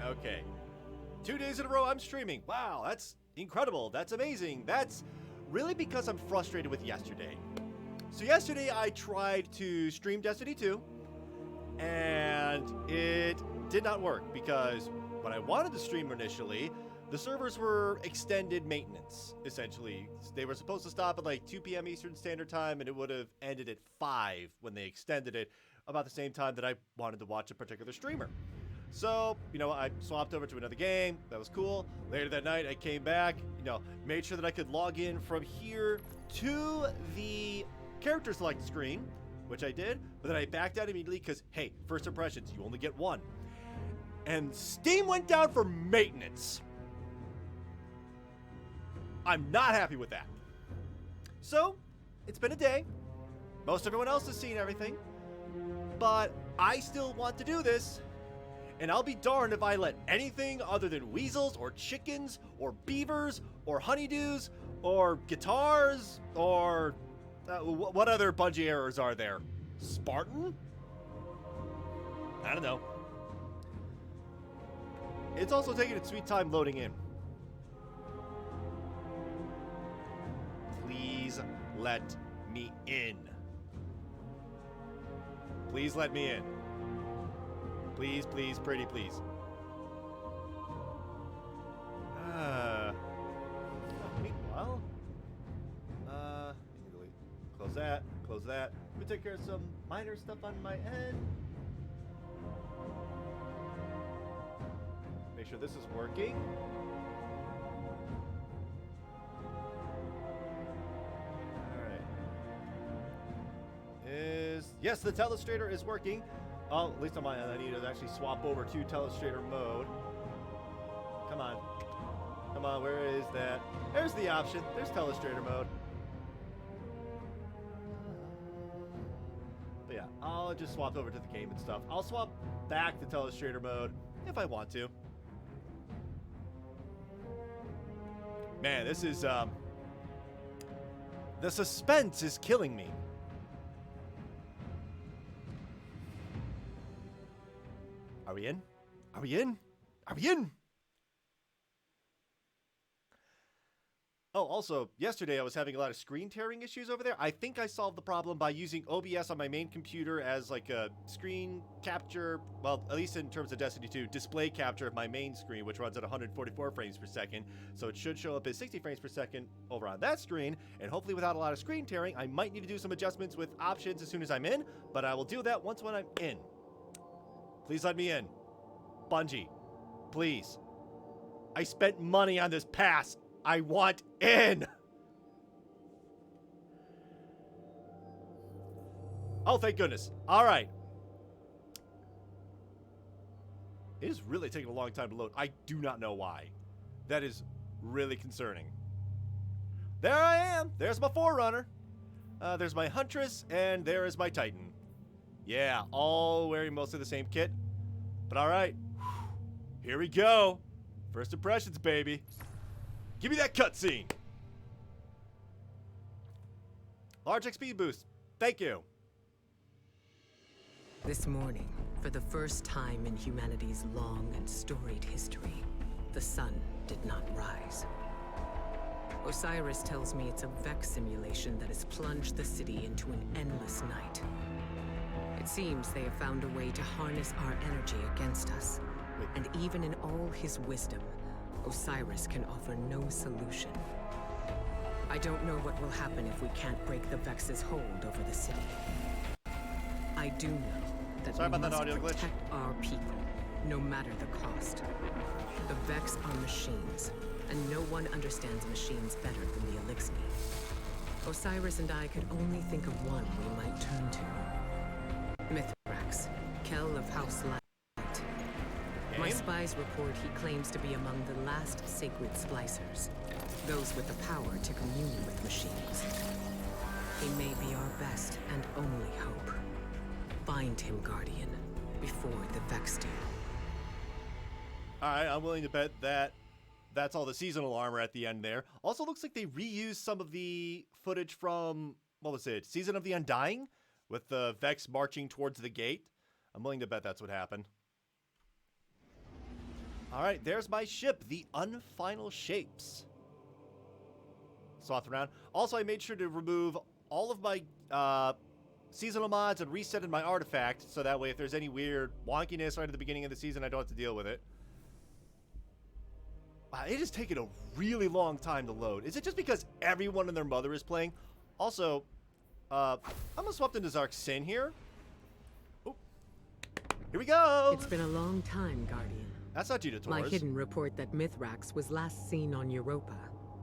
Okay. 2 days in a row I'm streaming. Wow, that's incredible. That's amazing. That's really because I'm frustrated with yesterday. So yesterday I tried to stream Destiny 2, and it did not work because when I wanted to stream initially, the servers were extended maintenance, essentially. They were supposed to stop at like 2 p.m. Eastern Standard Time, and it would have ended at 5 when they extended it, about the same time that I wanted to watch a particular streamer. So, I swapped over to another game. That was cool. Later that night, I came back, made sure that I could log in from here to the character select screen, which I did, but then I backed out immediately because, hey, first impressions, you only get one. And Steam went down for maintenance. I'm not happy with that. So, it's been a day. Most everyone else has seen everything. But I still want to do this. And I'll be darned if I let anything other than weasels or chickens or beavers or honeydews or guitars or what other Bungie errors are there? Spartan? I don't know. It's also taking its sweet time loading in. Please let me in. Please let me in. Please, please, pretty please. Meanwhile, close that, close that. Let me take care of some minor stuff on my end. Make sure this is working. Alright. Yes, the telestrator is working. Oh, at least on my end, I need to actually swap over to telestrator mode. Come on. Come on, where is that? There's the option. There's telestrator mode. But yeah, I'll just swap over to the game and stuff. I'll swap back to telestrator mode if I want to. Man, this is, the suspense is killing me. Are we in? Are we in? Are we in? Oh, also, yesterday I was having a lot of screen tearing issues over there. I think I solved the problem by using OBS on my main computer as like a screen capture, well, at least in terms of Destiny 2, display capture of my main screen, which runs at 144 frames per second. So it should show up as 60 frames per second over on that screen, and hopefully without a lot of screen tearing. I might need to do some adjustments with options as soon as I'm in, but I will do that once when I'm in. Please let me in. Bungie, please. I spent money on this pass. I want in. Oh, thank goodness. All right. It is really taking a long time to load. I do not know why. That is really concerning. There I am. There's my Forerunner. There's my Huntress, and there is my Titan. Yeah, all wearing mostly the same kit. But all right. Here we go. First impressions, baby. Give me that cutscene. Large XP boost. Thank you. This morning, for the first time in humanity's long and storied history, the sun did not rise. Osiris tells me it's a Vex simulation that has plunged the city into an endless night. It seems they have found a way to harness our energy against us. And even in all his wisdom, Osiris can offer no solution. I don't know what will happen if we can't break the Vex's hold over the city. I do know that we must protect our people, no matter the cost. The Vex are machines, and no one understands machines better than the Elixni. Osiris and I could only think of one we might turn to. Mithrax, Kell of House Light. My spies report he claims to be among the last sacred Splicers, those with the power to commune with machines. He may be our best and only hope. Find him, Guardian, before the Vex do. Alright, I'm willing to bet that that's all the seasonal armor at the end there. Also looks like they reused some of the footage from, what was it, Season of the Undying? With the Vex marching towards the gate. I'm willing to bet that's what happened. All right, there's my ship, the Unfinal Shapes. Swapped around. Also, I made sure to remove all of my seasonal mods and resetted my artifact, so that way if there's any weird wonkiness right at the beginning of the season, I don't have to deal with it. Wow, it has taken a really long time to load. Is it just because everyone and their mother is playing? Also, I'm gonna swap into Zark's Sin here. Oh, here we go! It's been a long time, Guardian. That's not Gita My Taurus. hidden report that Mithrax was last seen on Europa,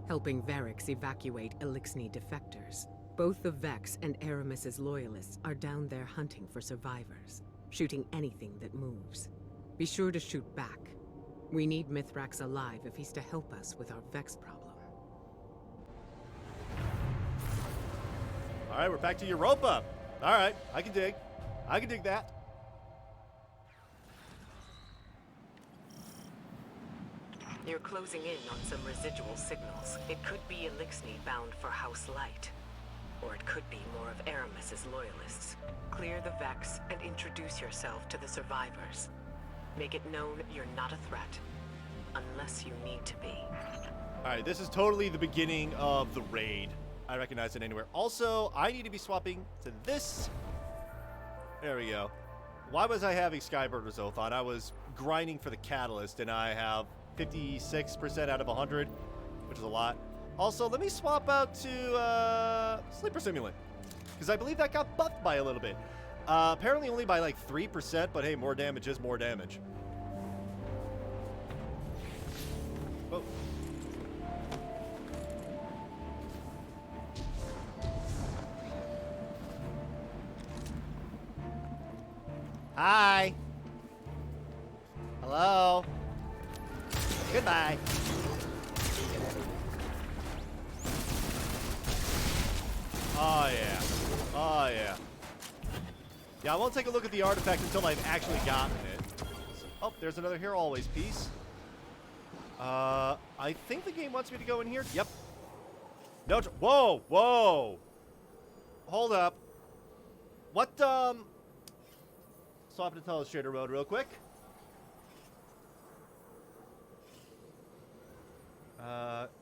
helping Varix evacuate Elixni defectors. Both the Vex and Aramis's loyalists are down there hunting for survivors, shooting anything that moves. Be sure to shoot back. We need Mithrax alive if he's to help us with our Vex problem. All right, we're back to Europa. All right, I can dig that. You're closing in on some residual signals. It could be Elixni bound for House Light. Or it could be more of Aramis's loyalists. Clear the Vex and introduce yourself to the survivors. Make it known you're not a threat. Unless you need to be. Alright, this is totally the beginning of the raid. I recognize it anywhere. Also, I need to be swapping to this. There we go. Why was I having Skyburner's Oath on? I was grinding for the Catalyst, and I have 56% out of 100, which is a lot. Also, let me swap out to Sleeper Simulant, because I believe that got buffed by a little bit. Apparently only by like 3%, but hey, more damage is more damage. Oh. Hi. Hello. Goodbye. Oh, yeah. Oh, yeah. Yeah, I won't take a look at the artifact until I've actually gotten it. So, oh, there's another Here Always piece. I think the game wants me to go in here. Yep. No, whoa, whoa. Hold up. What, swap to Telestrator mode real quick.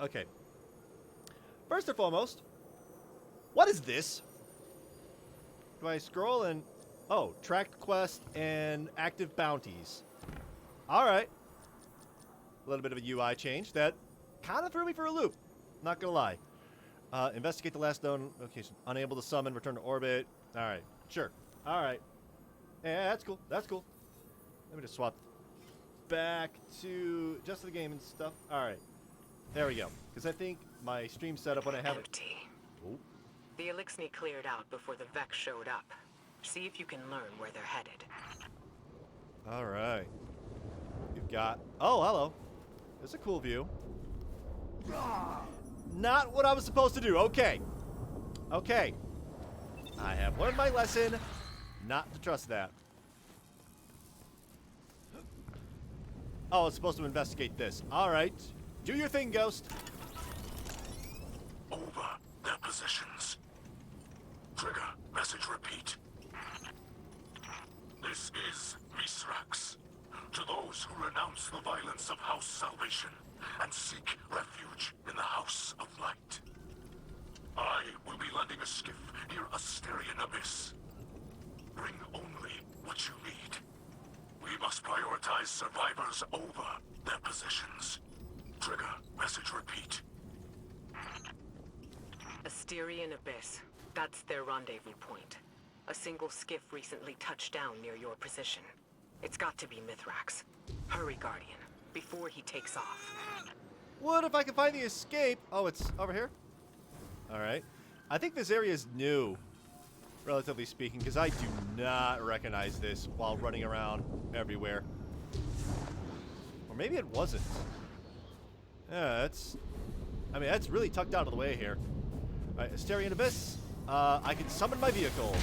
Okay. First and foremost, what is this? Do I scroll and... Oh, tracked quest and active bounties. Alright. A little bit of a UI change that kind of threw me for a loop. Not gonna lie. Investigate the last known location. Unable to summon, return to orbit. Alright, sure. Alright. Yeah, that's cool. That's cool. Let me just swap back to just the game and stuff. Alright. There we go. Because I think my stream setup when I have it... Empty. Oh. The Elixni cleared out before the Vex showed up. See if you can learn where they're headed. Alright. You've got... Oh, hello. There's a cool view. Not what I was supposed to do. Okay. Okay. I have learned my lesson not to trust that. Oh, I was supposed to investigate this. Alright. Do your thing, Ghost. Over their positions. Trigger, message repeat. This is Mithrax. To those who renounce the violence of House Salvation and seek refuge in the House of Light. I will be landing a skiff near Asterian Abyss. Bring only what you need. We must prioritize survivors over their positions. Trigger, message repeat. Asterian Abyss. That's their rendezvous point. A single skiff recently touched down near your position. It's got to be Mithrax. Hurry, Guardian, before he takes off. What if I can find the escape? Oh, it's over here? Alright. I think this area is new, relatively speaking, because I do not recognize this while running around everywhere. Or maybe it wasn't. Yeah, that's... I mean, that's really tucked out of the way here. Alright, Asterian Abyss. I can summon my vehicle.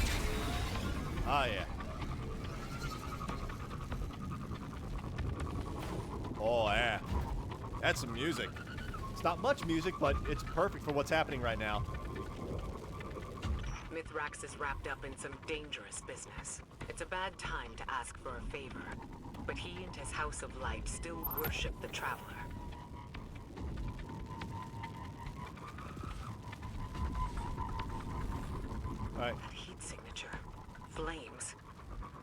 Ah, yeah. Oh, yeah. That's some music. It's not much music, but it's perfect for what's happening right now. Mithrax is wrapped up in some dangerous business. It's a bad time to ask for a favor. but he and his House of Light still worship the Traveler. Alright. That heat signature. Flames.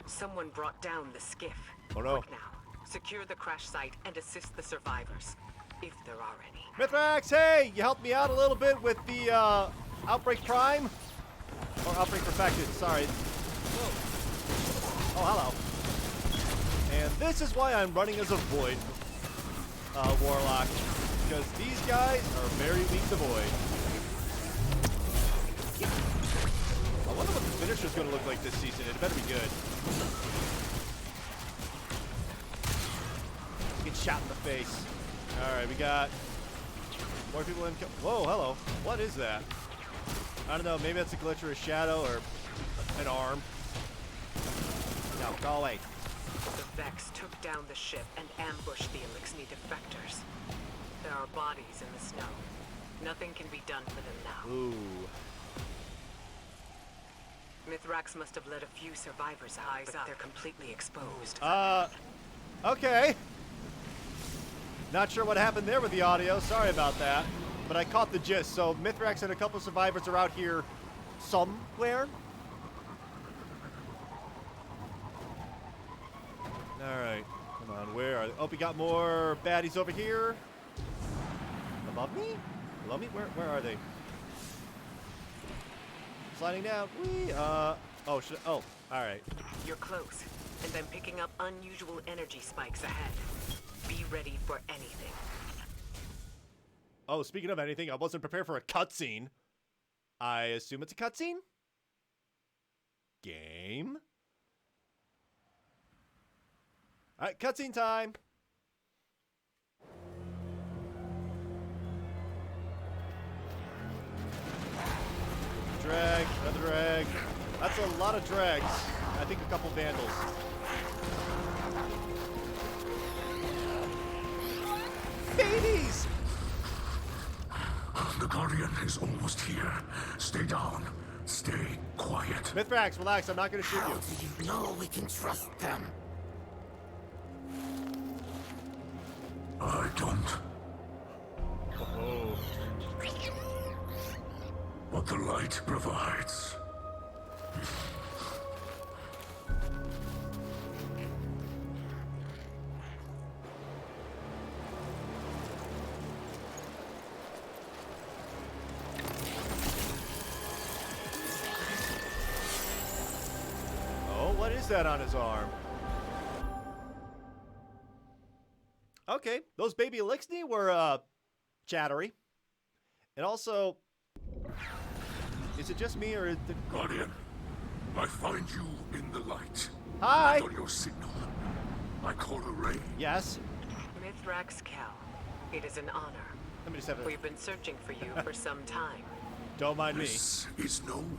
Someone brought down the skiff. Oh no. Quick now. Secure the crash site and assist the survivors, if there are any. Mithrax, hey! You helped me out a little bit with the Outbreak Prime? Or Outbreak Perfected, sorry. Oh, hello. And this is why I'm running as a Void Warlock. Because these guys are very weak to Void. I wonder what the finisher's going to look like this season. It better be good. Get shot in the face. Alright, we got more people in. Whoa, hello. What is that? I don't know. Maybe that's a glitch or a shadow or an arm. No, go away. The Vex took down the ship and ambushed the Elixni defectors. There are bodies in the snow. Nothing can be done for them now. Ooh. Mithrax must have let a few survivors out, but they're completely exposed. Okay. Not sure what happened there with the audio. Sorry about that. But I caught the gist. So Mithrax and a couple survivors are out here somewhere. Alright. Come on, where are they? Oh, we got more baddies over here. Above me? Below me? Where are they? Sliding down. Whee! Oh, alright. You're close, and I'm picking up unusual energy spikes ahead. Be ready for anything. Oh, speaking of anything, I wasn't prepared for a cutscene. I assume it's a cutscene? Game? Alright, cutscene time! Drag, another drag. That's a lot of drags. I think a couple vandals. Babies! The Guardian is almost here. Stay down. Stay quiet. Mithrax, relax. I'm not going to shoot you. How do you know we can trust them? I don't. Oh. What the light provides. Oh, what is that on his arm? Okay, those baby Elixni were, chattery. And also, is it just me or is the... Guardian, I find you in the light. Hi! And on your signal, I call a ray. Yes? Mithrax Cal, it is an honor. Let me just have a... We've been searching for you for some time. Don't mind me. This is known.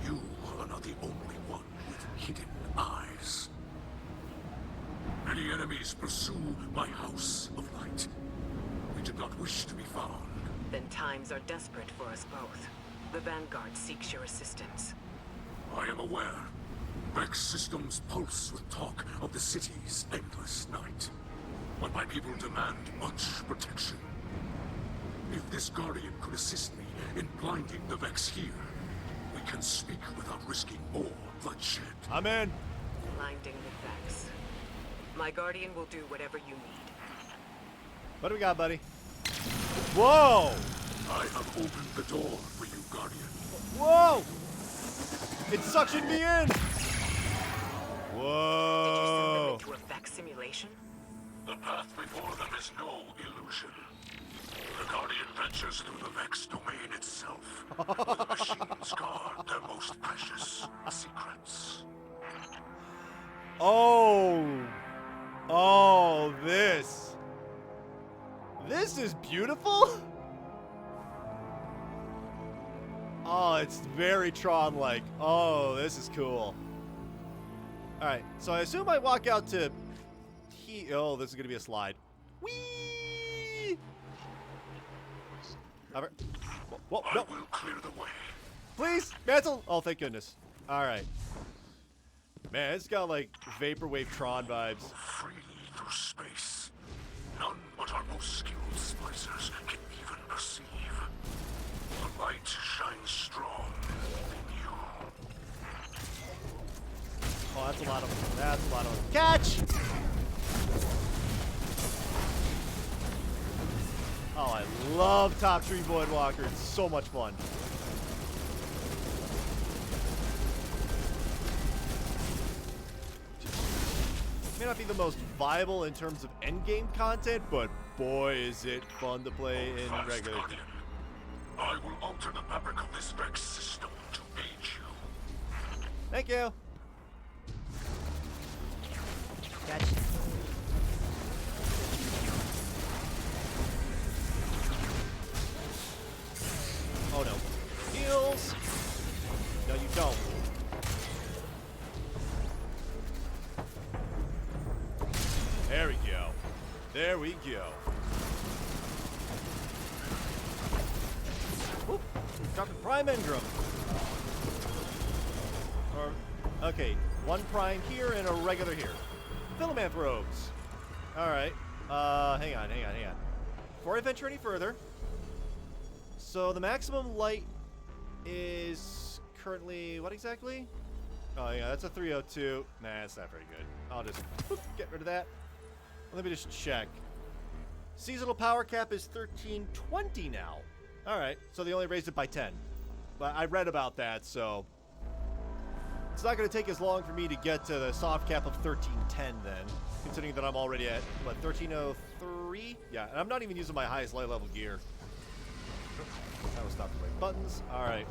You are not the only one with hidden eyes. Many enemies pursue my House of Light. We did not wish to be found. Then times are desperate for us both. The Vanguard seeks your assistance. I am aware. Vex systems pulse with talk of the city's endless night. But my people demand much protection. If this Guardian could assist me in blinding the Vex here, we can speak without risking more bloodshed. I'm in. Blinding the Vex. My Guardian will do whatever you need. What do we got, buddy? Whoa! I have opened the door for you, Guardian. Whoa! It suctioned me in! Did you send them Whoa! into a Vex simulation? The path before them is no illusion. The Guardian ventures through the Vex domain itself, where the machines guard their most precious secrets. Oh! Oh, this. This is beautiful? Oh, it's very Tron-like. Oh, this is cool. Alright, so I assume I walk out to... Oh, this is going to be a slide. Whee! Whoa, whoa, I no. will clear the way. Please, Mantle! Oh, thank goodness. Alright. Man, it's got like Vaporwave Tron vibes. Freely through space. None but our most skilled splicers can even perceive. The light shines strong in you. Oh, that's a lot of. That's a lot of. Catch! Oh, I love Top Tree Voidwalker. It's so much fun. May not be the most viable in terms of endgame content, but boy, is it fun to play in Fast regular. Guardian, I will alter the fabric of this Vex system to aid you. Thank you. Catch. Oh no. Heals. No, you don't. There we go. There we go. Whoop. Dropping Prime Endrum. Or, okay, one Prime here and a regular here. Filament robes. Alright. Hang on. Before I venture any further. So the maximum light is currently, what exactly? Oh yeah, that's a 302. Nah, that's not very good. I'll just get rid of that. Let me just check. Seasonal power cap is 1320 now. Alright, so they only raised it by 10. But I read about that, so it's not going to take as long for me to get to the soft cap of 1310 then, considering that I'm already at, what, 1303? Yeah, and I'm not even using my highest light level gear. That was stop the right buttons. Alright.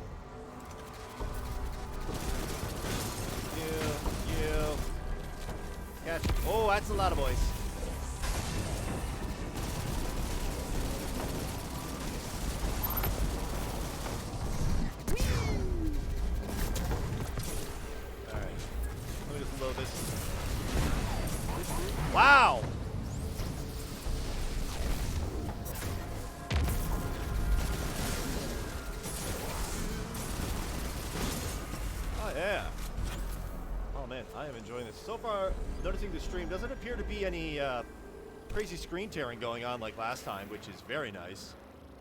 You. Catch. Oh, that's a lot of boys. Alright. Let me just load this. Wow! Oh, yeah. Oh, man, I am enjoying this. So far, noticing the stream doesn't appear to be any crazy screen tearing going on like last time, which is very nice.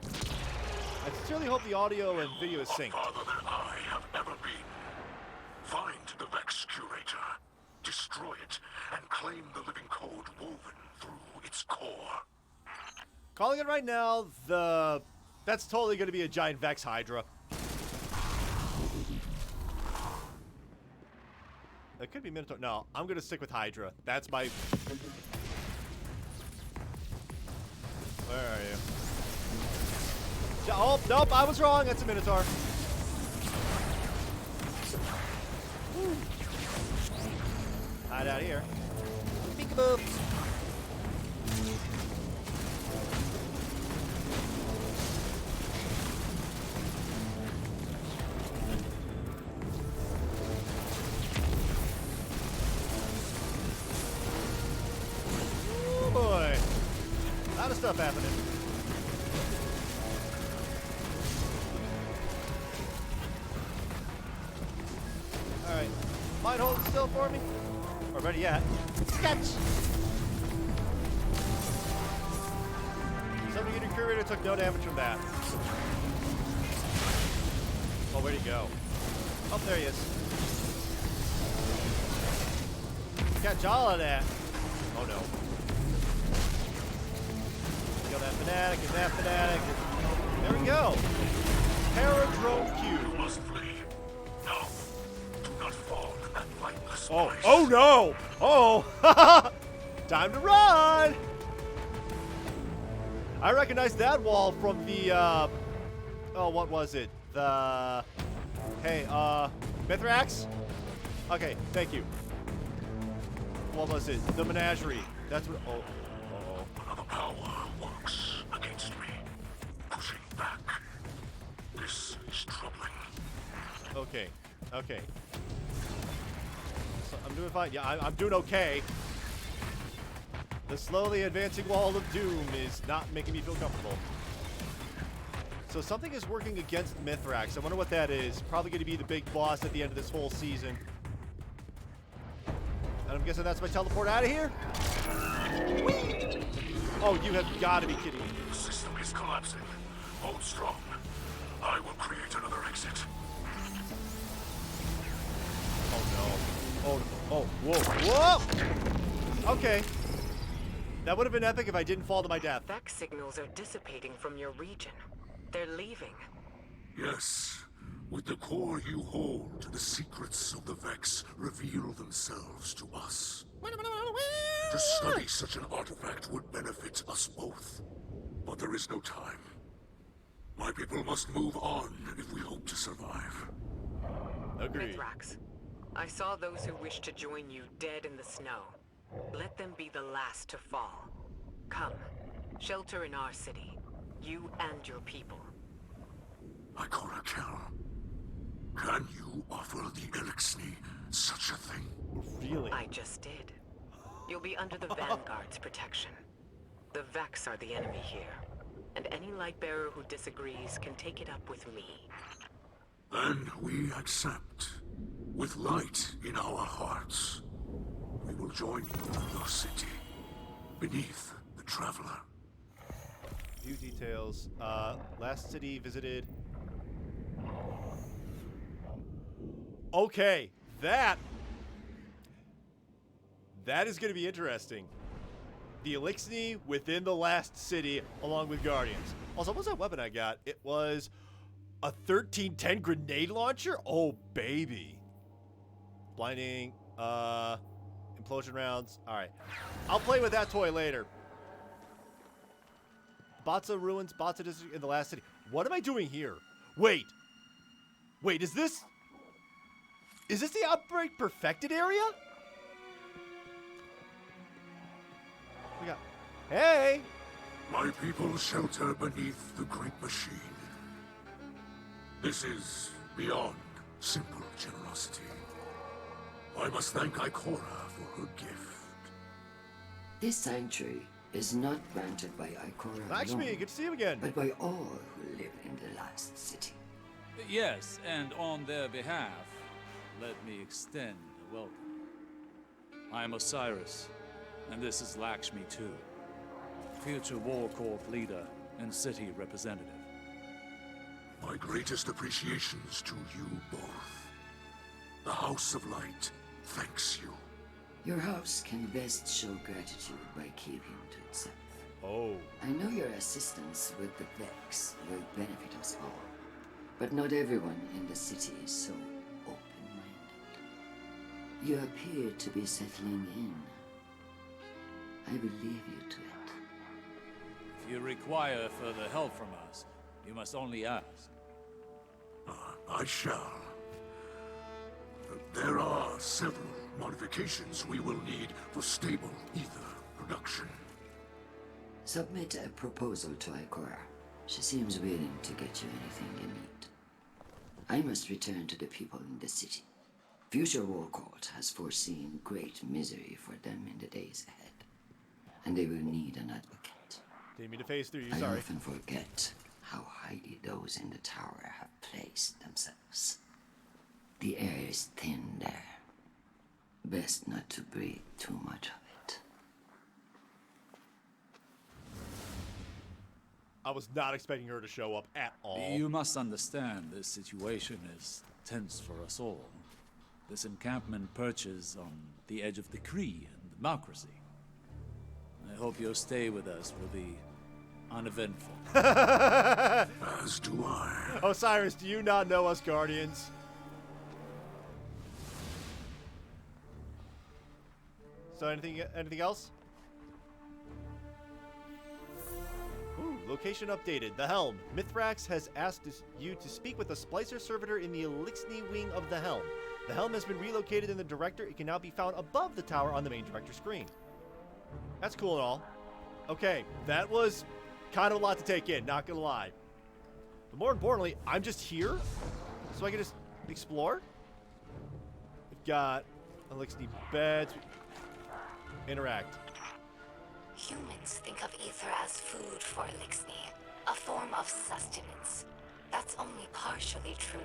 I sincerely hope the audio and video is synced. Farther than I have ever been. Find the Vex Curator, destroy it, and claim the living code woven through its core. Calling it right now, that's totally going to be a giant Vex Hydra. That could be Minotaur. No, I'm going to stick with Hydra. That's my... Where are you? Oh, nope, I was wrong. That's a Minotaur. Woo. Hide out here. Peekaboo. Oh boy. A lot of stuff happening. Alright. Mind holding still for me? Or better yet, catch! Somebody get your curator took no damage from that. Oh, where'd he go? Oh, there he is. Catch all of that. Oh no. Kill that fanatic and that fanatic. There we go. Paradrome Q. You must flee. No. Do not fall in that lightless Oh, place. oh no! Oh! Time to run! I recognize that wall from the, oh, what was it? The, hey, Mithrax? Okay, thank you. What was it? The Menagerie. That's what, oh, uh-oh. Another power works against me, pushing back. This is troubling. Okay, okay. So I'm doing fine. Yeah, I'm doing okay. The slowly advancing wall of doom is not making me feel comfortable. So something is working against Mithrax. I wonder what that is. Probably going to be the big boss at the end of this whole season. And I'm guessing that's my teleport out of here? Whee! Oh, you have got to be kidding me. The system is collapsing. Hold strong. I will create another exit. Oh no. Oh, whoa. Okay. That would have been epic if I didn't fall to my death. Vex signals are dissipating from your region. They're leaving. Yes. With the core you hold, the secrets of the Vex reveal themselves to us. To study such an artifact would benefit us both. But there is no time. My people must move on if we hope to survive. Agreed. Mithrax, I saw those who wished to join you dead in the snow. Let them be the last to fall. Come, shelter in our city. You and your people. Ikora Kel, can you offer the Elixni such a thing? Really? I just did. You'll be under the Vanguard's protection. The Vex are the enemy here, and any Lightbearer who disagrees can take it up with me. Then we accept. With light in our hearts, we will join you in your city, beneath the Traveler. Few details. Last city visited. Okay, that is going to be interesting. The Elixni within the last city, along with Guardians. Also, what was that weapon I got? It was a 1310 grenade launcher? Oh, baby. Blinding, implosion rounds. All right. I'll play with that toy later. Batsa ruins, Batsa district in the last city. What am I doing here? Wait, is this the Outbreak Perfected area? We got, hey! My people shelter beneath the great machine. This is beyond simple generosity. I must thank Ikora for her gift. This sanctuary is not granted by Ikora Lakshmi, alone, good to see you again. but by all who live in the last city. Yes, and on their behalf, let me extend a welcome. I am Osiris, and this is Lakshmi too, future War Corps leader and city representative. My greatest appreciations to you both. The House of Light thanks you. Your house can best show gratitude by keeping to itself. Oh. I know your assistance with the Vex will benefit us all, but not everyone in the city is so open-minded. You appear to be settling in. I will leave you to it. If you require further help from us, you must only ask. I shall. There are several modifications we will need for stable ether production. Submit a proposal to Ikora. She seems willing to get you anything you need. I must return to the people in the city. Future War Court has foreseen great misery for them in the days ahead, and they will need an advocate. Didn't mean to phase through you, I sorry. often forget how highly those in the tower have placed themselves. The air is thin there. Best not to breathe too much of it. I was not expecting her to show up at all. You must understand this situation is tense for us all. This encampment perches on the edge of the Kree and democracy. I hope your stay with us will be uneventful. As do I. Osiris, do you not know us Guardians? So anything else? Ooh, location updated. The Helm. Mithrax has asked you to speak with a Splicer servitor in the Elixni wing of the Helm. The Helm has been relocated in the Director. It can now be found above the tower on the main Director screen. That's cool and all. Okay, that was kind of a lot to take in, not gonna lie. But more importantly, I'm just here, so I can just explore. We've got Elixni beds. Interact. Humans think of ether as food for Elixni, a form of sustenance. That's only partially true.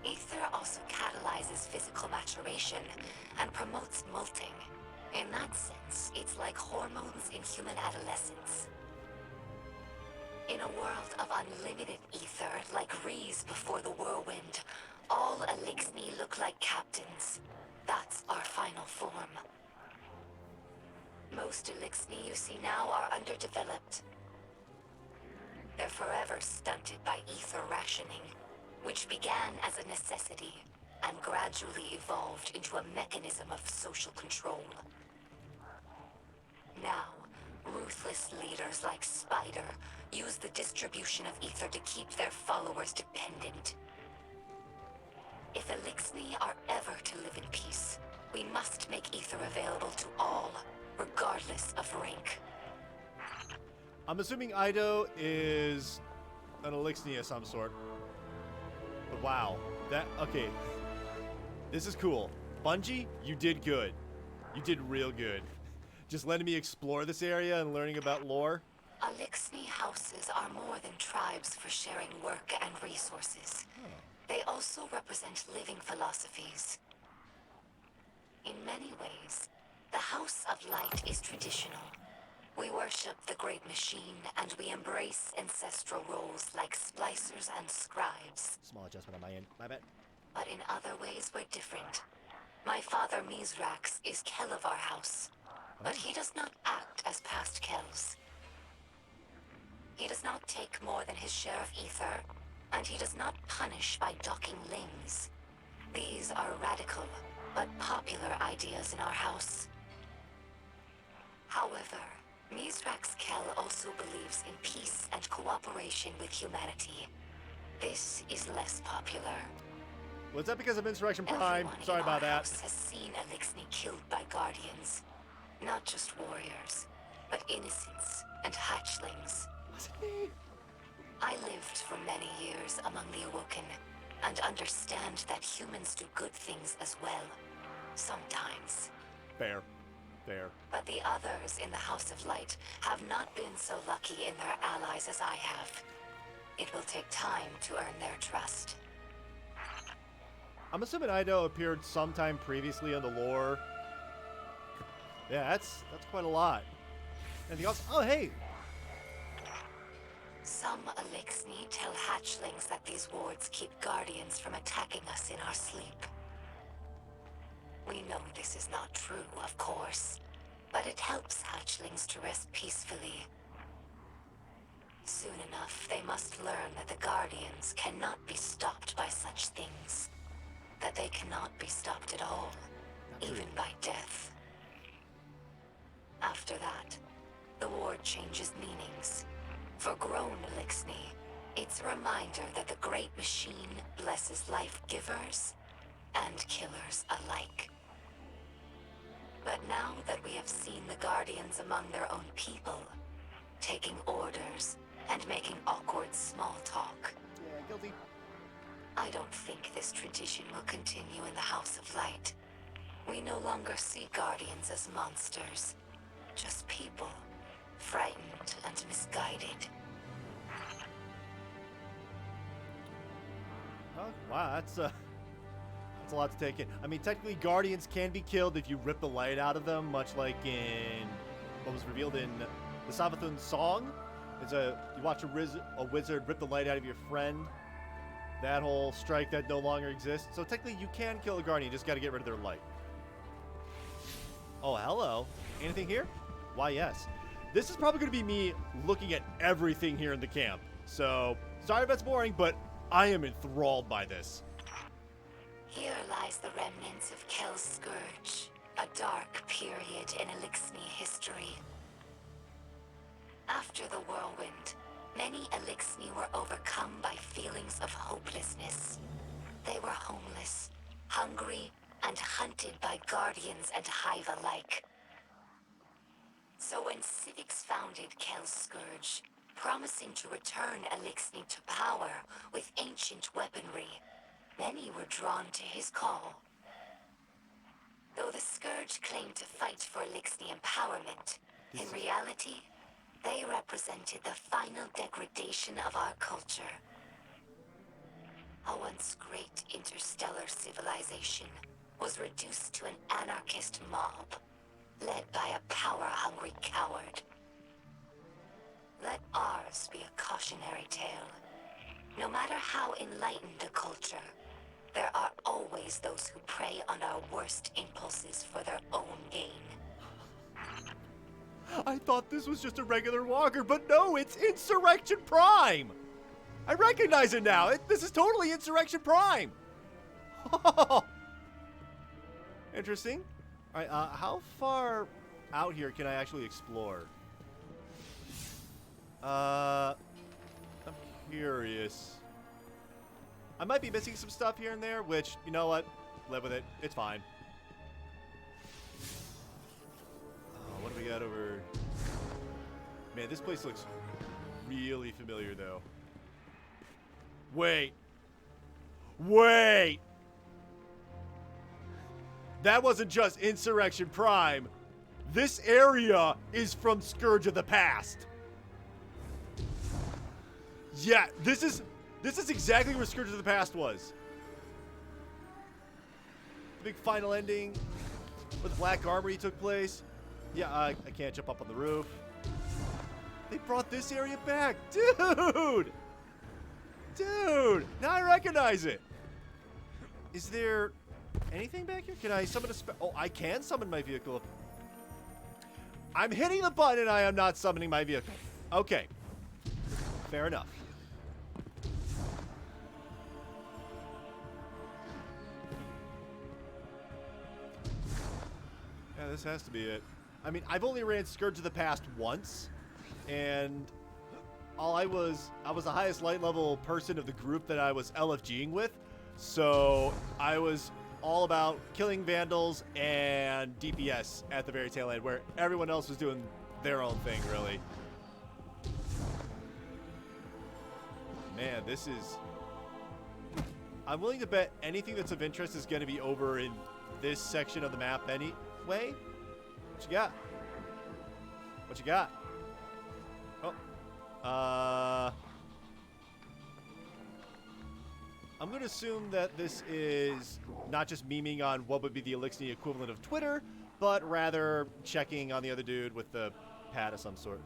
Ether also catalyzes physical maturation and promotes molting. In that sense, it's like hormones in human adolescence. In a world of unlimited ether, like Rees before the whirlwind, all Elixni look like captains. That's our final form. Most Elixni you see now are underdeveloped. They're forever stunted by ether rationing, which began as a necessity and gradually evolved into a mechanism of social control. Now, ruthless leaders like Spider use the distribution of ether to keep their followers dependent. If Elixni are ever to live in peace, we must make ether available to all, regardless of rank. I'm assuming Ido is an Elixni of some sort. But wow, okay. This is cool. Bungie, you did good. You did real good. Just letting me explore this area and learning about lore. Elixni houses are more than tribes for sharing work and resources. They also represent living philosophies. In many ways, the House of Light is traditional. We worship the Great Machine, and we embrace ancestral roles like splicers and scribes. Small adjustment on my end. My bad. But in other ways, we're different. My father, Mizrax, is Kel of our house, but he does not act as past Kels. He does not take more than his share of ether, and he does not punish by docking limbs. These are radical, but popular ideas in our house. However, Mizrax Kel also believes in peace and cooperation with humanity. This is less popular. Was that because of Insurrection Prime? Everyone Sorry in about our that. house has seen Elixni killed by guardians. Not just warriors, but innocents and hatchlings. I lived for many years among the Awoken, and understand that humans do good things as well. Sometimes. Fair. Fair. But the others in the House of Light have not been so lucky in their allies as I have. It will take time to earn their trust. I'm assuming Ido appeared sometime previously in the lore. Yeah, that's quite a lot. Anything else? Oh, hey! Some Elixni tell hatchlings that these wards keep guardians from attacking us in our sleep. We know this is not true, of course, but it helps hatchlings to rest peacefully. Soon enough, they must learn that the guardians cannot be stopped by such things. That they cannot be stopped at all, even by death. After that, the ward changes meanings. For grown Elixni, it's a reminder that the Great Machine blesses life givers and killers alike. But now that we have seen the Guardians among their own people, taking orders and making awkward small talk, Yeah, guilty. I don't think this tradition will continue in the House of Light. We no longer see Guardians as monsters, just people, frightened and misguided. Oh, wow, that's a lot to take in. I mean, technically, Guardians can be killed if you rip the light out of them, much like in what was revealed in the Savathun song. You watch a wizard rip the light out of your friend. That whole strike that no longer exists. So technically, you can kill a Guardian. You just got to get rid of their light. Oh, hello. Anything here? Why, yes. This is probably going to be me looking at everything here in the camp. So, sorry if that's boring, but I am enthralled by this. Here lies the remnants of Kel's Scourge, a dark period in Elixni history. After the whirlwind, many Elixni were overcome by feelings of hopelessness. They were homeless, hungry, and hunted by guardians and hive alike. So when Civics founded Kel's Scourge, promising to return Elixni to power with ancient weaponry, many were drawn to his call. Though the Scourge claimed to fight for Elixni empowerment, in reality, they represented the final degradation of our culture. a once great interstellar civilization, was reduced to an anarchist mob, led by a power-hungry coward. Let ours be a cautionary tale. No matter how enlightened a culture, there are always those who prey on our worst impulses for their own gain. I thought this was just a regular walker, but no, it's Insurrection Prime! I recognize it now. This is totally Insurrection Prime. Interesting. All right, how far out here can I actually explore? I'm curious. I might be missing some stuff here and there, which, you know what? Live with it. It's fine. Oh, what do we got over... Man, this place looks really familiar, though. Wait. Wait! That wasn't just Insurrection Prime. This area is from Scourge of the Past. Yeah, this is exactly where Scourge of the Past was. The big final ending where the Black Armory took place. Yeah, I can't jump up on the roof. They brought this area back. Dude! Dude! Now I recognize it. Is there anything back here? Can I summon a Oh, I can summon my vehicle. I'm hitting the button and I am not summoning my vehicle. Okay. Fair enough. Yeah, this has to be it. I mean, I've only ran Scourge of the Past once, and I was the highest light level person of the group that I was LFGing with, so I was all about killing vandals and DPS at the very tail end, where everyone else was doing their own thing, really. Man, this is... I'm willing to bet anything that's of interest is going to be over in this section of the map anyway. What you got? What you got? Oh. I'm going to assume that this is not just memeing on what would be the Elixir equivalent of Twitter, but rather checking on the other dude with the pad of some sort.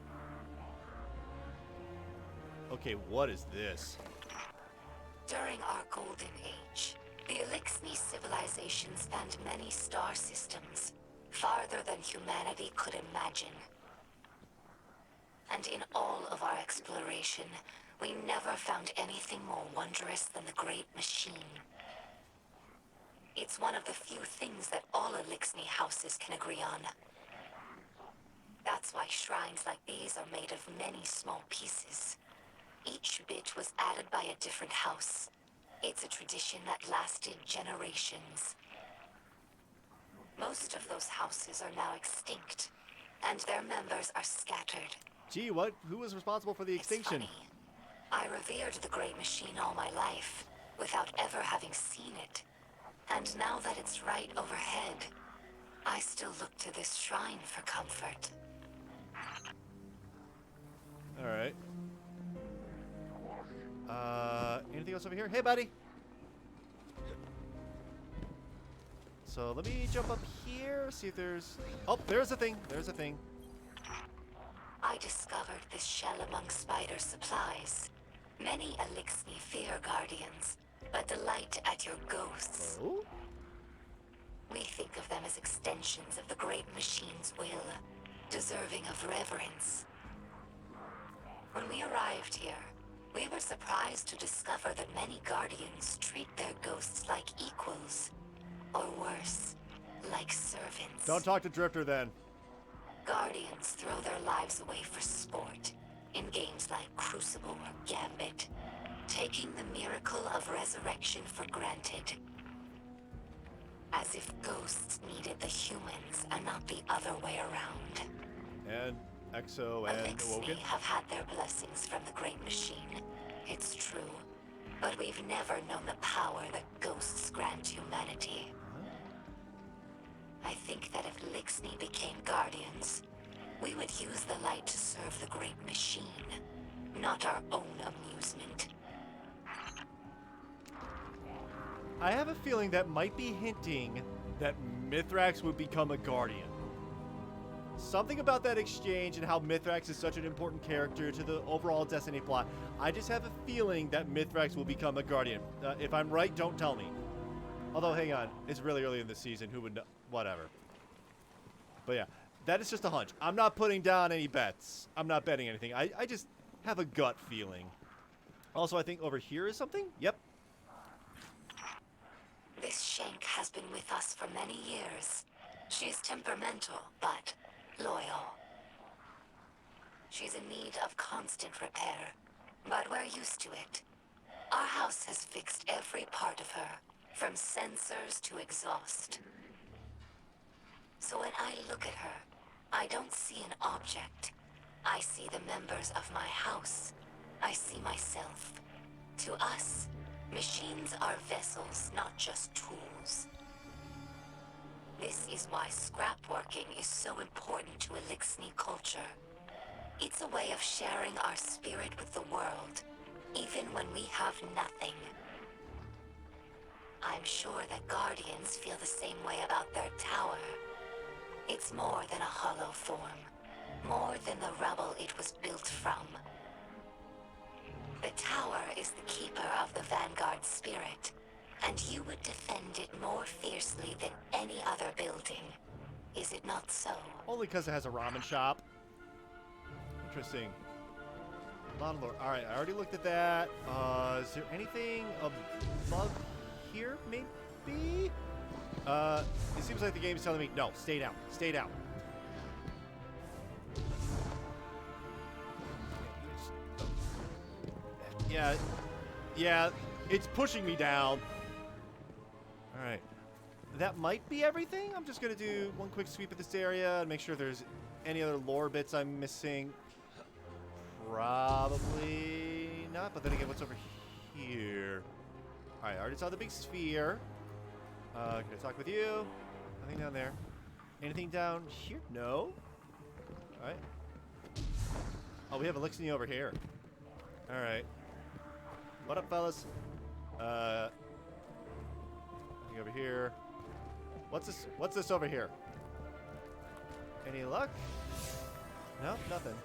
Okay, what is this? During our golden age, the Elixir civilization spanned many star systems, farther than humanity could imagine. And in all of our exploration, we never found anything more wondrous than the Great Machine. It's one of the few things that all Elixir houses can agree on. That's why shrines like these are made of many small pieces. Each bit was added by a different house. It's a tradition that lasted generations. Most of those houses are now extinct, and their members are scattered. Gee, what? Who was responsible for the extinction? It's funny. I revered the Great Machine all my life, without ever having seen it. And now that it's right overhead, I still look to this shrine for comfort. Alright. Anything else over here? Hey, buddy! So let me jump up here, see if there's... Oh, there's a thing. There's a thing. I discovered this shell among spider supplies. Many Elixir fear guardians, but delight at your ghosts. Oh? We think of them as extensions of the Great Machine's will, deserving of reverence. When we arrived here, we were surprised to discover that many guardians treat their ghosts like equals, or worse, like servants. Don't talk to Drifter then. Guardians throw their lives away for sport, in games like Crucible or Gambit, taking the miracle of resurrection for granted. As if ghosts needed the humans and not the other way around. And Exo and Elixir Awoken. have had their blessings from the Great Machine, it's true. But we've never known the power that ghosts grant humanity. I think that if Elixir became guardians, we would use the light to serve the Great Machine, not our own amusement. I have a feeling that might be hinting that Mithrax would become a Guardian. Something about that exchange and how Mithrax is such an important character to the overall Destiny plot. I just have a feeling that Mithrax will become a Guardian. If I'm right, don't tell me. Although, hang on. It's really early in the season. Who would know? Whatever. But yeah, that is just a hunch. I'm not putting down any bets. I'm not betting anything. I just have a gut feeling. Also, I think over here is something. Yep. This Shank has been with us for many years. She's temperamental, but loyal. She's in need of constant repair, but we're used to it. Our house has fixed every part of her, from sensors to exhaust. So when I look at her, I don't see an object. I see the members of my house. I see myself. To us, machines are vessels, not just tools. This is why scrapworking is so important to Elixni culture. It's a way of sharing our spirit with the world, even when we have nothing. I'm sure that Guardians feel the same way about their tower. It's more than a hollow form, more than the rubble it was built from. The tower is the keeper of the Vanguard spirit, and you would defend it more fiercely than any other building. Is it not so? Only because it has a ramen shop. Interesting. A lot of lore. Alright, I already looked at that. Is there anything above here, maybe? It seems like the game is telling me, no, stay down. Stay down. Yeah, it's pushing me down. Alright. That might be everything. I'm just going to do one quick sweep of this area and make sure there's any other lore bits I'm missing. Probably not, but then again, what's over here? Alright, I already saw the big sphere. Can I talk with you? Nothing down there. Anything down here? No. Alright. Oh, we have Elixni over here. Alright. What up, fellas? Nothing over here. What's this? What's this over here? Any luck? No, nothing.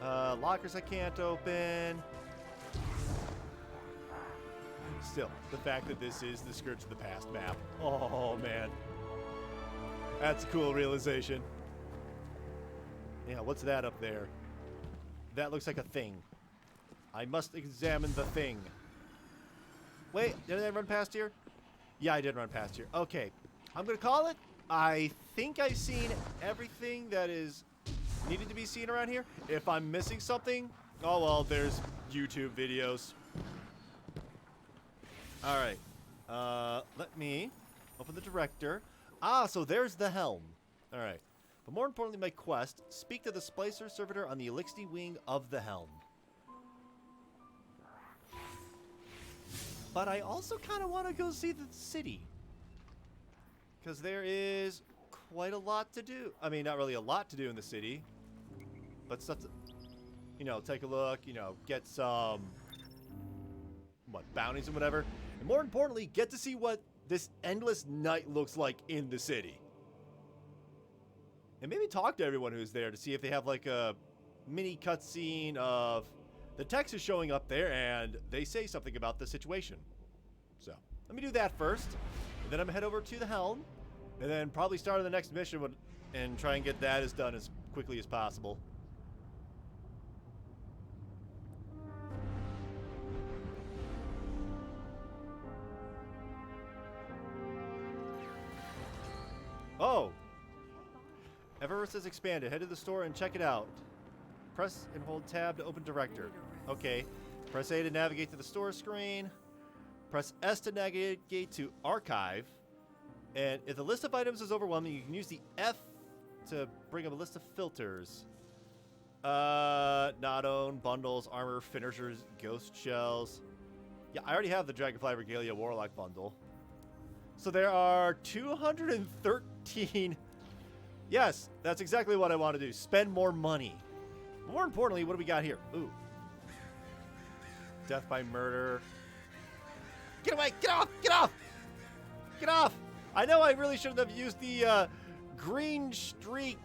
Lockers I can't open. Still, the fact that this is the Scourge of the Past map. Oh, man. That's a cool realization. Yeah, what's that up there? That looks like a thing. I must examine the thing. Wait, did I run past here? Yeah, I did run past here. Okay, I'm going to call it. I think I've seen everything that is needed to be seen around here. If I'm missing something, oh well, there's YouTube videos. Alright, let me open the director. Ah, so there's the Helm. Alright, but more importantly, my quest, speak to the Splicer servitor on the Elixni wing of the Helm. But I also kind of want to go see the city. Because there is quite a lot to do. I mean, not really a lot to do in the city. But stuff to, you know, take a look, you know, get some, what, bounties and whatever. And more importantly, get to see what this endless night looks like in the city. And maybe talk to everyone who's there to see if they have like a mini cutscene of the text is showing up there and they say something about the situation. So, let me do that first. And then I'm gonna head over to the Helm. And then probably start on the next mission and try and get that done as quickly as possible. Oh! Eververse has expanded. Head to the store and check it out. Press and hold tab to open director. Okay. Press A to navigate to the store screen. Press S to navigate to archive. And if the list of items is overwhelming, you can use the F to bring up a list of filters. Not own, bundles, armor, finishers, ghost shells. Yeah, I already have the Dragonfly Regalia Warlock bundle. So there are 213. Yes, that's exactly what I want to do. Spend more money. More importantly, what do we got here? Ooh. Death by murder. Get away! Get off! Get off! Get off! I know I really shouldn't have used the green streak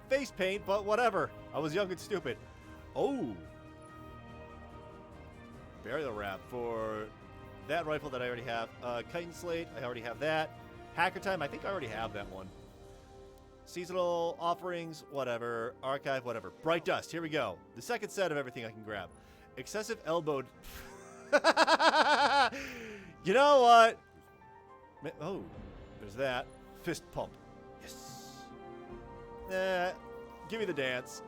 face paint, but whatever. I was young and stupid. Oh. Burial wrap for that rifle that I already have. Chitin Slate, I already have that. Hacker Time, I think I already have that one. Seasonal offerings, whatever. Archive, whatever. Bright Dust, here we go. The second set of everything I can grab. Excessive elbowed. You know what? Oh, there's that. Fist Pump. Yes. Give me the dance.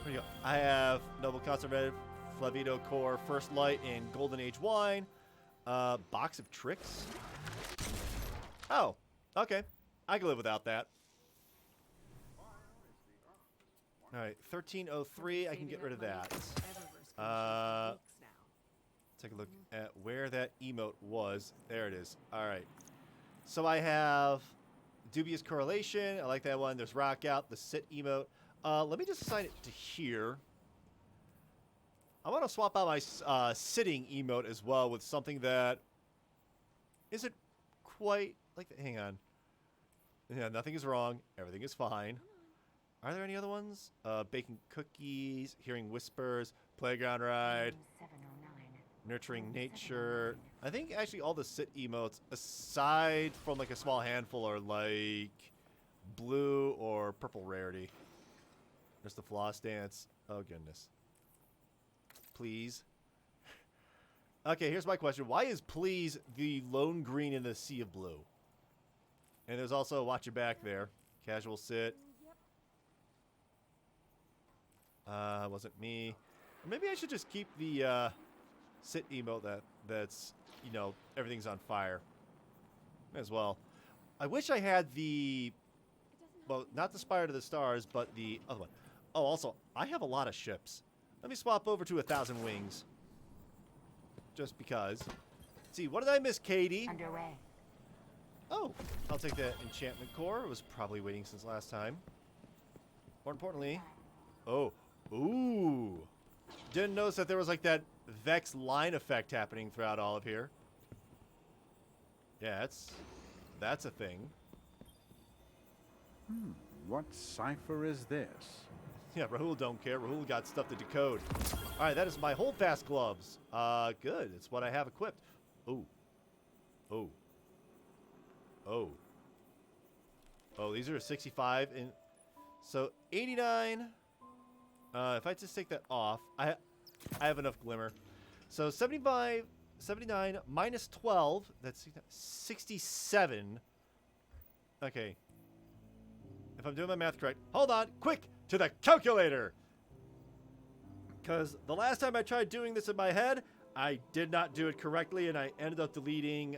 There you go. I have Noble Concentrated, Flavito Core, First Light, and Golden Age Wine. Box of Tricks. Oh, okay. I can live without that. All right, 1303. I can get rid of that. Take a look at where that emote was. There it is. All right. So I have Dubious Correlation. I like that one. There's Rock Out, the Sit emote. Let me just assign it to here. I want to swap out my sitting emote as well with something that isn't quite like that. Hang on. Yeah, nothing is wrong. Everything is fine. Are there any other ones? Baking Cookies, Hearing Whispers, Playground Ride, Nurturing Nature. I think actually all the sit emotes, aside from like a small handful, are like blue or purple rarity. There's the Floss Dance. Oh, goodness. Please. Okay, here's my question. Why is Please the lone green in the sea of blue? And there's also Watch Your Back there. Casual Sit. Wasn't me. Or maybe I should just keep the sit emote that's, you know, everything's on fire. May as well. I wish I had the, well, not the Spire to the Stars, but the other one. Oh, also, I have a lot of ships. Let me swap over to 1,000 Wings. Just because. Let's see, what did I miss, Katie? Underway. Oh, I'll take that enchantment core. It was probably waiting since last time. More importantly, oh, ooh. Didn't notice that there was like that Vex line effect happening throughout all of here. Yeah, that's a thing. What cipher is this? Yeah, Rahul don't care. Rahul got stuff to decode. All right, that is my Holdfast gloves. Good. It's what I have equipped. Ooh. Oh. Oh. Oh, these are 65 and so 89. If I just take that off, I have enough glimmer. So 75, 79 minus 12, that's 67. Okay. If I'm doing my math correct, hold on, quick, to the calculator. Because the last time I tried doing this in my head, I did not do it correctly, and I ended up deleting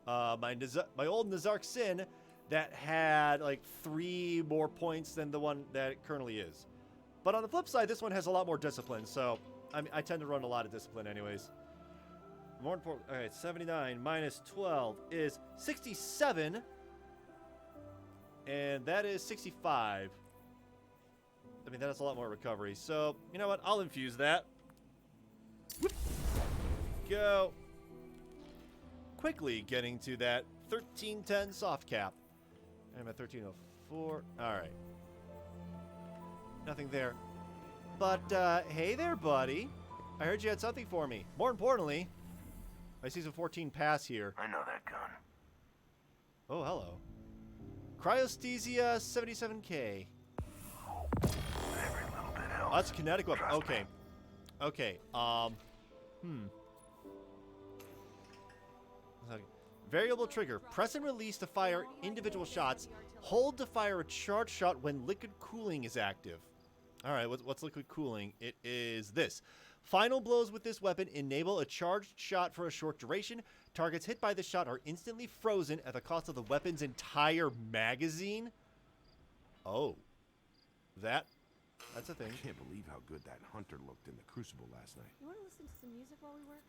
my old Nazark Sin that had like 3 more points than the one that it currently is. But on the flip side, this one has a lot more discipline, so I tend to run a lot of discipline anyways. More important, all right, 79 minus 12 is 67, and that is 65. I mean, that has a lot more recovery, so you know what? I'll infuse that. Whoop. Go. Quickly getting to that 1310 soft cap. I'm at 1304. All right. Nothing there. But, hey there, buddy. I heard you had something for me. More importantly, I see some 14 pass here. I know that gun. Oh, hello. Cryosthesia 77K. Every little bit helps. Oh, that's a kinetic weapon. Trust Okay. me. Okay. Variable trigger. Press and release to fire individual shots. Hold to fire a charged shot when liquid cooling is active. All right, what's liquid cooling? It is this. Final blows with this weapon enable a charged shot for a short duration. Targets hit by the shot are instantly frozen at the cost of the weapon's entire magazine. Oh. That's a thing. I can't believe how good that hunter looked in the Crucible last night. You want to listen to some music while we work?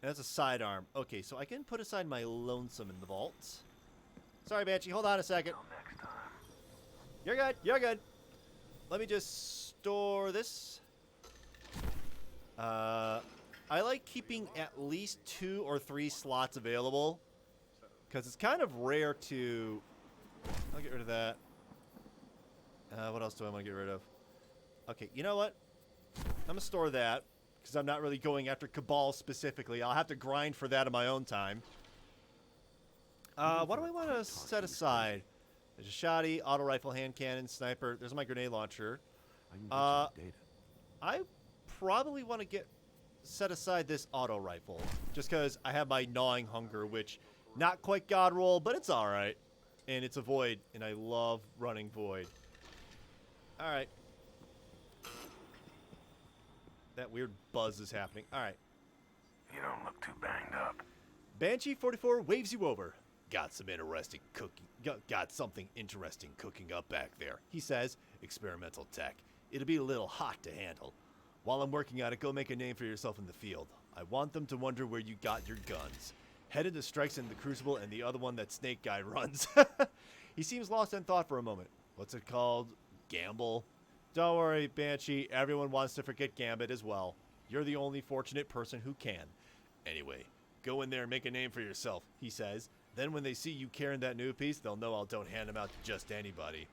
That's a sidearm. Okay, so I can put aside my lonesome in the vault. Sorry, Banshee. Hold on a second. Till next time. You're good. You're good. Let me just store this. I like keeping at least 2 or 3 slots available, because it's kind of rare to... I'll get rid of that. What else do I want to get rid of? Okay, you know what? I'm going to store that, because I'm not really going after Cabal specifically. I'll have to grind for that in my own time. What do I want to set aside? There's a shotty, auto rifle, hand cannon, sniper. There's my grenade launcher. I probably want to set aside this auto rifle, just because I have my gnawing hunger, which not quite god roll, but it's all right. And it's a void, and I love running void. All right. That weird buzz is happening. All right. You don't look too banged up. Banshee 44 waves you over. Got some interesting cooking. Got something interesting cooking up back there, he says. Experimental tech. It'll be a little hot to handle. While I'm working on it, go make a name for yourself in the field. I want them to wonder where you got your guns. Headed to strikes in the Crucible and the other one that Snake Guy runs. He seems lost in thought for a moment. What's it called? Gamble? Don't worry, Banshee. Everyone wants to forget Gambit as well. You're the only fortunate person who can. Anyway, go in there and make a name for yourself, he says. Then when they see you carrying that new piece, they'll know I don't hand them out to just anybody.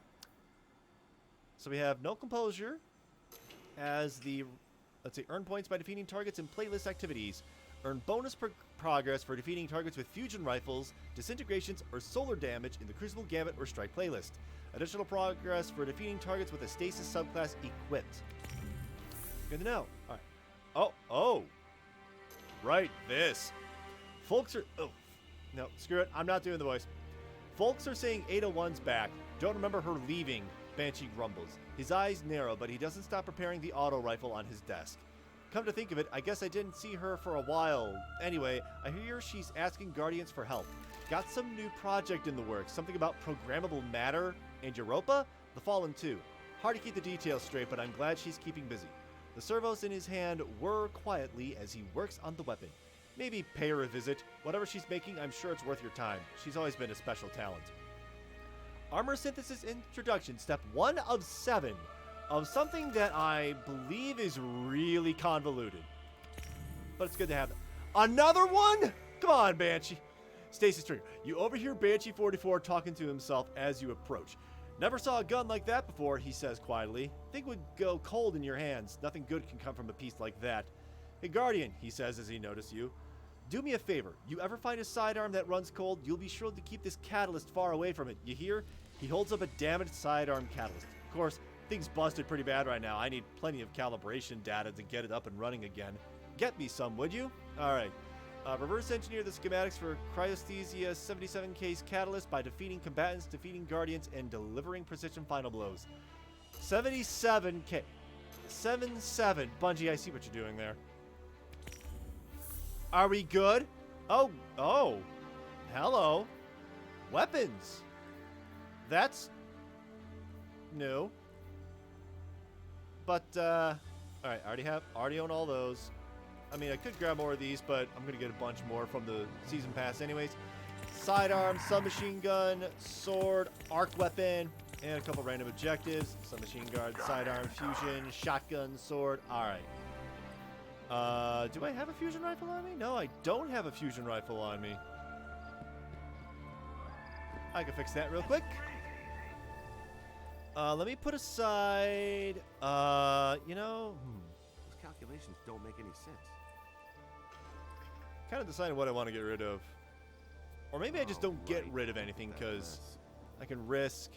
So we have no composure as the, let's say, earn points by defeating targets in playlist activities. Earn bonus progress for defeating targets with fusion rifles, disintegrations, or solar damage in the Crucible, Gambit, or Strike playlist. Additional progress for defeating targets with a stasis subclass equipped. Good to know. All right. Oh. Right, this. Folks are... Oh. No, screw it. I'm not doing the voice. Folks are saying 801's back. Don't remember her leaving, Banshee grumbles. His eyes narrow, but he doesn't stop preparing the auto rifle on his desk. Come to think of it, I guess I didn't see her for a while. Anyway, I hear she's asking Guardians for help. Got some new project in the works, something about programmable matter and Europa? The Fallen 2. Hard to keep the details straight, but I'm glad she's keeping busy. The servos in his hand whir quietly as he works on the weapon. Maybe pay her a visit. Whatever she's making, I'm sure it's worth your time. She's always been a special talent. Armor Synthesis Introduction, step 1 of 7. Of something that I believe is really convoluted. But it's good to have. Another one? Come on, Banshee. Stasis Trigger. You overhear Banshee 44 talking to himself as you approach. Never saw a gun like that before, he says quietly. Think would go cold in your hands. Nothing good can come from a piece like that. Hey, Guardian, he says as he notices you. Do me a favor. You ever find a sidearm that runs cold, you'll be sure to keep this catalyst far away from it. You hear? He holds up a damaged sidearm catalyst. Of course, things busted pretty bad right now. I need plenty of calibration data to get it up and running again. Get me some, would you? All right. Reverse engineer the schematics for Cryosthesia 77K's catalyst by defeating combatants, defeating guardians, and delivering precision final blows. 77K. 77. Bungie, I see what you're doing there. Are we good? Oh. Hello. Weapons. That's new. But, alright, I already own all those. I mean, I could grab more of these, but I'm gonna get a bunch more from the season pass anyways. Sidearm, submachine gun, sword, arc weapon, and a couple random objectives. Submachine gun, sidearm, fusion, shotgun, sword. Alright. Do I have a fusion rifle on me? No, I don't have a fusion rifle on me. I can fix that real quick. Let me put aside, you know, Those calculations don't make any sense. kind of decided what I want to get rid of. Or maybe I just don't get rid of anything, because I can risk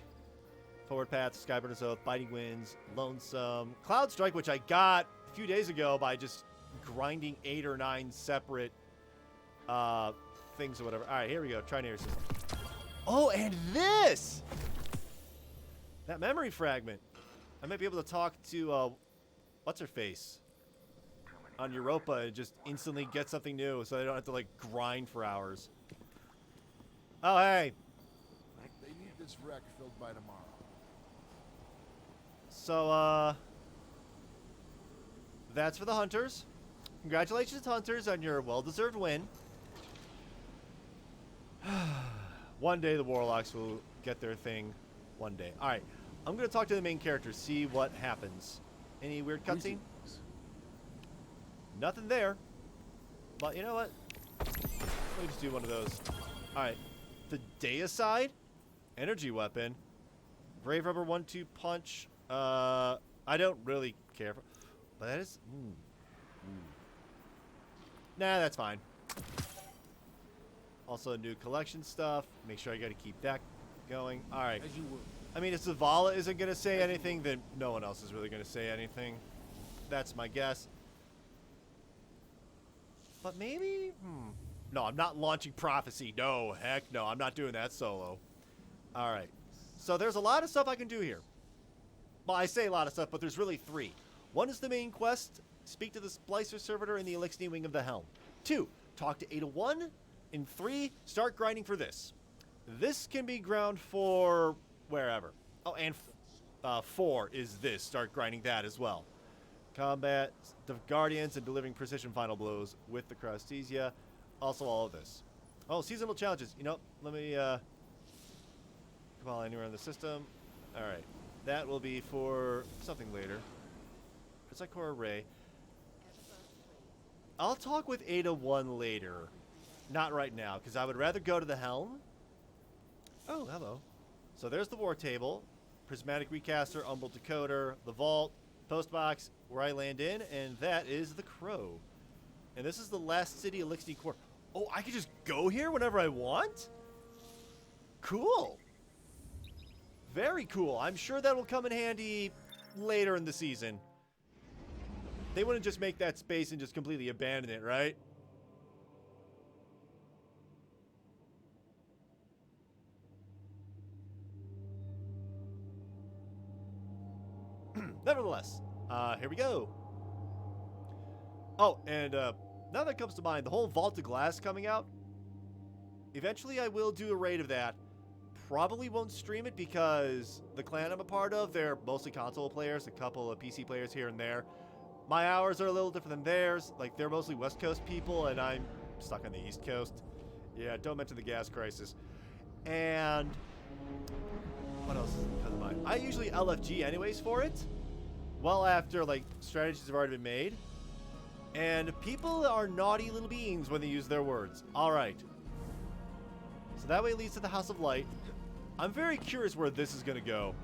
Forward Path, Skyburner's Oath, Biting Winds, Lonesome, Cloud Strike, which I got a few days ago by just grinding 8 or 9 separate things or whatever. All right, here we go. Trinary system. Oh, and this! That memory fragment. I might be able to talk to, what's-her-face on Europa and just instantly get something new so I don't have to, like, grind for hours. Oh, hey. They need this wreck filled by tomorrow. So, that's for the Hunters. Congratulations, Hunters, on your well-deserved win. One day the Warlocks will get their thing. One day. All right. I'm going to talk to the main characters, see what happens. Any weird cutscene? Nothing there. But you know what? Let me just do one of those. Alright. The Deicide. Energy weapon. Brave Rubber 1-2 punch. I don't really care for... But that is... Nah, that's fine. Also, new collection stuff. Make sure I gotta keep that going. Alright. As you will. I mean, if Zavala isn't gonna say anything, then no one else is really gonna say anything. That's my guess. But maybe... No, I'm not launching Prophecy. No, heck no. I'm not doing that solo. Alright. So there's a lot of stuff I can do here. Well, I say a lot of stuff, but there's really 3. 1 is the main quest. Speak to the Splicer servitor in the Elixir wing of the Helm. 2, talk to Ada 1. And 3, start grinding for this. This can be ground for wherever. Oh, and 4 is this. Start grinding that as well. Combat the Guardians and delivering precision final blows with the Crowstesia. Also all of this. Oh, seasonal challenges. You know, let me come on anywhere in the system. Alright. That will be for something later. Core Array. I'll talk with Ada 1 later. Not right now, because I would rather go to the Helm. Oh, hello. So there's the War Table. Prismatic Recaster, Umbral Decoder, the Vault, Postbox, where I land in, and that is the Crow. And this is the last city Elixir Core. Oh, I can just go here whenever I want? Cool. Very cool. I'm sure that will come in handy later in the season. They wouldn't just make that space and just completely abandon it, right? Nevertheless, here we go. Oh, and now that comes to mind, the whole Vault of Glass coming out. Eventually, I will do a raid of that. Probably won't stream it because the clan I'm a part of, they're mostly console players, a couple of PC players here and there. My hours are a little different than theirs. Like, they're mostly West Coast people, and I'm stuck on the East Coast. Yeah, don't mention the gas crisis. And what else comes to mind? I usually LFG anyways for it. Well after, like, strategies have already been made. And people are naughty little beings when they use their words. Alright. So that way leads to the House of Light. I'm very curious where this is going to go.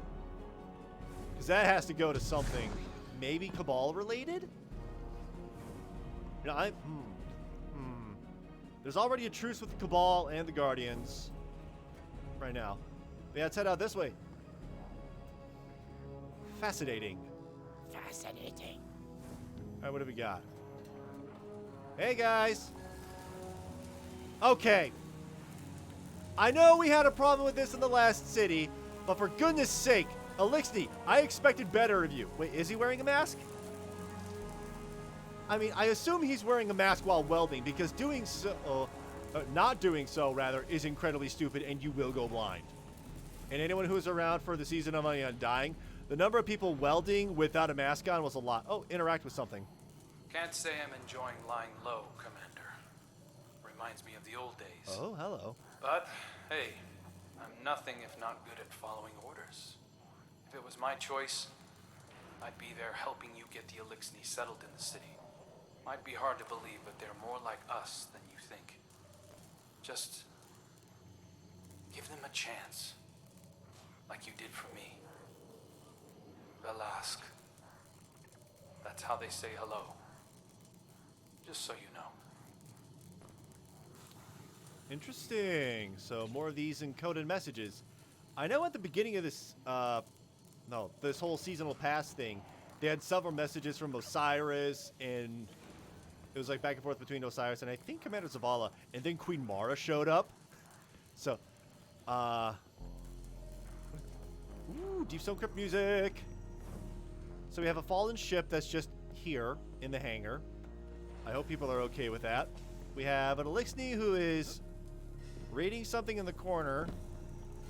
Because that has to go to something maybe Cabal related? You know, There's already a truce with the Cabal and the Guardians. Right now. But yeah, let's head out this way. Fascinating. Fascinating. Alright, what have we got? Hey, guys. Okay. I know we had a problem with this in the last city, but for goodness sake, Elixir, I expected better of you. Wait, is he wearing a mask? I mean, I assume he's wearing a mask while welding, because doing so, not doing so, rather, is incredibly stupid, and you will go blind. And anyone who's around for the season of Undying, the number of people welding without a mask on was a lot. Oh, interact with something. Can't say I'm enjoying lying low, Commander. Reminds me of the old days. Oh, hello. But, hey, I'm nothing if not good at following orders. If it was my choice, I'd be there helping you get the Elixir settled in the city. Might be hard to believe, but they're more like us than you think. Just give them a chance, like you did for me. Velask. That's how they say hello. Just so you know. Interesting. So more of these encoded messages. I know at the beginning of this, this whole seasonal pass thing, they had several messages from Osiris, and it was like back and forth between Osiris and I think Commander Zavala, and then Queen Mara showed up. So, ooh, Deep Stone Crypt music. So we have a fallen ship that's just here in the hangar. I hope people are okay with that. We have an Elixir who is reading something in the corner.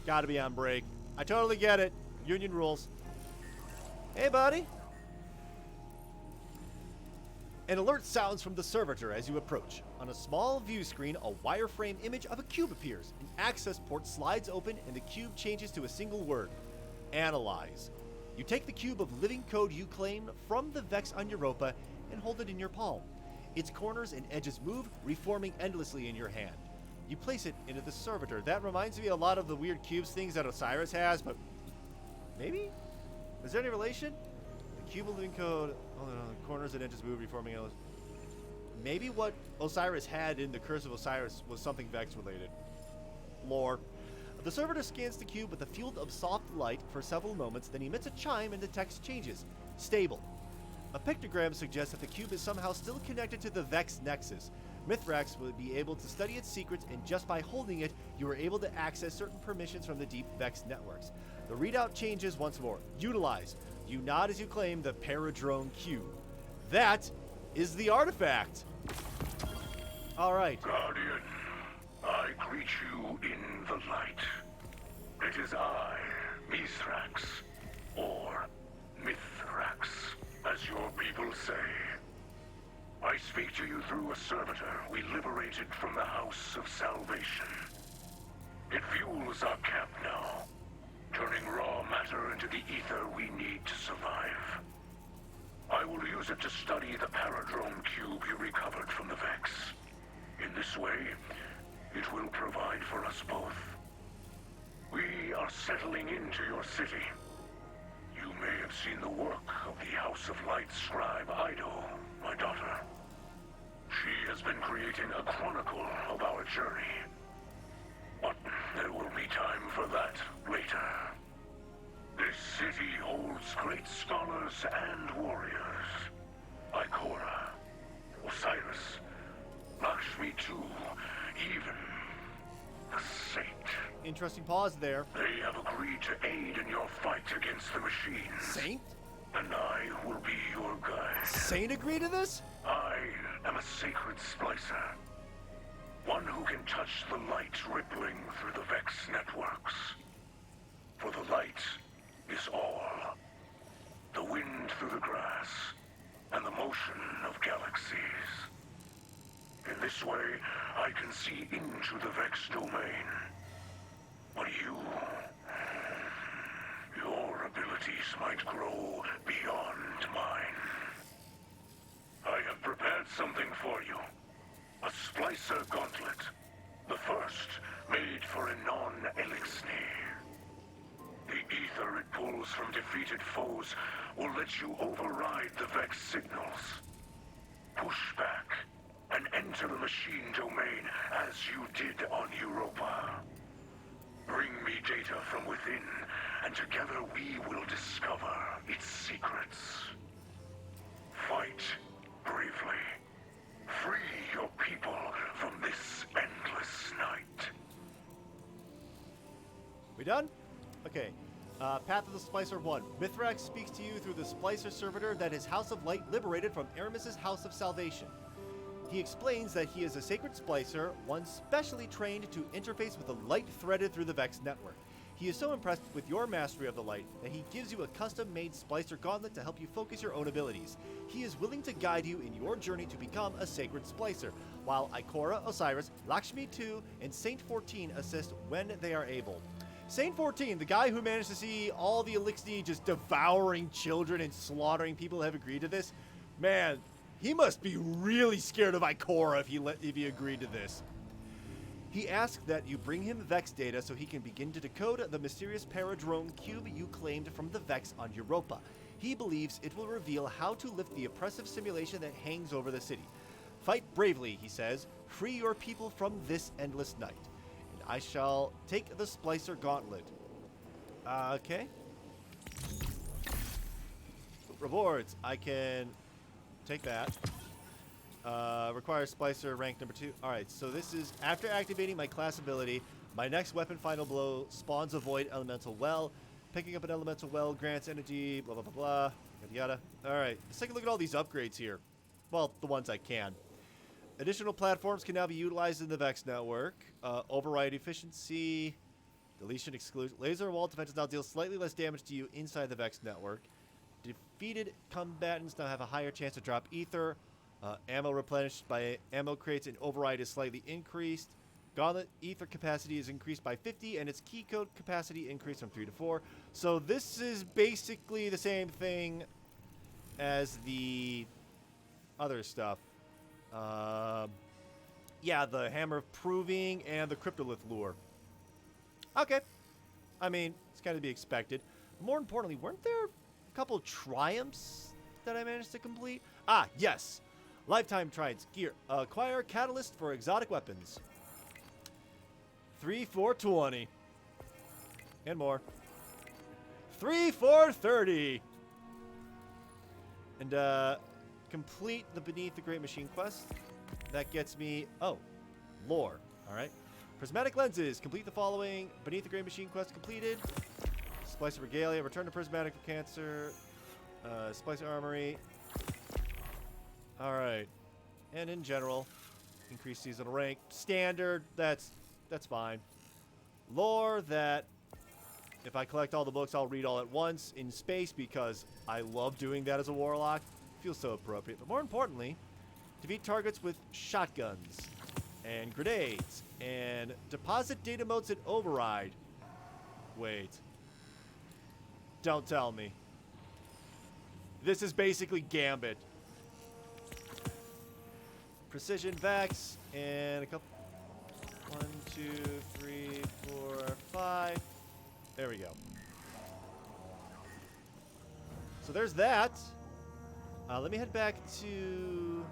Gotta be on break. I totally get it. Union rules. Hey, buddy. An alert sounds from the servitor as you approach. On a small view screen, a wireframe image of a cube appears. An access port slides open and the cube changes to a single word. Analyze. You take the cube of living code you claimed from the Vex on Europa and hold it in your palm. Its corners and edges move, reforming endlessly in your hand. You place it into the servitor. That reminds me a lot of the weird cubes things that Osiris has, but maybe? Is there any relation? The cube living code, corners and edges move, reforming endlessly. Maybe what Osiris had in the Curse of Osiris was something Vex related. Lore. The servitor scans the cube with a field of soft light for several moments, then emits a chime and the text changes. Stable. A pictogram suggests that the cube is somehow still connected to the Vex nexus. Mithrax will be able to study its secrets, and just by holding it, you are able to access certain permissions from the deep Vex networks. The readout changes once more. Utilize. You nod as you claim the Paradrone cube. That is the artifact. All right. Guardian, I greet you in the light. It is I, Mithrax, or Mithrax, as your people say. I speak to you through a servitor we liberated from the House of Salvation. It fuels our camp now, turning raw matter into the ether we need to survive. I will use it to study the Paradrome cube you recovered from the Vex. In this way, it will provide for us both. We are settling into your city. You may have seen the work of the House of Light scribe Ido, my daughter. She has been creating a chronicle of our journey. But there will be time for that later. This city holds great scholars and warriors. Ikora, Osiris, Lakshmi too, even the Saint. Interesting pause there. They have agreed to aid in your fight against the machines. Saint? And I will be your guide. Saint agreed to this? I am a sacred splicer. One who can touch the light rippling through the Vex networks. For the light is all. The wind through the grass, and the motion of galaxies. In this way, I can see into the Vex domain. But your abilities might grow beyond mine. I have prepared something for you. A Splicer gauntlet. The first made for a non-Elixni. The ether it pulls from defeated foes will let you override the Vex signals. Push back and enter the machine domain as you did on Europa. Bring me data from within, and together we will discover its secrets. Fight bravely. Free your people from this endless night. We done? Okay. Path of the Splicer 1. Mithrax speaks to you through the Splicer servitor that his House of Light liberated from Aramis's House of Salvation. He explains that he is a sacred splicer, one specially trained to interface with the light threaded through the Vex network. He is so impressed with your mastery of the light that he gives you a custom-made Splicer gauntlet to help you focus your own abilities. He is willing to guide you in your journey to become a sacred splicer, while Ikora, Osiris, Lakshmi 2, and Saint 14 assist when they are able. Saint 14, the guy who managed to see all the Elixni just devouring children and slaughtering people, have agreed to this? Man, he must be really scared of Ikora if he agreed to this. He asks that you bring him Vex data so he can begin to decode the mysterious Paradrome cube you claimed from the Vex on Europa. He believes it will reveal how to lift the oppressive simulation that hangs over the city. Fight bravely, he says. Free your people from this endless night. And I shall take the Splicer gauntlet. Okay. Rewards. I can take that. Requires Splicer rank number 2. Alright, so this is after activating my class ability. My next weapon, Final Blow, spawns a Void Elemental Well. Picking up an Elemental Well grants energy, blah, blah, blah, blah. Yada, yada. Alright, let's take a look at all these upgrades here. Well, the ones I can. Additional platforms can now be utilized in the Vex network. Override efficiency. Deletion exclusion. Laser wall defenses now deal slightly less damage to you inside the Vex network. Defeated combatants now have a higher chance to drop ether. Ammo replenished by ammo crates and override is slightly increased. Gauntlet ether capacity is increased by 50 and its key code capacity increased from 3 to 4. So this is basically the same thing as the other stuff. Yeah, the Hammer of Proving and the Cryptolith Lure. Okay. I mean, it's kind of to be expected. More importantly, weren't there a couple triumphs that I managed to complete? Ah, yes. Lifetime triumphs. Gear. Acquire catalyst for exotic weapons. 3 for 20. And more. 3 for 30. And, complete the Beneath the Great Machine quest. That gets me... Oh. Lore. Alright. Prismatic lenses. Complete the following. Beneath the Great Machine quest completed. Splicer Regalia. Return to Prismatic for Cancer. Splicer Armory. Alright. And in general, increase seasonal rank. Standard. That's fine. Lore that if I collect all the books, I'll read all at once in space because I love doing that as a warlock. Feels so appropriate. But more importantly, defeat targets with shotguns and grenades and deposit data modes at override. Wait. Don't tell me. This is basically Gambit. Precision Vex and a couple. 1, 2, 3, 4, 5. There we go. So there's that. Let me head back to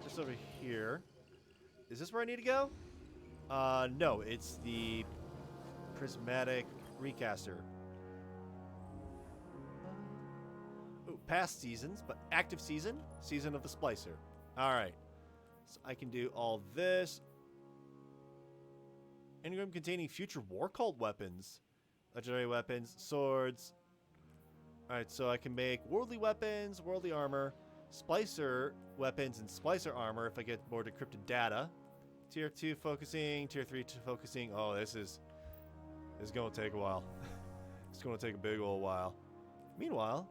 just over here. Is this where I need to go? No, it's the Prismatic Recaster. Ooh, past seasons, but active season. Season of the Splicer. Alright. So I can do all this. Engram containing future war cult weapons. Legendary weapons, swords. Alright, so I can make worldly weapons, worldly armor, Splicer weapons, and Splicer armor if I get more decrypted data. Tier 2 focusing, Tier 3 focusing. Oh, this is going to take a while. It's going to take a big old while. Meanwhile,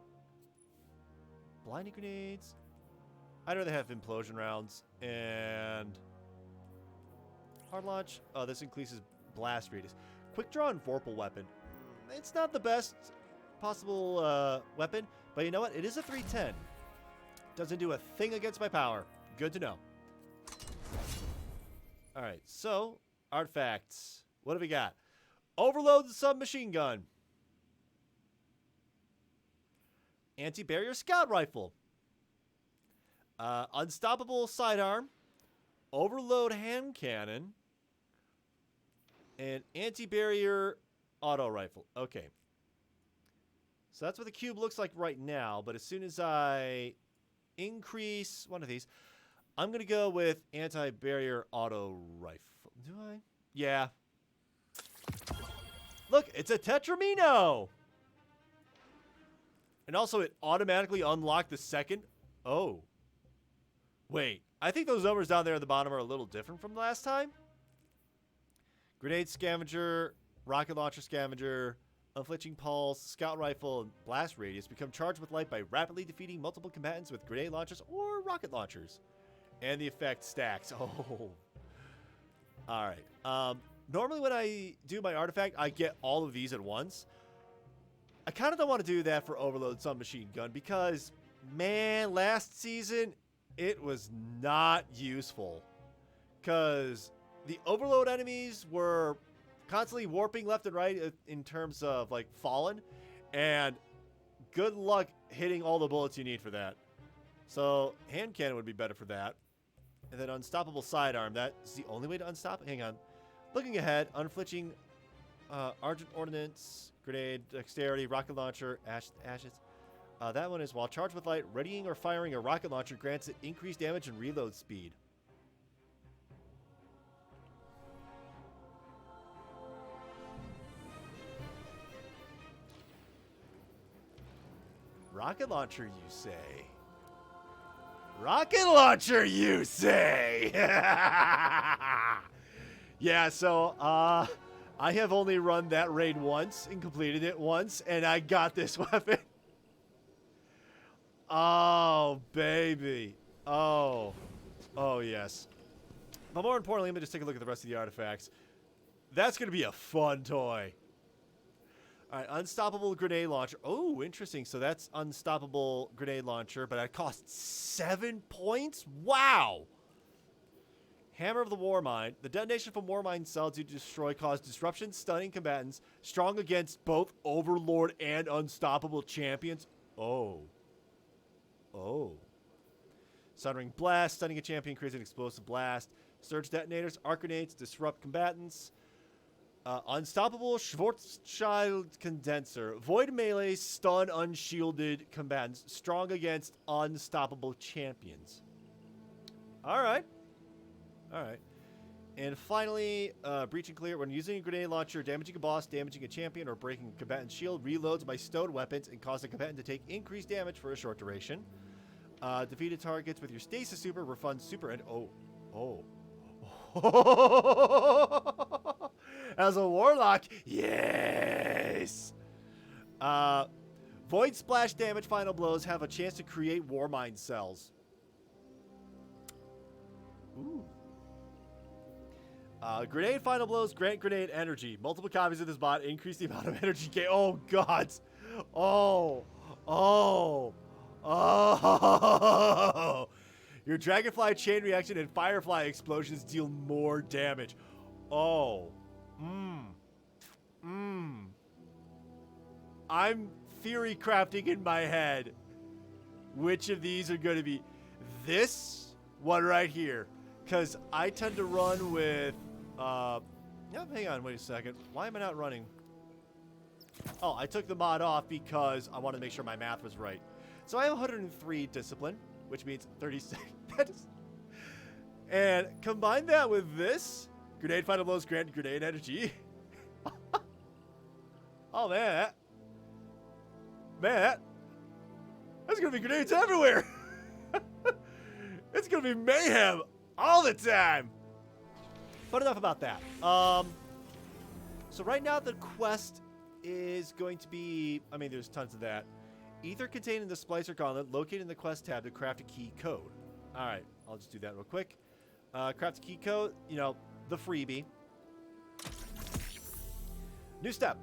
blinding grenades. I'd rather have implosion rounds and hard launch. Oh, this increases blast radius. Quick draw and Vorpal weapon. It's not the best possible weapon, but you know what? It is a 310. Doesn't do a thing against my power. Good to know. All right, so artifacts. What do we got? Overload the submachine gun. Anti-barrier scout rifle. Unstoppable sidearm. Overload hand cannon. And anti-barrier auto rifle. Okay. So that's what the cube looks like right now. But as soon as I increase one of these, I'm going to go with anti-barrier auto rifle. Do I? Yeah. Look, it's a Tetramino. And also it automatically unlocked the second. Oh. Wait. I think those numbers down there at the bottom are a little different from last time. Grenade scavenger, rocket launcher scavenger, unflinching pulse, scout rifle, and blast radius become charged with light by rapidly defeating multiple combatants with grenade launchers or rocket launchers. And the effect stacks. Oh. Alright. Normally when I do my artifact, I get all of these at once. I kind of don't want to do that for Overload Submachine Gun because, man, last season, it was not useful. Because the Overload enemies were constantly warping left and right in terms of, like, Fallen. And good luck hitting all the bullets you need for that. So, hand cannon would be better for that. And then Unstoppable Sidearm. That's the only way to unstop. Hang on. Looking ahead, Unflinching Argent Ordnance, Grenade, Dexterity, Rocket Launcher, Ashes. That one is while charged with light, readying or firing a rocket launcher grants it increased damage and reload speed. Rocket launcher, you say? Rocket launcher, you say? Yeah, so, I have only run that raid once and completed it once, and I got this weapon. Oh, baby. Oh. Oh, yes. But more importantly, let me just take a look at the rest of the artifacts. That's going to be a fun toy. All right, unstoppable grenade launcher. Oh, interesting. So that's unstoppable grenade launcher, but it costs 7 points? Wow. Hammer of the Warmind. The detonation from Warmind cells you destroy cause disruption, stunning combatants, strong against both Overlord and unstoppable champions. Oh. Oh. Soldering Blast. Stunning a champion creates an explosive blast. Surge detonators, arc grenades, disrupt combatants. Unstoppable Schwarzschild Condenser. Void melee, stun unshielded combatants. Strong against unstoppable champions. Alright. Alright. And finally, Breach and Clear. When using a grenade launcher, damaging a boss, damaging a champion, or breaking a combatant's shield, reloads by stowed weapons and causes a combatant to take increased damage for a short duration. Defeated targets with your stasis super, refund super, and as a warlock, yes. Void splash damage final blows have a chance to create Warmind cells. Ooh. Grenade final blows grant grenade energy. Multiple copies of this bot increase the amount of energy gain. Oh god. Oh. Your Dragonfly chain reaction and Firefly explosions deal more damage. Oh. I'm theory crafting in my head which of these are going to be. This one right here. Because I tend to run with... hang on, wait a second. Why am I not running? Oh, I took the mod off because I wanted to make sure my math was right. So I have 103 discipline, which means 36. And combine that with this. Grenade final blows grant grenade energy. Oh, man. That's going to be grenades everywhere. It's going to be mayhem all the time. But enough about that. So right now the quest is going to be... I mean, there's tons of that. Ether contained in the Splicer gauntlet, located in the quest tab to craft a key code. All right, I'll just do that real quick. Craft a key code, you know, the freebie. New step.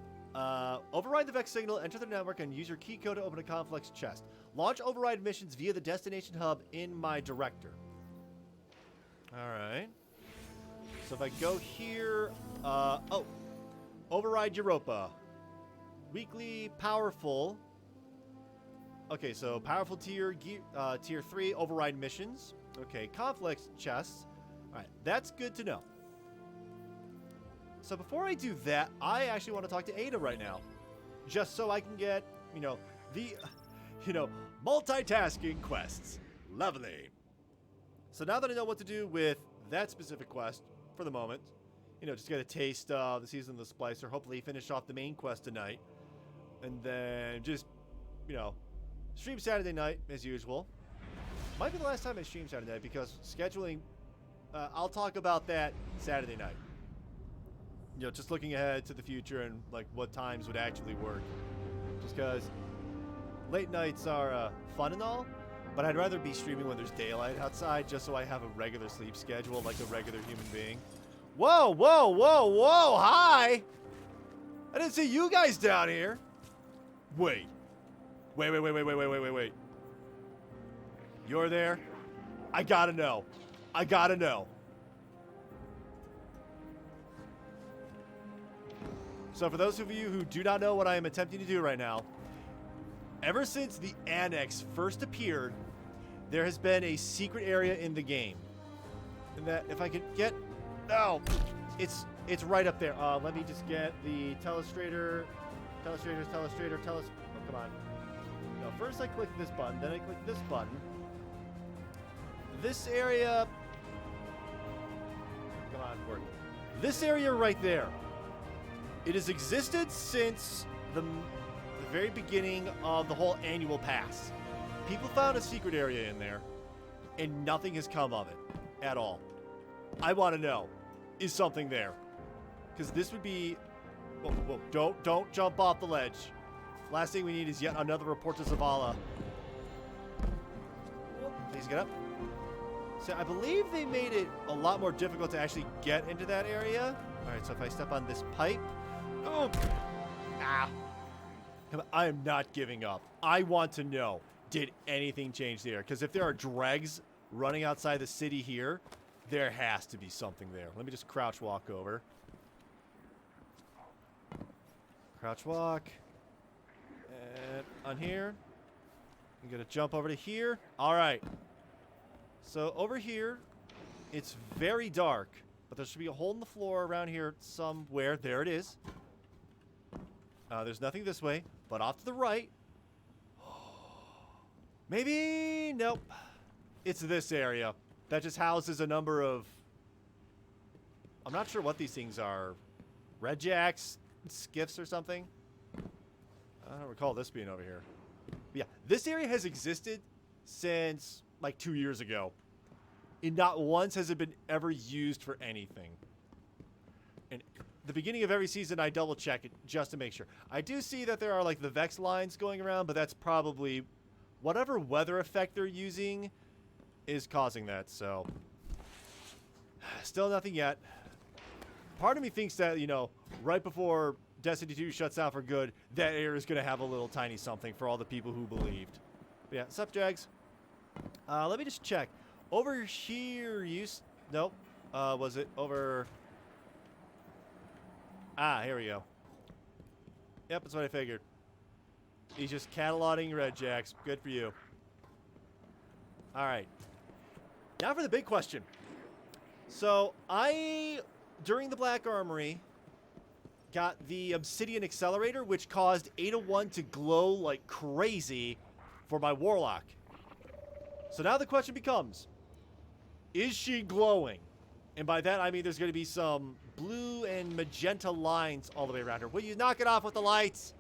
Override the Vex signal, enter the network, and use your key code to open a complex chest. Launch override missions via the destination hub in my director. All right. So if I go here, override Europa. Weekly powerful. Okay, so powerful tier 3 override missions. Okay, complex chests. All right, that's good to know. So before I do that, I actually want to talk to Ada right now, just so I can get, the, multitasking quests. Lovely. So now that I know what to do with that specific quest for the moment, just get a taste of the season of the Splicer. Hopefully finish off the main quest tonight, and then just, stream Saturday night as usual. Might be the last time I stream Saturday night because scheduling. I'll talk about that Saturday night. Just looking ahead to the future and like what times would actually work. Just because late nights are fun and all, but I'd rather be streaming when there's daylight outside, just so I have a regular sleep schedule like a regular human being. Whoa! Hi! I didn't see you guys down here. Wait. You're there? I gotta know. So for those of you who do not know what I am attempting to do right now, ever since the Annex first appeared, there has been a secret area in the game. And that if I could get... Oh! It's right up there. Let me just get the telestrator. Oh, come on. No, first I click this button, then I click this button. This area... Come on, work. This area right there. It has existed since the very beginning of the whole annual pass. People found a secret area in there, and nothing has come of it at all. I want to know, is something there? Because this would be... Whoa, don't jump off the ledge. Last thing we need is yet another report to Zavala. Please get up. So I believe they made it a lot more difficult to actually get into that area. All right, so if I step on this pipe... Oh! Ah! I am not giving up. I want to know, did anything change there? Because if there are dregs running outside the city here, there has to be something there. Let me just crouch walk over. Crouch walk. And on here. I'm going to jump over to here. All right. So over here, it's very dark. But there should be a hole in the floor around here somewhere. There it is. There's nothing this way. But off to the right. Maybe. Nope. It's this area. That just houses a number of... I'm not sure what these things are. Red jacks? Skiffs or something? I don't recall this being over here. But yeah, this area has existed since like 2 years ago. And not once has it been ever used for anything. And the beginning of every season, I double check it just to make sure. I do see that there are like the Vex lines going around, but that's probably whatever weather effect they're using is causing that. So still nothing yet. Part of me thinks that, you know, right before Destiny 2 shuts down for good, that area is going to have a little tiny something for all the people who believed. But yeah, sup, Jags? Let me just check. Over here, nope. Was it over... Ah, here we go. Yep, that's what I figured. He's just cataloging red jacks. Good for you. All right. Now for the big question. So, during the Black Armory, got the Obsidian Accelerator, which caused Ada-1 to glow like crazy for my Warlock. So now the question becomes, is she glowing? And by that, I mean there's going to be some blue and magenta lines all the way around her. Will you knock it off with the lights?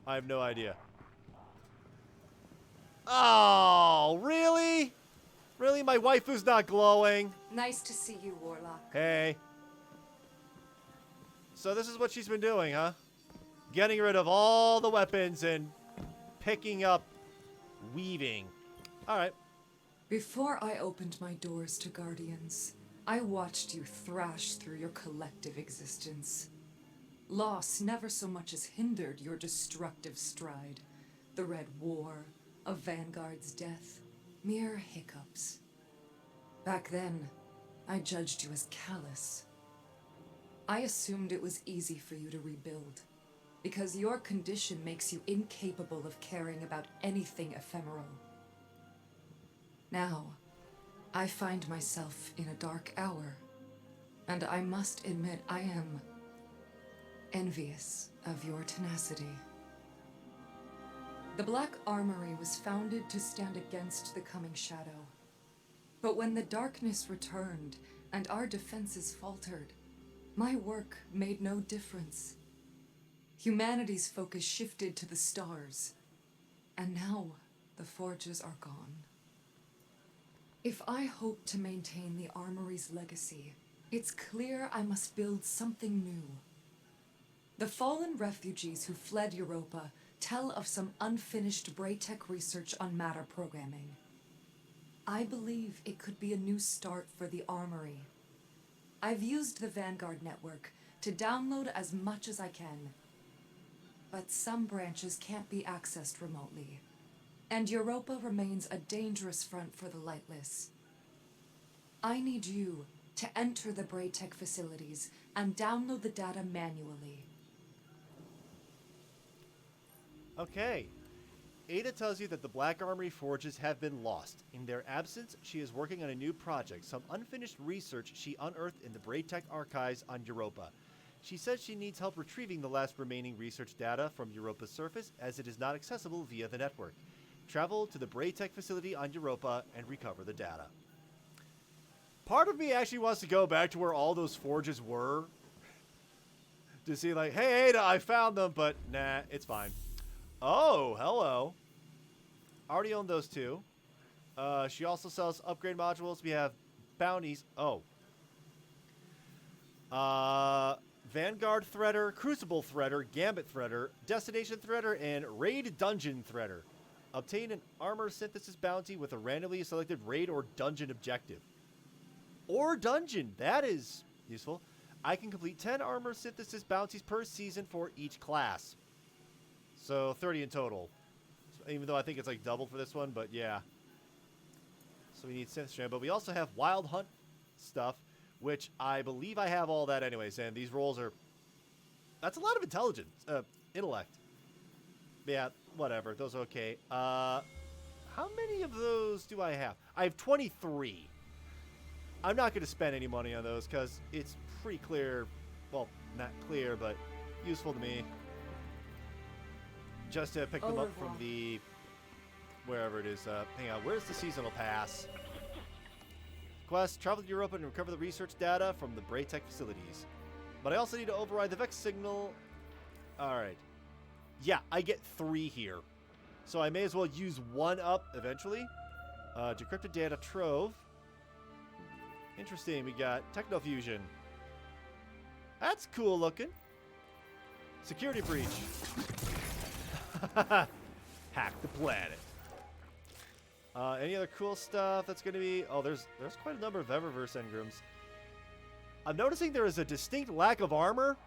I have no idea. Oh, really? Really? My waifu's not glowing? Nice to see you, Warlock. Hey. So this is what she's been doing, huh? Getting rid of all the weapons and picking up weaving. All right. Before I opened my doors to Guardians, I watched you thrash through your collective existence. Loss never so much as hindered your destructive stride. The Red War, a Vanguard's death, mere hiccups. Back then, I judged you as callous. I assumed it was easy for you to rebuild, because your condition makes you incapable of caring about anything ephemeral. Now, I find myself in a dark hour, and I must admit I am envious of your tenacity. The Black Armory was founded to stand against the coming shadow. But when the darkness returned and our defenses faltered, my work made no difference. Humanity's focus shifted to the stars, and now the forges are gone. If I hope to maintain the Armory's legacy, it's clear I must build something new. The fallen refugees who fled Europa tell of some unfinished Braytech research on matter programming. I believe it could be a new start for the Armory. I've used the Vanguard network to download as much as I can, but some branches can't be accessed remotely, and Europa remains a dangerous front for the Lightless. I need you to enter the Braytech facilities and download the data manually. Okay. Ada tells you that the Black Armory forges have been lost. In their absence, she is working on a new project, some unfinished research she unearthed in the Braytech archives on Europa. She says she needs help retrieving the last remaining research data from Europa's surface, as it is not accessible via the network. Travel to the Braytech facility on Europa and recover the data. Part of me actually wants to go back to where all those forges were. To see like, hey Ada, I found them, but nah, it's fine. Oh, hello. Already own those two. She also sells upgrade modules. We have bounties. Oh. Vanguard Threader, Crucible Threader, Gambit Threader, Destination Threader, and Raid Dungeon Threader. Obtain an armor synthesis bounty with a randomly selected raid or dungeon objective. Or dungeon. That is useful. I can complete 10 armor synthesis bounties per season for each class. So 30 in total. So even though I think it's like double for this one, but yeah. So we need synth strand, but we also have wild hunt stuff, which I believe I have all that anyways. And these rolls are, that's a lot of intelligence, intellect. Yeah, whatever. Those are okay. How many of those do I have? I have 23. I'm not going to spend any money on those because it's pretty clear. Well, not clear, but useful to me. Just to pick them up from the, wherever it is. Hang on, where's the seasonal pass? Quest, travel to Europa and recover the research data from the Braytech facilities. But I also need to override the Vex signal. Alright. Yeah, I get 3 here. So I may as well use 1 up eventually. Decrypted data trove. Interesting, we got Technofusion. That's cool looking. Security breach. Hack the planet. Any other cool stuff that's going to be... Oh, there's quite a number of Eververse engrams. I'm noticing there is a distinct lack of armor.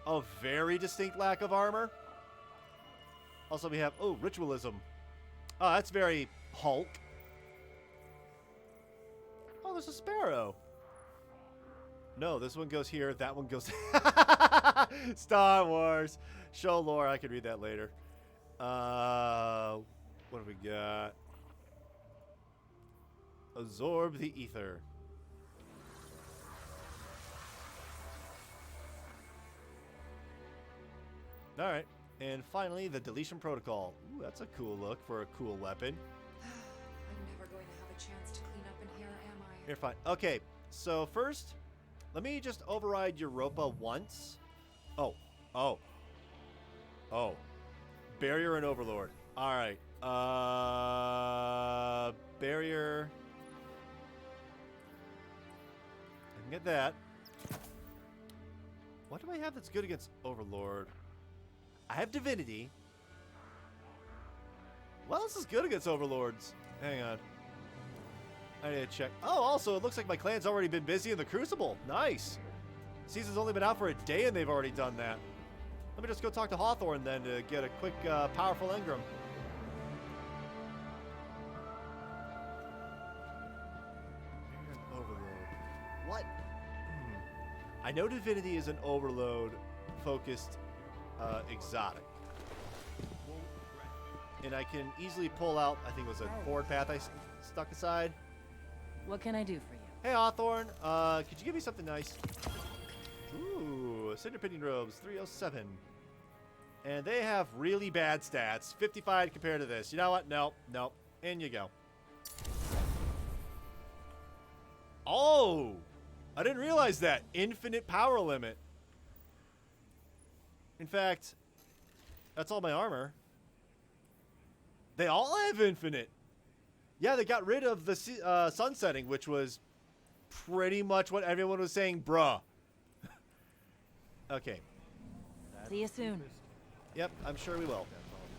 A very distinct lack of armor. Also, we have... Oh, Ritualism. Oh, that's very Hulk. Oh, there's a Sparrow. No, this one goes here. That one goes... Star Wars. Show lore. I can read that later. What have we got? Absorb the ether. Alright. And finally, the deletion protocol. Ooh, that's a cool look for a cool weapon. I'm never going to have a chance to clean up in here, am I? You're fine. Okay, so first, let me just override Europa once. Oh. Barrier and Overlord. Alright. Barrier. I can get that. What do I have that's good against Overlord? I have Divinity. What else is good against Overlords? Hang on. I need to check. Oh, also, it looks like my clan's already been busy in the Crucible. Nice. Season's only been out for a day and they've already done that. Let me just go talk to Hawthorne then to get a quick, powerful engram. Overload. What? I know Divinity is an Overload-focused exotic. And I can easily pull out, I think it was a forward path I stuck aside. What can I do for you? Hey, Hawthorne. Could you give me something nice? Ooh, Cinder Pinion Robes, 307. And they have really bad stats. 55 compared to this. You know what? Nope. In you go. Oh! I didn't realize that. Infinite power limit. In fact, that's all my armor. They all have infinite. Yeah, they got rid of the sunsetting, which was pretty much what everyone was saying, bruh. Okay. See you soon. Yep, I'm sure we will.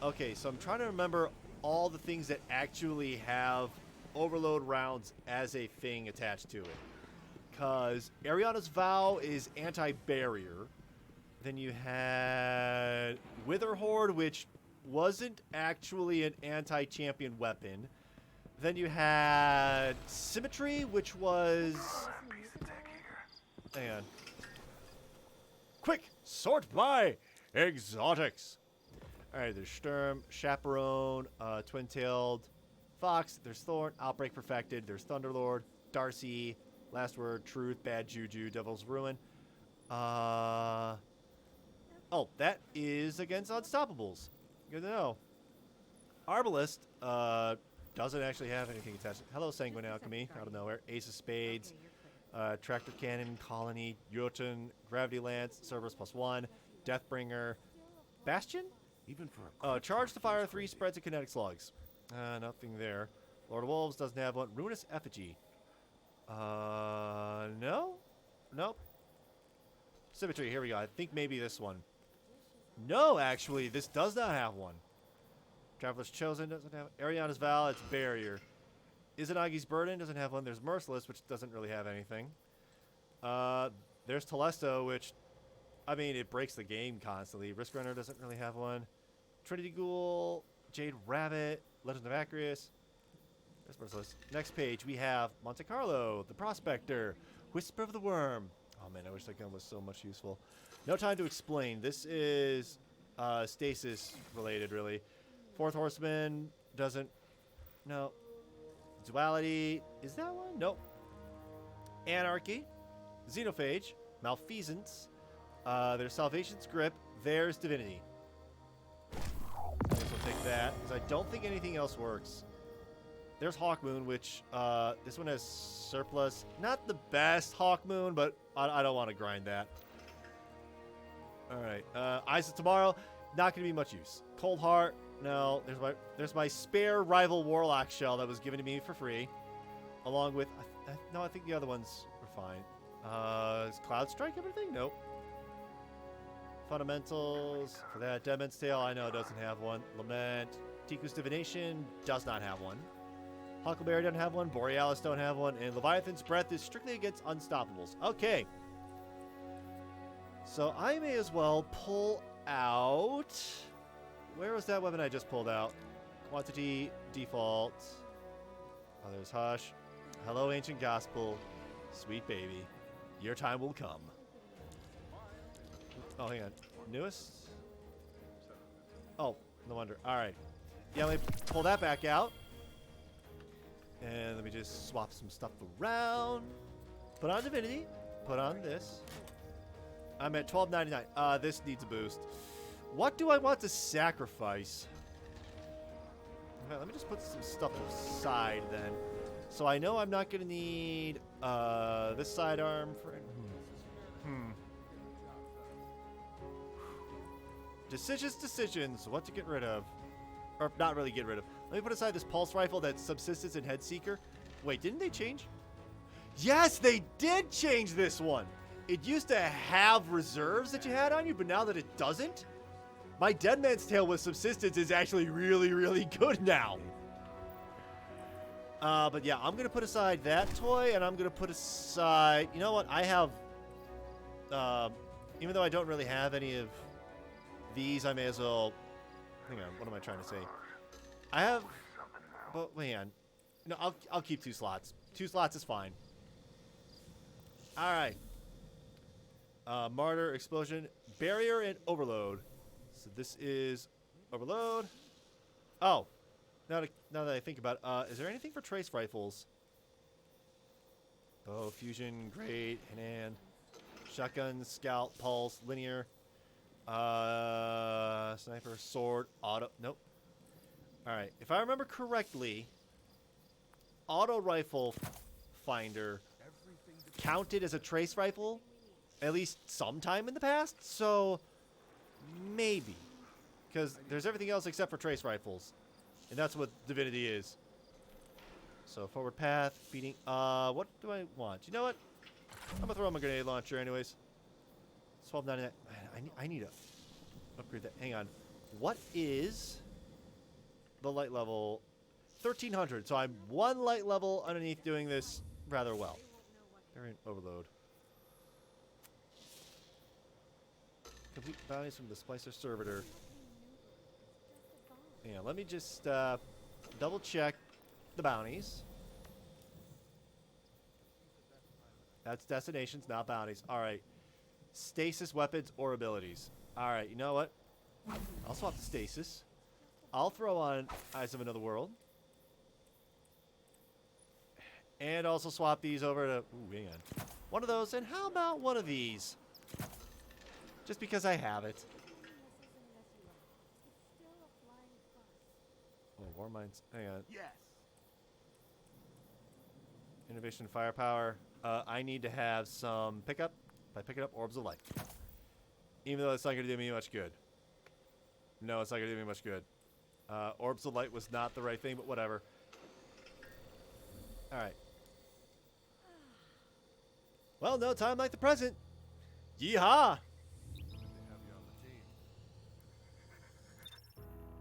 Okay, so I'm trying to remember all the things that actually have overload rounds as a thing attached to it. Because Ariana's Vow is anti-barrier. Then you had Witherhoard, which wasn't actually an anti-champion weapon. Then you had Symmetry, which was... Hang on. Quick! Sort by exotics! Alright, there's Sturm, Chaperone, Twin-Tailed Fox, there's Thorn, Outbreak Perfected, there's Thunderlord, Darcy, Last Word, Truth, Bad Juju, Devil's Ruin. Oh, that is against Unstoppables. Good to know. Arbalist, doesn't actually have anything attached. Hello, Sanguine Alchemy, out of nowhere. Ace of Spades, Tractor Cannon, Colony, Jotun, Gravity Lance, Cerberus +1, Deathbringer, Bastion? Even for a charge to fire 3 spreads of kinetic slugs. Nothing there. Lord of Wolves doesn't have one. Ruinous Effigy. No? Nope. Symmetry, here we go. I think maybe this one. No, actually, this does not have one. Traveler's Chosen doesn't have... Ariana's Vow, it's Barrier. Izanagi's Burden doesn't have one. There's Merciless, which doesn't really have anything. There's Telesto, which I mean, it breaks the game constantly. Risk Runner doesn't really have one. Trinity Ghoul, Jade Rabbit, Legend of Acris. There's Merciless. Next page, we have Monte Carlo, the Prospector, Whisper of the Worm. Oh man, I wish that gun was so much useful. No time to explain. This is stasis related, really. Fourth Horseman doesn't. No. Duality. Is that one? Nope. Anarchy. Xenophage. Malfeasance. There's Salvation's Grip. There's Divinity. I guess we'll take that, because I don't think anything else works. There's Hawkmoon, which this one has surplus. Not the best Hawkmoon, but I don't want to grind that. All right. Eyes of Tomorrow. Not going to be much use. Cold Heart. No. There's my spare Rival Warlock shell that was given to me for free, along with. No, I think the other ones were fine. Is Cloud Strike everything? Nope. Fundamentals for that. Deadman's Tale, I know, doesn't have one. Lament. Tiku's Divination does not have one. Huckleberry doesn't have one. Borealis don't have one. And Leviathan's Breath is strictly against Unstoppables. Okay. So I may as well pull out. Where was that weapon I just pulled out? Quantity, default. Oh, there's Hush. Hello, Ancient Gospel. Sweet baby. Your time will come. Oh, hang on. Newest? Oh, no wonder. All right. Yeah, let me pull that back out. And let me just swap some stuff around. Put on Divinity. Put on this. I'm at $12.99. This needs a boost. What do I want to sacrifice? Okay, let me just put some stuff aside then. So I know I'm not going to need this sidearm for... Decisions. What to get rid of. Or not really get rid of. Let me put aside this pulse rifle that's Subsistence and Headseeker. Wait, didn't they change? Yes, they did change this one. It used to have reserves that you had on you, but now that it doesn't, my Deadman's Tale with Subsistence is actually really, really good now. But yeah, I'm going to put aside that toy, and I'm going to put aside... You know what? I have... even though I don't really have any of these, I may as well... Hang on, what am I trying to say? I have... But, hang on. No, I'll keep 2 slots. 2 slots is fine. Alright. Martyr, Explosion, Barrier, and Overload. So this is Overload. Oh. Now that I think about it, is there anything for trace rifles? Bow, Fusion, Great, Hand, Shotgun, Scout, Pulse, Linear, Sniper, Sword, Auto. Nope. Alright, if I remember correctly, Auto Rifle Finder counted as a trace rifle at least sometime in the past, so maybe. Because there's everything else except for trace rifles. And that's what Divinity is. So forward path, beating. What do I want? You know what? I'm gonna throw my grenade launcher anyways. $12.99. Man, I need to upgrade that. Hang on. What is the light level? 1300. So I'm 1 light level underneath doing this rather well. Variant overload. Complete bounties from the Splicer servitor. Yeah, let me just double check the bounties. That's destinations, not bounties. All right. Stasis weapons or abilities. All right, you know what? I'll swap the stasis. I'll throw on Eyes of Another World. And also swap these over to... Ooh, hang on. One of those, and how about one of these? Just because I have it. Oh, War Minds. Hang on. Yes. Innovation, Firepower. I need to have some pickup. By picking up Orbs of Light. Even though it's not going to do me much good. No, it's not going to do me much good. Orbs of Light was not the right thing, but whatever. Alright. Well, no time like the present. Yeehaw!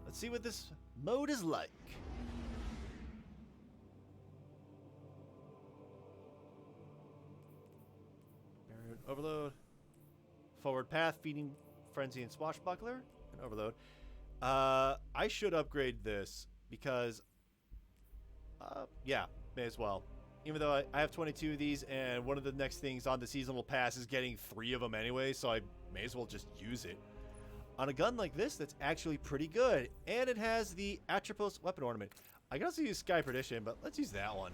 Let's see what this mode is like. Overload. Forward path, feeding frenzy, and swashbuckler, and overload. I should upgrade this because, yeah, may as well. Even though I have 22 of these, and one of the next things on the seasonal pass is getting 3 of them anyway, so I may as well just use it. On a gun like this, that's actually pretty good. And it has the Atropos weapon ornament. I can also use Sky Perdition, but let's use that one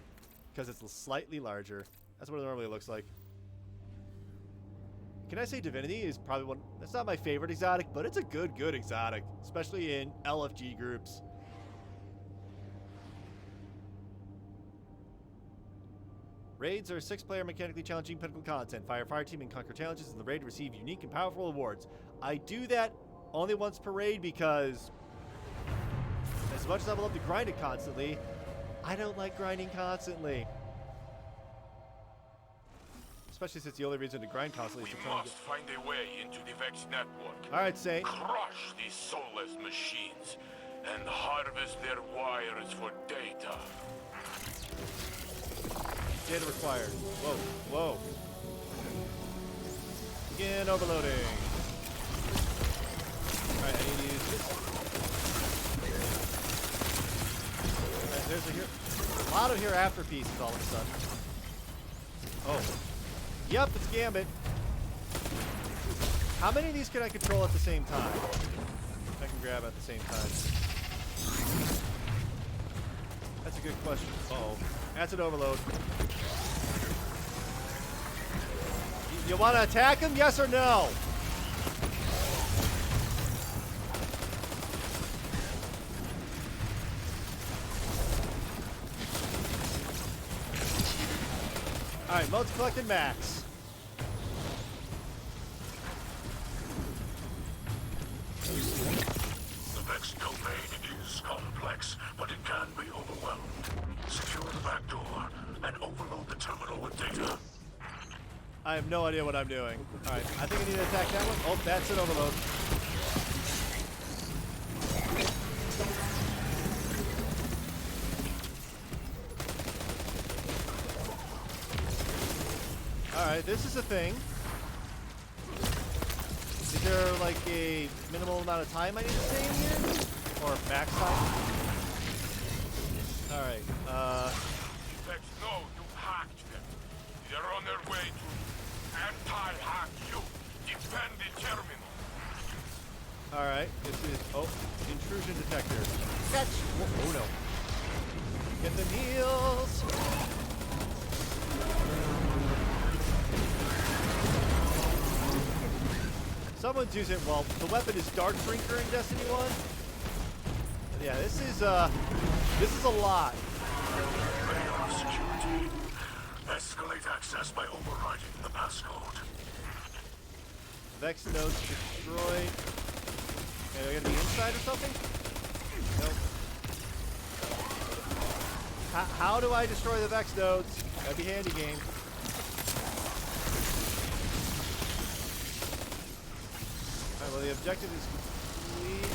because it's slightly larger. That's what it normally looks like. Can I say Divinity is probably one... That's not my favorite exotic, but it's a good exotic, especially in LFG groups. Raids are 6-player mechanically challenging pinnacle content. Fire fire team and conquer challenges in the raid to receive unique and powerful awards. I do that only once per raid because as much as I would love to grind it constantly, I don't like grinding constantly. Especially since the only reason to grind constantly is to try and must find a way into the Vex network. Alright, Saint. Crush these soulless machines and harvest their wires for data. Data required. Whoa. Begin overloading. Alright, I need to use this. Alright, there's a lot of hereafter pieces all of a sudden. Oh. Yep, it's Gambit. How many of these can I control at the same time? I can grab at the same time. That's a good question. Uh-oh. That's an overload. You want to attack him? Yes or no? Alright, modes collected max. The Vex domain is complex, but it can be overwhelmed. Secure the back door and overload the terminal with data. I have no idea what I'm doing. Alright, I think I need to attack that one. Oh, that's an overload. Alright, this is a thing. Is there like a minimal amount of time I need to stay in here? Or max time? Alright, Vex know you hacked them. They're on their way to anti-hack you. Defend the terminal. Alright, this is... Oh, intrusion detector. Catch! Oh no. Get the heals! Someone's using it. Well, the weapon is Dark Drinker in Destiny 1. Yeah, this is a lot. Security. Escalate access by overriding the passcode. Vex nodes destroyed. Okay, are we gonna be inside or something? Nope. How do I destroy the Vex nodes? That'd be handy game. Alright, well the objective is complete.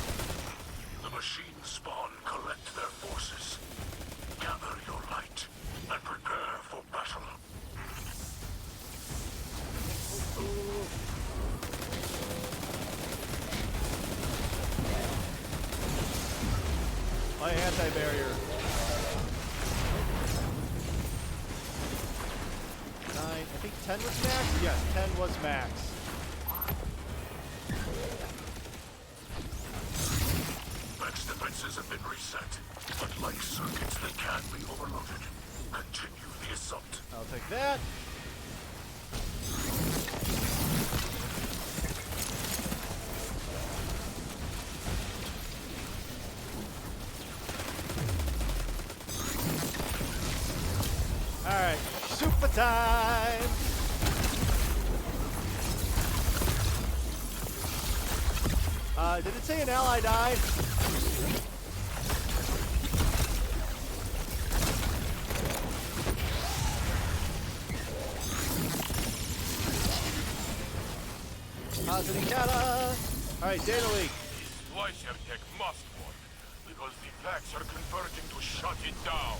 The machine spawn collect their forces. Gather your light and prepare for battle. My anti-barrier. 9, I think 10 was max? Yes, 10 was max. Vex defenses have been reset, but like circuits, they can be overloaded. Continue the assault. I'll take that. Alright, super time! Did it say an ally died? Alright, data leak. Splicer tech must work, because the Vex are converging to shut it down.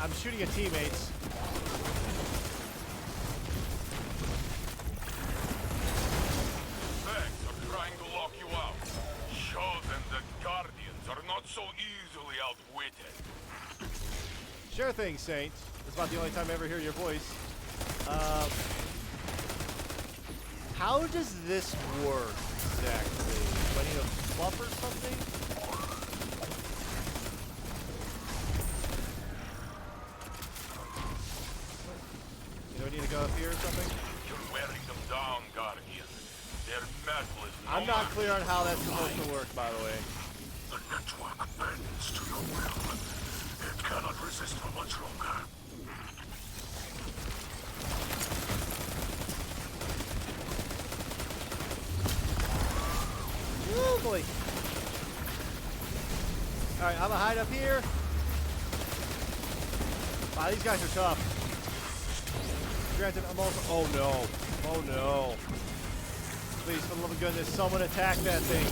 I'm shooting at teammates. Vex are trying to lock you out. Show them that Guardians are not so easily outwitted. Sure thing, Saint. It's about the only time I ever hear your voice. How does this work exactly? Do I need a buff or something? Do I need to go up here or something? You're wearing them down, Guardian. Their metal is I'm not clear on how that's supposed to work, by the way. The network bends to your will. It cannot resist for much longer. Oh boy. Alright, I'm gonna hide up here. Wow, these guys are tough. Granted, I'm also. Oh no. Oh no. Please, for the love of goodness, someone attack that thing.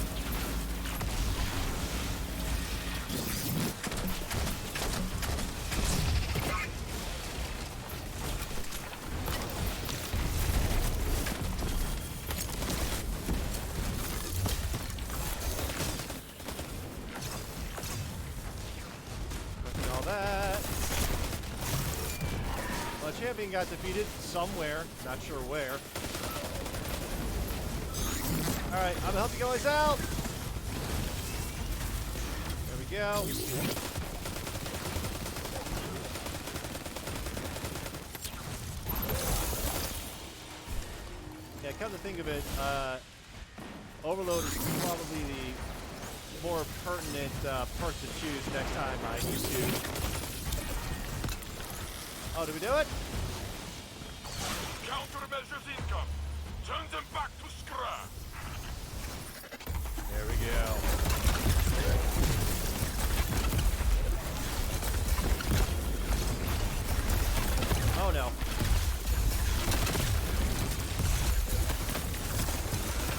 Champion got defeated somewhere, not sure where. Alright, I'm gonna help you guys out. There we go. Yeah, come to think of it, Overload is probably the more pertinent part to choose next time I need to. Oh, did we do it? Countermeasures income. Turn them back to scrap. There we go. Oh no.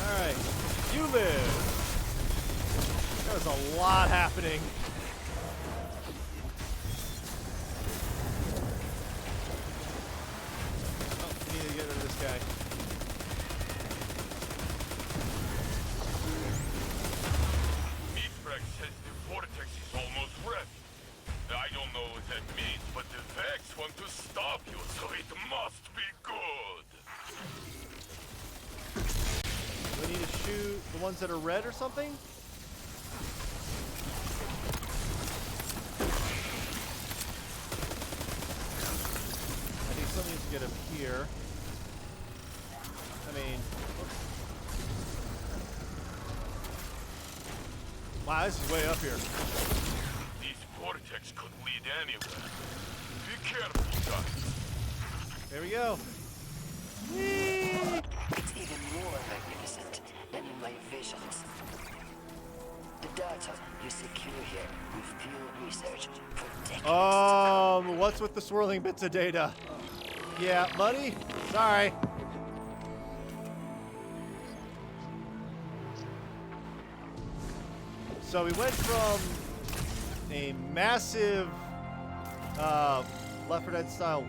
Alright. You live. There's a lot happening. Guy. Meatfrag says the vortex is almost ready. I don't know what that means, but the Vex want to stop you, so it must be good. Do we need to shoot the ones that are red or something? I think something needs to get up here. I mean, wow, this is way up here. This vortex could lead anywhere. Be careful, guys. There we go. It's even more magnificent than in my visions. The data you secure here with field research for decades. What's with the swirling bits of data? Yeah, buddy. Sorry. So we went from a massive Left 4 Dead style.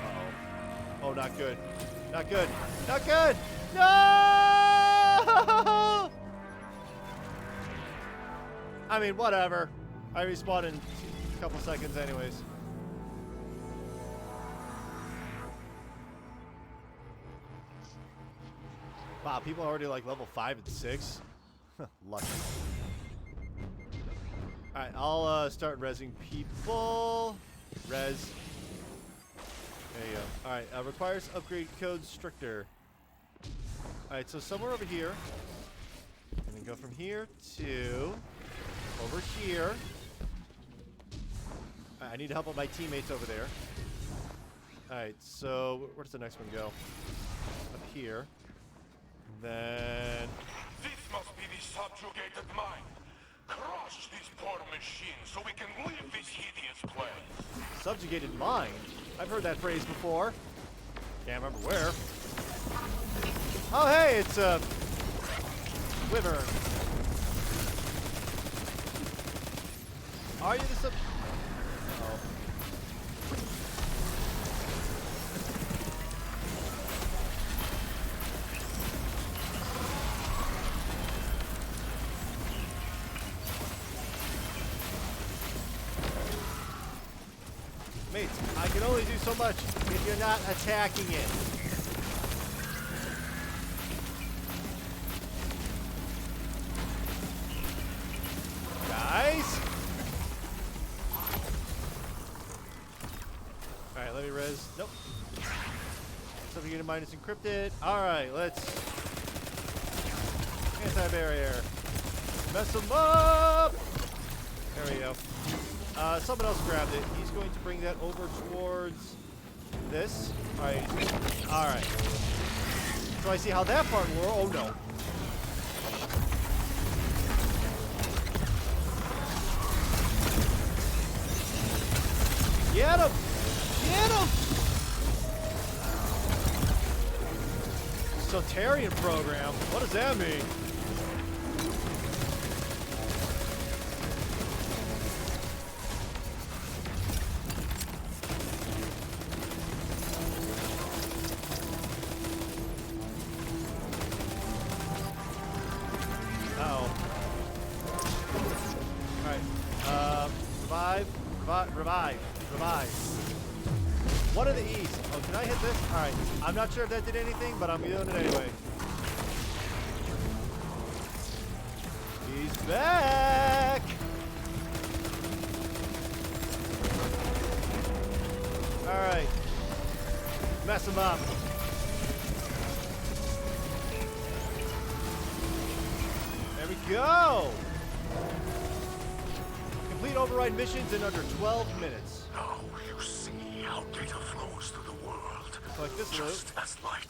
Uh-oh. Oh, not good. Not good. Not good. No! I mean, whatever. I respawn in a couple seconds anyways. Wow, people are already like level 5 and 6. Lucky. Alright, I'll start rezzing people. Res. There you go. Alright, requires upgrade code stricter. Alright, so somewhere over here. And then go from here to over here. I need to help out my teammates over there. Alright, so where does the next one go? Up here. Then this must be the subjugated mind. Crush these poor machines so we can leave this hideous place. Subjugated mind? I've heard that phrase before. Can't remember where. Oh hey, it's a wyvern. Are you the sub? Uh-oh. Mates, I can only do so much if you're not attacking it. Guys? Alright, let me res. Nope. Subject unit minus encrypted. Alright, let's. Anti-barrier. Mess them up! There we go. Someone else grabbed it. He's going to bring that over towards this. Alright. Alright. So I see how that part will. Oh no. Get him! Get him! Soltarian program. What does that mean? Revive. One of the E's. Oh, can I hit this? Alright. I'm not sure if that did anything, but I'm doing it anyway. He's back! Alright. Mess him up. There we go! Complete override missions in under 12 minutes. Now you see how data flows through the world. Like this just as light.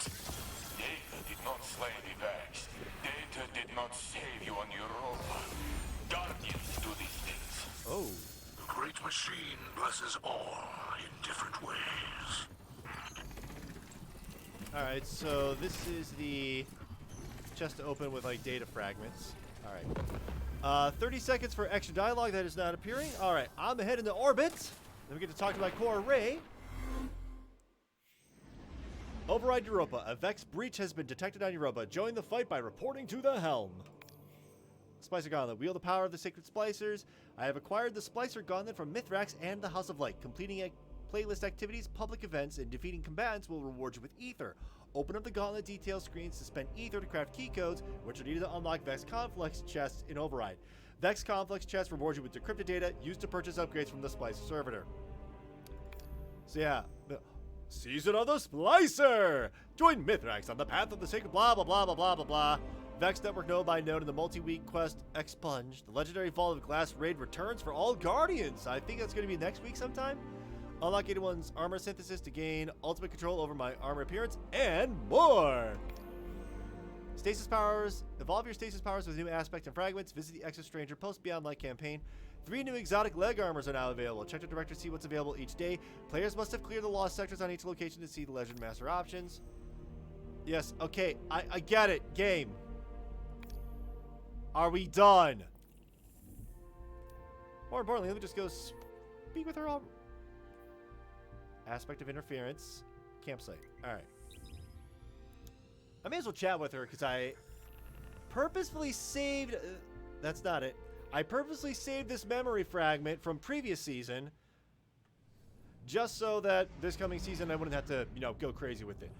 Data did not slay the Vex. Data did not save you on Europa. Guardians do these things. Oh. The great machine blesses all in different ways. Alright, so this is the chest to open with like data fragments. Alright. 30 seconds for extra dialogue that is not appearing. Alright, I'm heading into orbit. Then we get to talk to my core array. Override Europa. A Vex breach has been detected on Europa. Join the fight by reporting to the Helm. Splicer Gauntlet. Wield the power of the sacred Splicers. I have acquired the Splicer Gauntlet from Mithrax and the House of Light. Completing playlist activities, public events, and defeating combatants will reward you with Ether. Open up the Gauntlet detail screens to spend Ether to craft key codes, which are needed to unlock Vex Conflicts chests in Override. Vex Conflicts chests reward you with decrypted data used to purchase upgrades from the Splicer servitor. So yeah, the Season of the Splicer! Join Mithrax on the path of the sacred blah blah blah blah blah blah blah. Vex Network node by node in the multi-week quest Expunge. The legendary Vault of Glass raid returns for all Guardians. I think that's going to be next week sometime. Unlock 81's armor synthesis to gain ultimate control over my armor appearance and more. Stasis powers. Evolve your stasis powers with new aspect and fragments. Visit the Exo Stranger Post Beyond Light campaign. 3 new exotic leg armors are now available. Check the directory to see what's available each day. Players must have cleared the lost sectors on each location to see the Legend Master options. Yes, okay, I get it. Game. Are we done? More importantly, let me just go speak with her all. Aspect of interference. Campsite. Alright. I may as well chat with her because I purposefully saved... that's not it. I purposely saved this memory fragment from previous season just so that this coming season I wouldn't have to, you know, go crazy with it.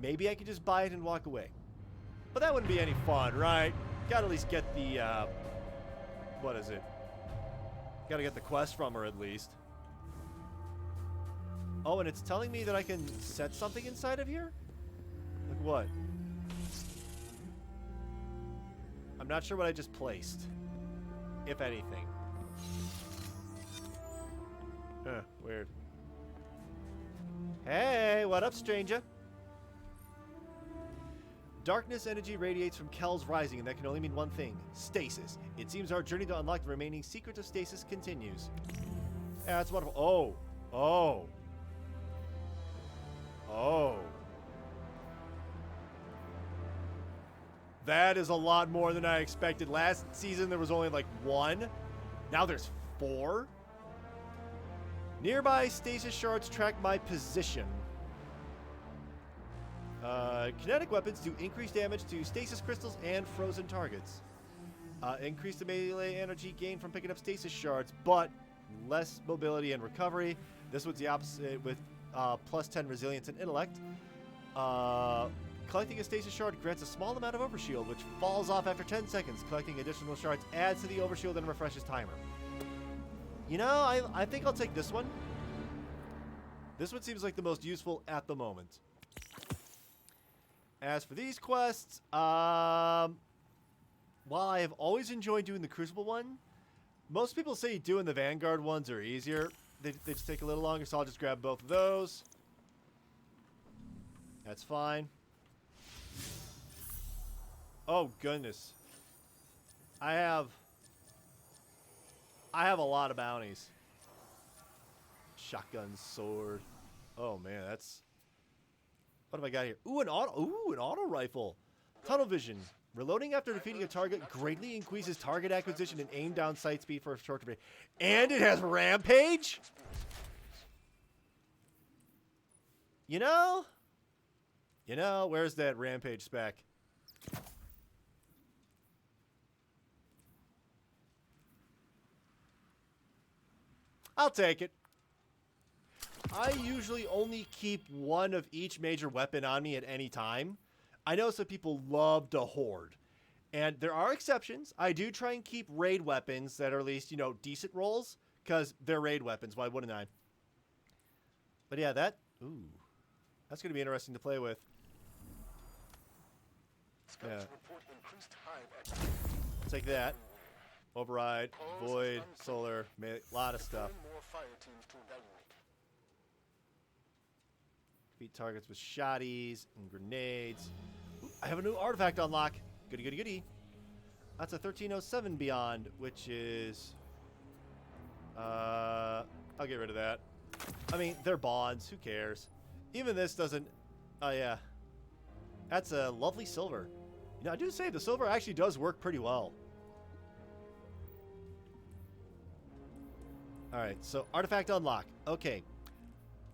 Maybe I could just buy it and walk away. But that wouldn't be any fun, right? Gotta at least get the, what is it? Gotta get the quest from her at least. Oh, and it's telling me that I can set something inside of here? Like what? I'm not sure what I just placed. If anything. Huh, weird. Hey, what up, stranger? Darkness energy radiates from Kel's Rising, and that can only mean one thing. Stasis. It seems our journey to unlock the remaining secrets of stasis continues. Yeah, that's wonderful. Oh. Oh. Oh. That is a lot more than I expected. Last season there was only like 1. Now there's 4. Nearby stasis shards track my position. Kinetic weapons do increased damage to stasis crystals and frozen targets. Increase the melee energy gained from picking up stasis shards, but less mobility and recovery. This one's the opposite with plus 10 resilience and intellect. Collecting a stasis shard grants a small amount of overshield, which falls off after 10 seconds. Collecting additional shards adds to the overshield and refreshes timer. You know, I think I'll take this one. This one seems like the most useful at the moment. As for these quests, while I have always enjoyed doing the Crucible one, most people say doing the Vanguard ones are easier. They just take a little longer, so I'll just grab both of those. That's fine. Oh, goodness. I have a lot of bounties. Shotgun, sword. Oh, man, that's... What have I got here? Ooh, an auto rifle. Tunnel vision. Reloading after defeating a target greatly increases target acquisition and aim down sight speed for a short period. And it has rampage? You know, where's that rampage spec? I'll take it. I usually only keep one of each major weapon on me at any time. I know some people love to hoard. And there are exceptions. I do try and keep raid weapons that are at least, decent rolls. Because they're raid weapons. Why wouldn't I? But yeah, that's going to be interesting to play with. Yeah. Take that. Override, void, solar, a lot of stuff. Defeat targets with shotties and grenades. Ooh, I have a new artifact unlock. Goody, goody, goody. That's a 1307 Beyond, which is... I'll get rid of that. I mean, they're bonds. Who cares? Even this doesn't... Oh, yeah. That's a lovely silver. I do say the silver actually does work pretty well. Alright, so artifact unlock. Okay.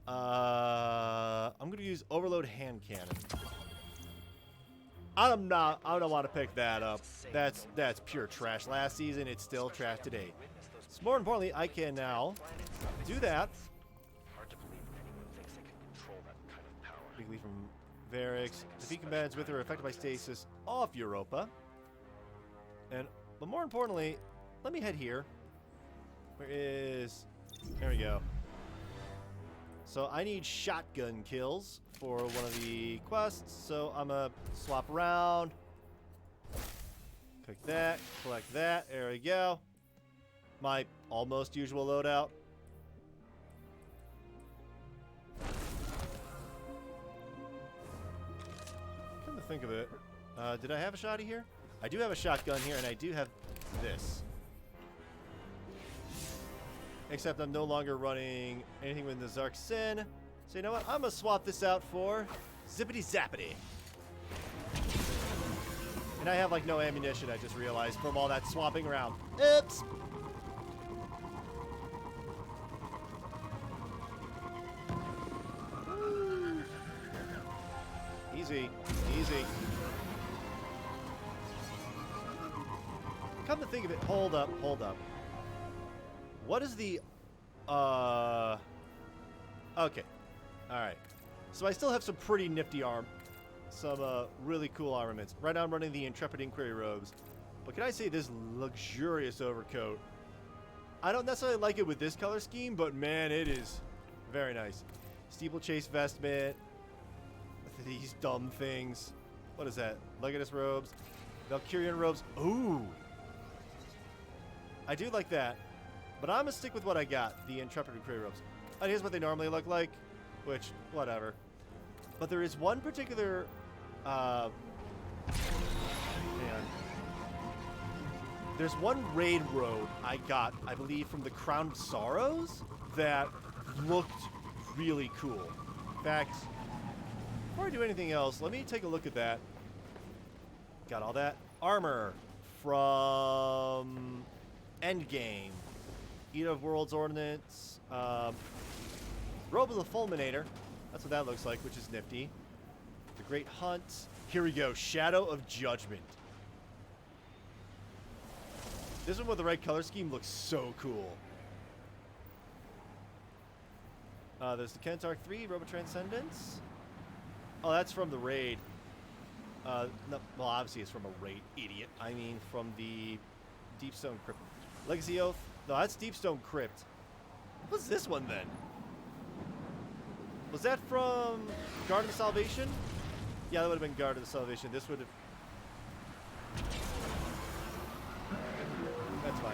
I'm going to use overload hand cannon. I don't want to pick that up. That's pure trash. Last season, it's still trash today. So more importantly, I can now do that. Quickly from Varix. Defeat combatants with or are affected by stasis off Europa. But more importantly, let me head here. There we go. So I need shotgun kills for one of the quests. So I'm gonna swap around. Click that, collect that. There we go. My almost usual loadout. Come to think of it, did I have a shotty here? I do have a shotgun here, and I do have this. Except I'm no longer running anything with the Zark Sin. So you know what? I'm going to swap this out for Zippity Zappity. And I have like no ammunition, I just realized, from all that swapping around. Oops! Easy. Easy. Come to think of it, hold up. What is the, okay. Alright. So I still have some pretty nifty some really cool armaments. Right now I'm running the Intrepid Inquiry robes. But can I say this luxurious overcoat? I don't necessarily like it with this color scheme, but man, it is very nice. Steeplechase vestment. These dumb things. What is that? Legatus robes. Valkyrian robes. Ooh. I do like that. But I'm going to stick with what I got, the Intrepid Inquiry robes. And here's what they normally look like, which, whatever. But there is one particular, hang on. There's one raid robe I got, I believe, from the Crown of Sorrows that looked really cool. In fact, before I do anything else, let me take a look at that. Got all that. Armor from Endgame. Eater of Worlds ordnance. Robe of the Fulminator. That's what that looks like, which is nifty. The Great Hunt. Here we go. Shadow of Judgment. This one with the right color scheme looks so cool. There's the Kentaur 3, Robo Transcendence. Oh, that's from the raid. No, well, obviously it's from a raid, idiot. I mean, from the Deepstone Crypt. Legacy Oath. No, that's Deepstone Crypt. What's this one then? Was that from Guard of Salvation? Yeah, that would have been Guard of Salvation. This would have... That's fine.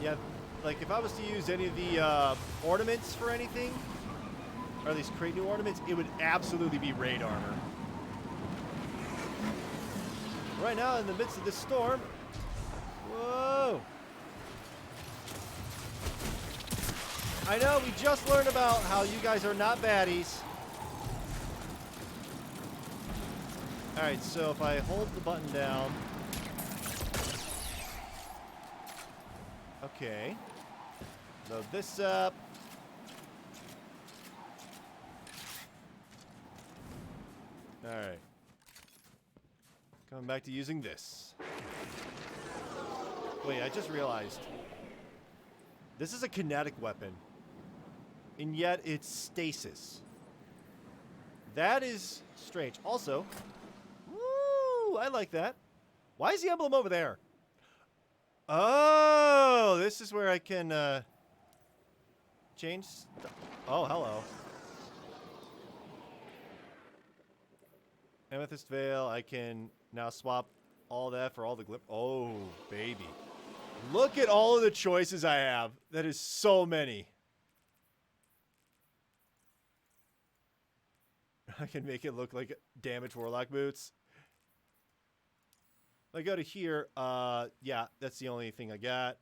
Yeah, like if I was to use any of the ornaments for anything, or at least create new ornaments, it would absolutely be raid armor. Right now, in the midst of this storm... Whoa! I know, we just learned about how you guys are not baddies. Alright, so if I hold the button down... Okay. Load this up. Alright. Coming back to using this. Wait, I just realized. This is a kinetic weapon. And yet it's stasis. That is strange. Also, woo, I like that. Why is the emblem over there? Oh, this is where I can change stuff. Oh, hello. Amethyst Veil, I can now swap all that for all the glip. Oh, baby. Look at all of the choices I have. That is so many. I can make it look like damaged Warlock boots. I go to here. Yeah, that's the only thing I got.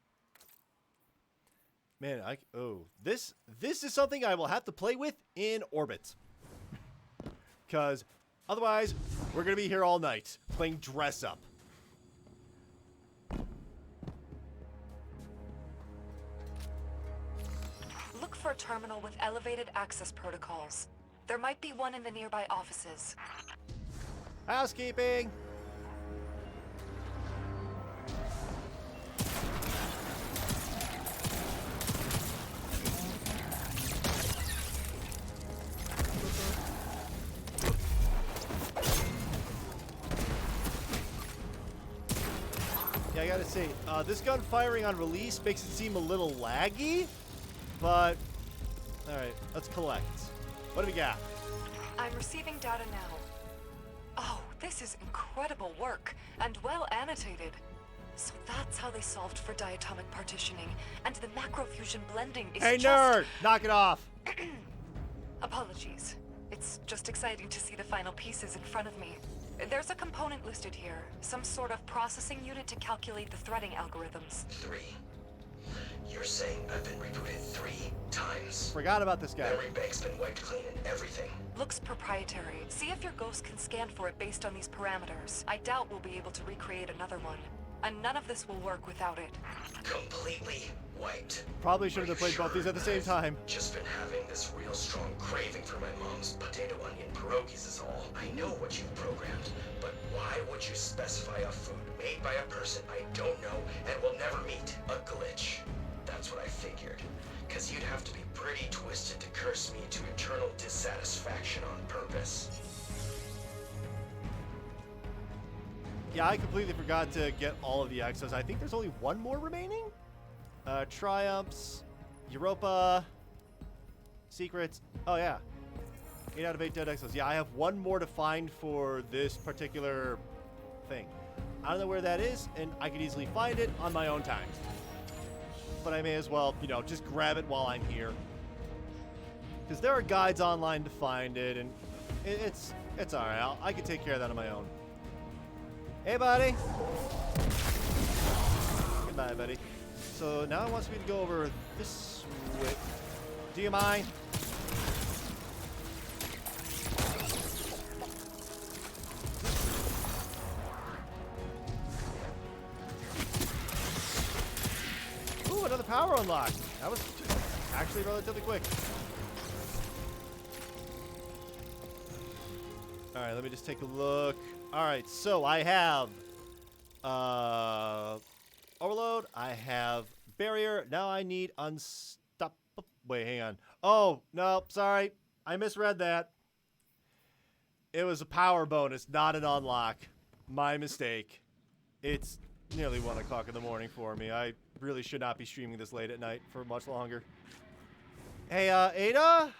Man, this is something I will have to play with in orbit. Because otherwise, we're going to be here all night playing dress up. Look for a terminal with elevated access protocols. There might be one in the nearby offices. Housekeeping! Yeah, I gotta say, this gun firing on release makes it seem a little laggy, but alright, let's collect. What do we got? I'm receiving data now. Oh, this is incredible work, and well annotated. So that's how they solved for diatomic partitioning, and the macrofusion blending is Hey, nerd! Knock it off! Apologies. It's just exciting to see the final pieces in front of me. There's a component listed here, some sort of processing unit to calculate the threading algorithms. 3. You're saying I've been rebooted 3 times? Forgot about this guy. Memory bank's been wiped clean and everything. Looks proprietary. See if your ghost can scan for it based on these parameters. I doubt we'll be able to recreate another one. And none of this will work without it. Completely wiped. Probably should have played both these at the same time. Just been having this real strong craving for my mom's potato onion pierogies is all. I know what you've programmed, but why would you specify a food made by a person I don't know and will never meet? A glitch. That's what I figured. Cause you'd have to be pretty twisted to curse me to eternal dissatisfaction on purpose. Yeah, I completely forgot to get all of the exos. I think there's only one more remaining. Triumphs, Europa, Secrets. Oh yeah, 8 out of 8 dead exos. Yeah, I have one more to find for this particular thing. I don't know where that is, and I could easily find it on my own time. But I may as well, you know, just grab it while I'm here. Because there are guides online to find it, and it's alright. I can take care of that on my own. Hey, buddy. Goodbye, buddy. So now it wants me to go over this way. Do you mind? power unlocked. That was actually relatively quick. All right, let me just take a look. All right, so I have overload. I have barrier. Now I need unstoppable. Wait, hang on. Oh, no, sorry. I misread that. It was a power bonus, not an unlock. My mistake. It's nearly 1 o'clock in the morning for me. I really should not be streaming this late at night for much longer. Hey, Ada?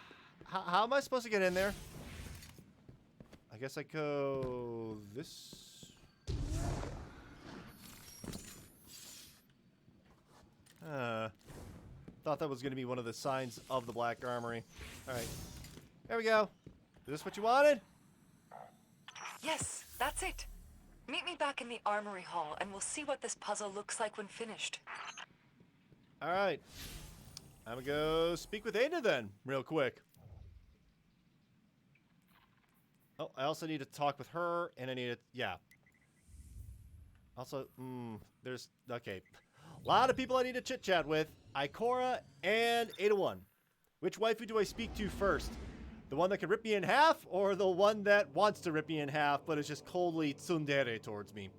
How am I supposed to get in there? I guess I go this. Thought that was going to be one of the signs of the Black Armory. All right. There we go. Is this what you wanted? Yes, that's it. Meet me back in the armory hall, and we'll see what this puzzle looks like when finished. All right. I'm going to go speak with Ada then, real quick. Oh, I also need to talk with her, and I need to, yeah. Also, there's, okay. A lot of people I need to chit-chat with. Ikora and Ada-1. Which waifu do I speak to first? The one that can rip me in half, or the one that wants to rip me in half, but is just coldly tsundere towards me?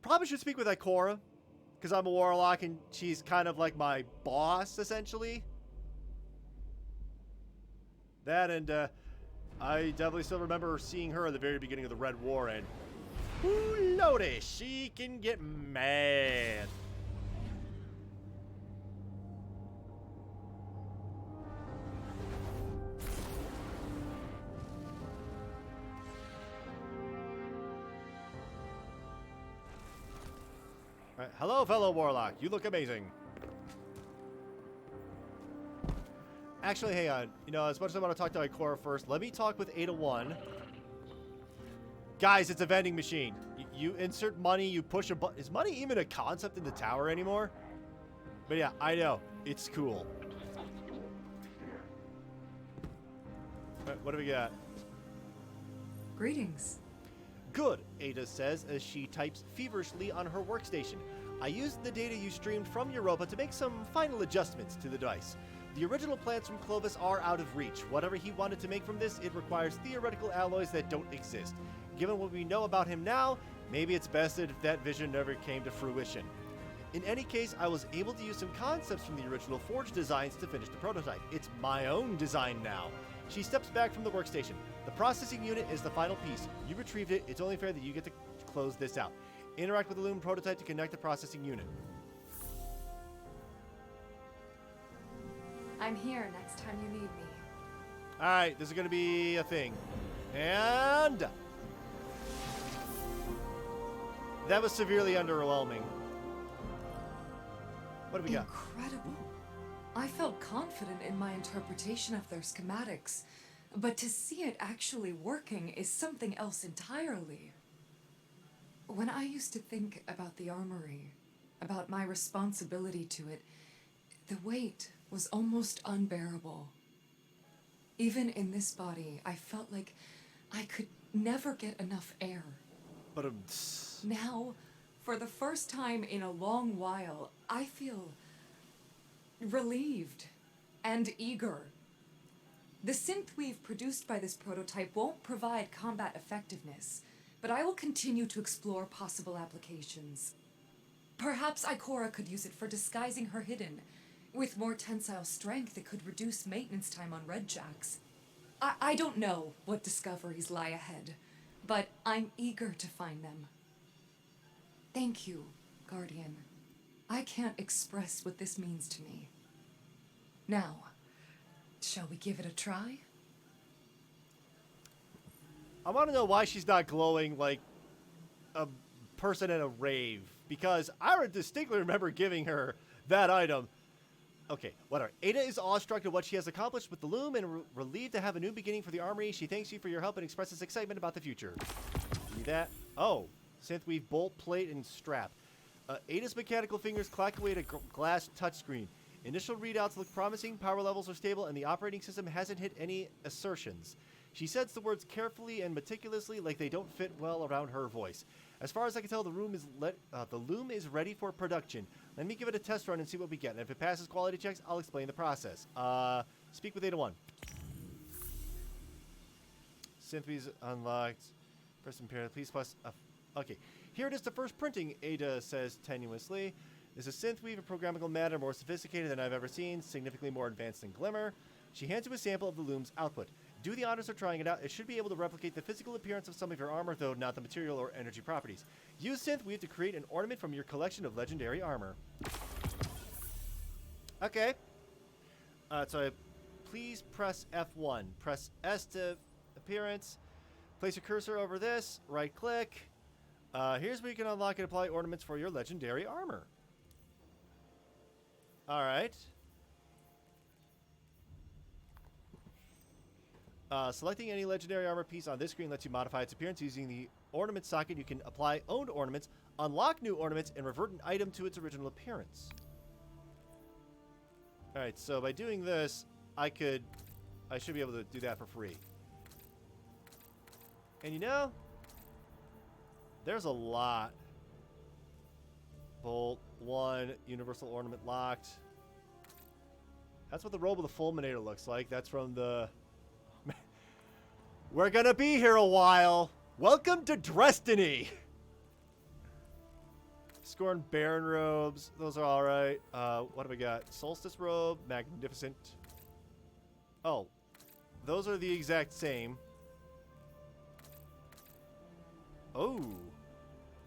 Probably should speak with Ikora, because I'm a warlock, and she's kind of like my boss, essentially. That, and, I definitely still remember seeing her at the very beginning of the Red War, and ooh, lordy, she can get mad. All right, hello, fellow warlock. You look amazing. Actually, hang on. You know, as much as I want to talk to Ikora first, let me talk with Ada-1. Guys, it's a vending machine. You insert money, you push a button. Is money even a concept in the tower anymore? But yeah, I know. It's cool. What do we got? Greetings. Good, Ada says as she types feverishly on her workstation. I used the data you streamed from Europa to make some final adjustments to the device. The original plans from Clovis are out of reach. Whatever he wanted to make from this, it requires theoretical alloys that don't exist. Given what we know about him now, maybe it's best if that vision never came to fruition. In any case, I was able to use some concepts from the original Forge designs to finish the prototype. It's my own design now. She steps back from the workstation. The processing unit is the final piece. You retrieved it. It's only fair that you get to close this out. Interact with the Loom prototype to connect the processing unit. I'm here next time you need me. All right, this is going to be a thing. And that was severely underwhelming. What do we got? Incredible. I felt confident in my interpretation of their schematics, but to see it actually working is something else entirely. When I used to think about the armory, about my responsibility to it, the weight was almost unbearable. Even in this body, I felt like I could never get enough air. But now, for the first time in a long while, I feel relieved and eager. The synth weave produced by this prototype won't provide combat effectiveness, but I will continue to explore possible applications. Perhaps Ikora could use it for disguising her hidden. With more tensile strength, it could reduce maintenance time on red jacks. I don't know what discoveries lie ahead, but I'm eager to find them. Thank you, Guardian. I can't express what this means to me. Now, shall we give it a try? I want to know why she's not glowing like a person at a rave, because I distinctly remember giving her that item. Okay, whatever. Ada is awestruck at what she has accomplished with the loom and relieved to have a new beginning for the armory. She thanks you for your help and expresses excitement about the future. See that? Oh, synthweave bolt, plate, and strap. Ada's mechanical fingers clack away at a glass touchscreen. Initial readouts look promising, power levels are stable, and the operating system hasn't hit any assertions. She says the words carefully and meticulously like they don't fit well around her voice. As far as I can tell, the loom is ready for production. Let me give it a test run and see what we get. And if it passes quality checks, I'll explain the process. Speak with Ada 1. Synthweaves unlocked. First imperative, please plus... okay, here it is, the first printing, Ada says tenuously. This is synthweave and programmable matter more sophisticated than I've ever seen, significantly more advanced than Glimmer. She hands you a sample of the loom's output. Do the honors of trying it out. It should be able to replicate the physical appearance of some of your armor, though not the material or energy properties. Use synthweave to create an ornament from your collection of legendary armor. Okay. So please press F1. Press S to appearance. Place your cursor over this. Right click. Here's where you can unlock and apply ornaments for your legendary armor. Alright. Selecting any legendary armor piece on this screen lets you modify its appearance. Using the ornament socket, you can apply owned ornaments, unlock new ornaments, and revert an item to its original appearance. Alright, so by doing this, I should be able to do that for free. And you know, there's a lot. Bolt 1, universal ornament locked. That's what the robe of the fulminator looks like. That's from the... We're gonna be here a while. Welcome to Dresstiny. Scorn Baron robes. Those are alright. What have we got? Solstice robe. Magnificent. Oh. Those are the exact same. Oh.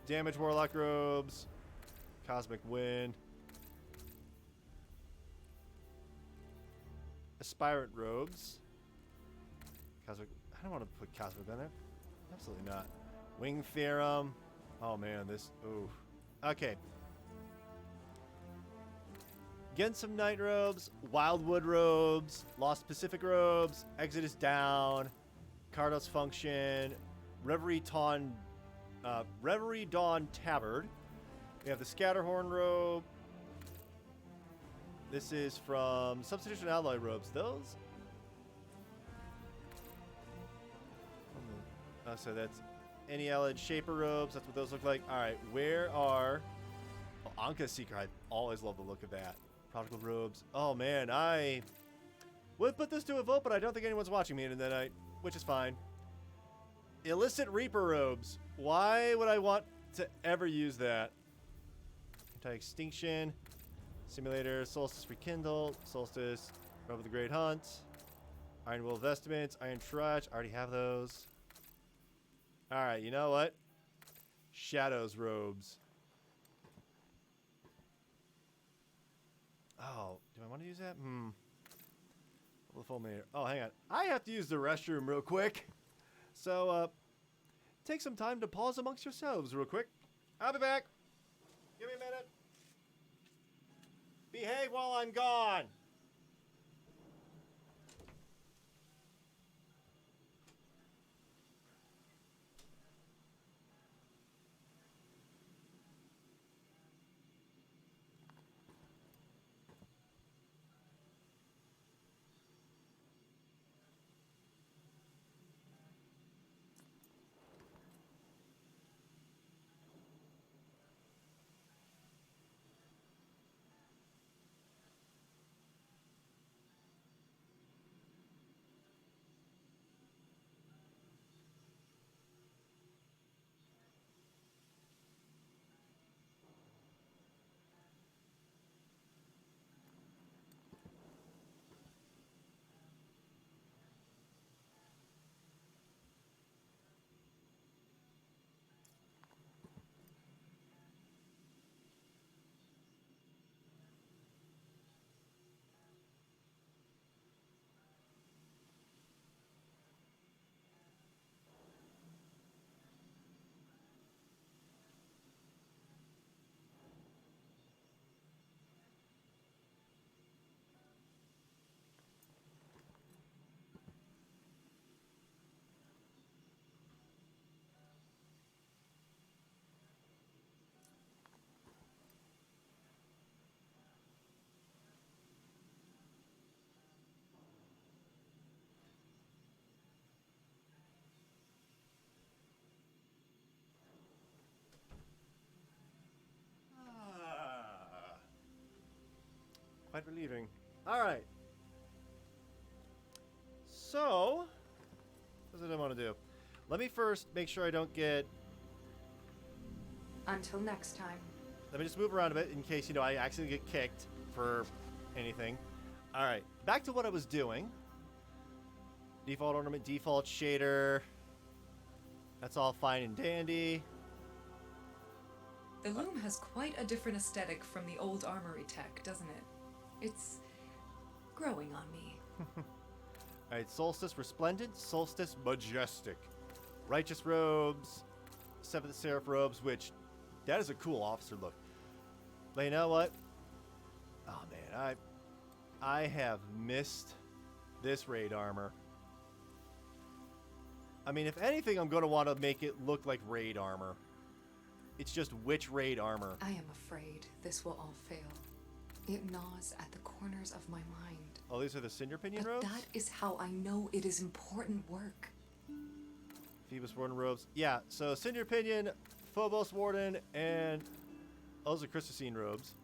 Damage Warlock robes. Cosmic Wind. Aspirant robes. Cosmic... I don't want to put Cosmic in there. Absolutely not. Wing Theorem. Oh man, this... Ooh. Okay. Get some Night robes. Wildwood robes. Lost Pacific robes. Exodus Down. Cardos Function. Reverie Dawn Tabard. We have the Scatterhorn robe. This is from Substitution Alloy robes. Those? Oh, so that's any allied Shaper robes. That's what those look like. All right, where are... Oh, Anka Seeker. I always love the look of that. Prodigal robes. Oh, man, I would put this to a vote, but I don't think anyone's watching me tonight, which is fine. Illicit Reaper robes. Why would I want to ever use that? Anti-Extinction. Simulator. Solstice Rekindle. Solstice. Robe of the Great Hunt. Iron Will Vestments. Iron Trudge. I already have those. Alright, you know what? Shadows robes. Oh, do I want to use that? Oh, hang on. I have to use the restroom real quick. So, take some time to pause amongst yourselves real quick. I'll be back. Give me a minute. Behave while I'm gone. Quite relieving. Alright. So, what does I want to do? Let me first make sure I don't get... Until next time. Let me just move around a bit in case, you know, I accidentally get kicked for anything. Alright, back to what I was doing. Default ornament, default shader. That's all fine and dandy. The loom has quite a different aesthetic from the old armory tech, doesn't it? It's growing on me. Alright, Solstice Resplendent, Solstice Majestic. Righteous robes, Seventh Seraph robes, which, that is a cool officer look. But you know what? Oh man, I have missed this raid armor. I mean, if anything, I'm going to want to make it look like raid armor. It's just which raid armor. I am afraid this will all fail. It gnaws at the corners of my mind. Oh, these are the Cinder Pinion But robes? that is how I know it is important work. Phoebus Warden robes. Yeah, so Cinder Pinion, Phobos Warden, and those are Christosine robes.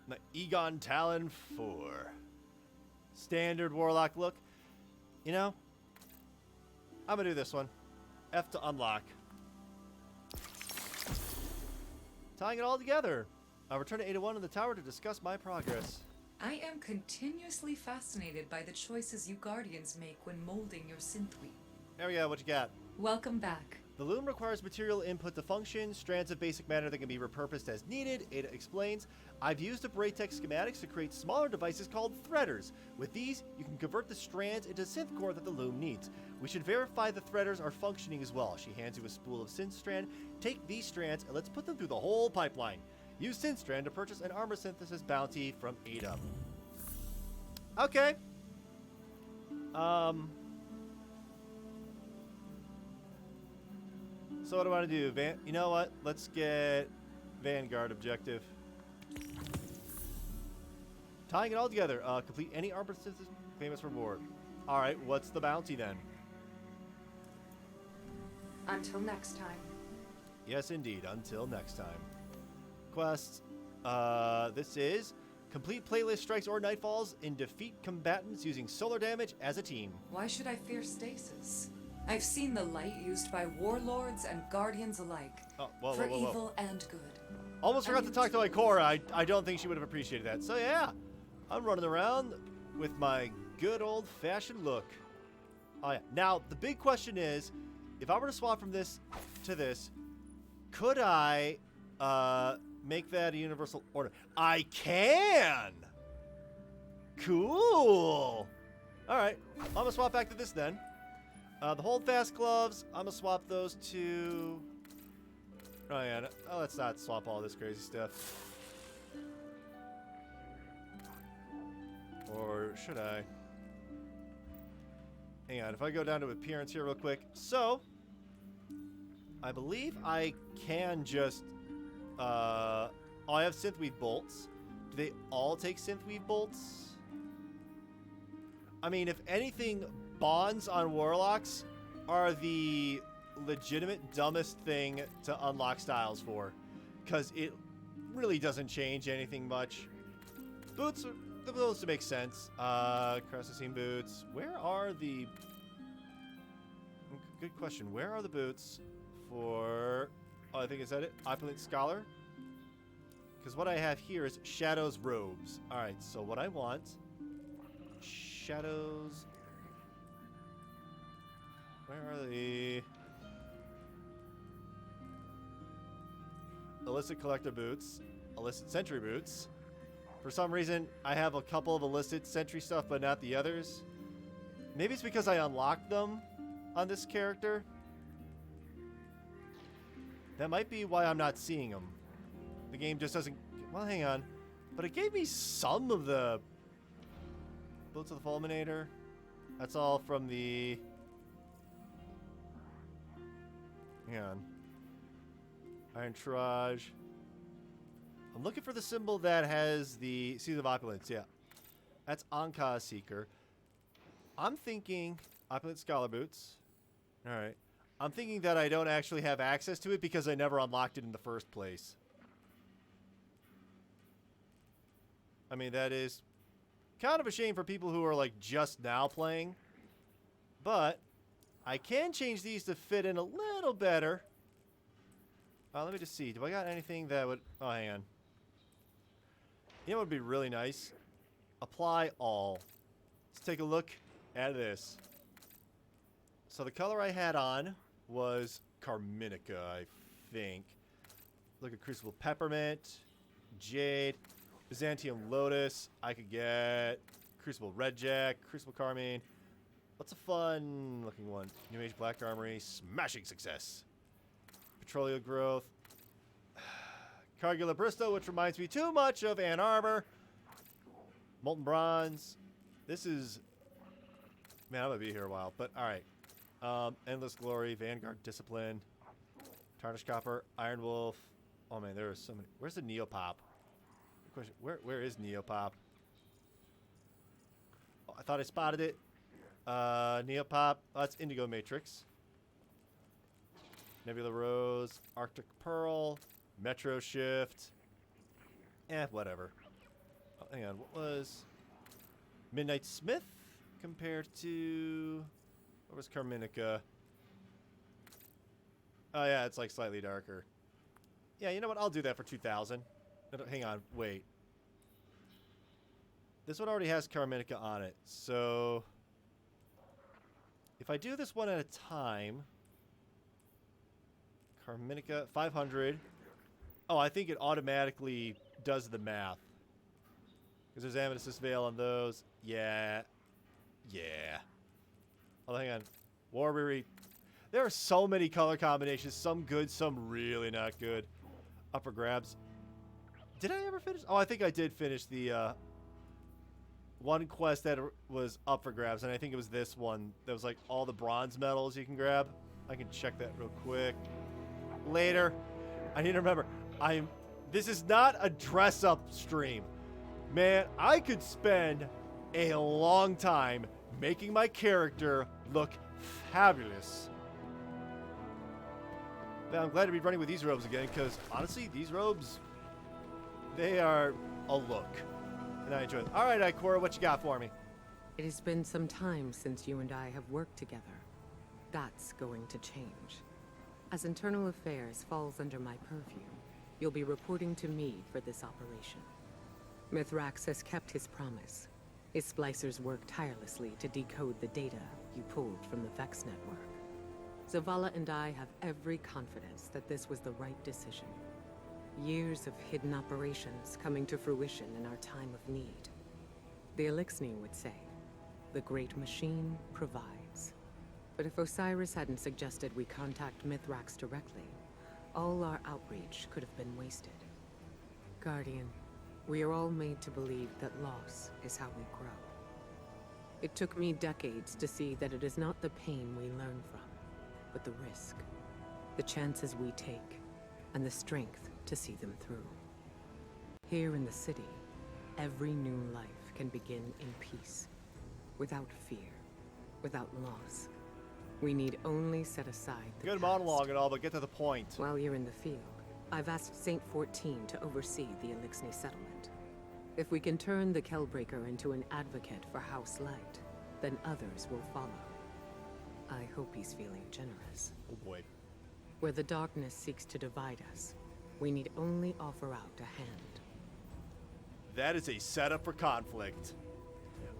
The Egon Talon 4. Standard Warlock look. You know, I'm going to do this one. F to unlock. Tying it all together. I'll return to 801 in the tower to discuss my progress. I am continuously fascinated by the choices you Guardians make when molding your synthweave. There we go, what you got? Welcome back. The loom requires material input to function, strands of basic matter that can be repurposed as needed. Ada explains, I've used Abraytech schematics to create smaller devices called threaders. With these, you can convert the strands into synth core that the loom needs. We should verify the threaders are functioning as well. She hands you a spool of synth strand. Take these strands and let's put them through the whole pipeline. Use synth strand to purchase an armor synthesis bounty from Ada. Okay. So what do I want to do? You know what? Let's get Vanguard objective. Tying it all together. Complete any armor synthesis, famous reward. Alright, what's the bounty then? Until next time. Yes, indeed. Until next time. Quests. This is complete playlist strikes or nightfalls and defeat combatants using solar damage as a team. Why should I fear stasis? I've seen the light used by warlords and guardians alike. Oh, whoa, for whoa, whoa, whoa. evil and good. Almost forgot to talk to Ikora. I don't think she would have appreciated that. So yeah, I'm running around with my good old-fashioned look. Oh yeah. Now, the big question is, if I were to swap from this to this, could I make that a universal order? I can! Cool! Alright, I'm going to swap back to this then. The Holdfast gloves, I'm going to swap those to... Oh yeah, let's not swap all this crazy stuff. Or should I? Hang on, if I go down to appearance here real quick. So, I believe I can just... oh, I have synthweave bolts. Do they all take synthweave bolts? I mean, if anything, bonds on warlocks are the legitimate dumbest thing to unlock styles for, because it really doesn't change anything much. Boots are supposed to make sense. Cressicine boots. Where are the... Good question. Where are the boots for... Oh, I think is that it? Opulent Scholar? Because what I have here is Shadow's robes. Alright, so what I want... Shadows... Where are the... Illicit Collector boots. Illicit Sentry boots. For some reason, I have a couple of illicit Sentry stuff, but not the others. Maybe it's because I unlocked them on this character. That might be why I'm not seeing them. The game just doesn't... Well, hang on. But it gave me some of the... Boots of the Fulminator. That's all from the... Hang on. Iron Trage. I'm looking for the symbol that has the Seeds of Opulence. Yeah. That's Anka Seeker. I'm thinking... Opulent Scholar Boots. Alright. I'm thinking that I don't actually have access to it because I never unlocked it in the first place. I mean, that is kind of a shame for people who are like just now playing. But I can change these to fit in a little better. Let me just see. Do I got anything that would... Oh, hang on. You know what would be really nice? Apply all. Let's take a look at this. So the color I had on was Carminica, I think. Look at Crucible Peppermint, Jade, Byzantium Lotus. I could get Crucible Redjack, Crucible Carmine. What's a fun looking one? New Age Black Armory, smashing success. Petroleum Growth. Cargula Bristow, which reminds me too much of Ann Arbor. Molten Bronze. This is... Man, I'm going to be here a while, but alright. Endless Glory, Vanguard Discipline, Tarnished Copper, Iron Wolf. Oh man, there are so many. Where's the Neopop? Good question. Where is Neopop? Oh, I thought I spotted it. Neopop. Oh, that's Indigo Matrix. Nebula Rose, Arctic Pearl, Metro Shift. Whatever. Oh, hang on, what was Midnight Smith compared to... What was Carminica? Oh, yeah, it's like slightly darker. Yeah, you know what? I'll do that for 2,000. Hang on, wait. This one already has Carminica on it, so... If I do this one at a time... Carminica, 500. Oh, I think it automatically does the math. Because there's Amethyst Veil on those. Yeah. Yeah. Oh, hang on. Warberry. There are so many color combinations. Some good, some really not good. Upper grabs. Did I ever finish? Oh, I think I did finish the one quest that was up for grabs. And I think it was this one. That was like all the bronze medals you can grab. I can check that real quick. Later. I need to remember. This is not a dress-up stream. Man, I could spend a long time making my character look fabulous. Now, I'm glad to be running with these robes again, because honestly, these robes, they are a look. And I enjoy them. All right, Ikora, what you got for me? It has been some time since you and I have worked together. That's going to change. As Internal Affairs falls under my purview, you'll be reporting to me for this operation. Mithrax has kept his promise. His splicers work tirelessly to decode the data you pulled from the Vex network. Zavala and I have every confidence that this was the right decision. Years of hidden operations coming to fruition in our time of need. The Elixni would say, the great machine provides. But if Osiris hadn't suggested we contact Mithrax directly, all our outreach could have been wasted. Guardian, we are all made to believe that loss is how we grow. It took me decades to see that it is not the pain we learn from, but the risk, the chances we take, and the strength to see them through. Here in the city, every new life can begin in peace, without fear, without loss. We need only set aside the Good past. monologue and all, but get to the point. While you're in the field, I've asked Saint 14 to oversee the Elixni settlement. If we can turn the Kellbreaker into an advocate for House Light, then others will follow. I hope he's feeling generous. Oh boy. Where the darkness seeks to divide us, we need only offer out a hand. That is a setup for conflict.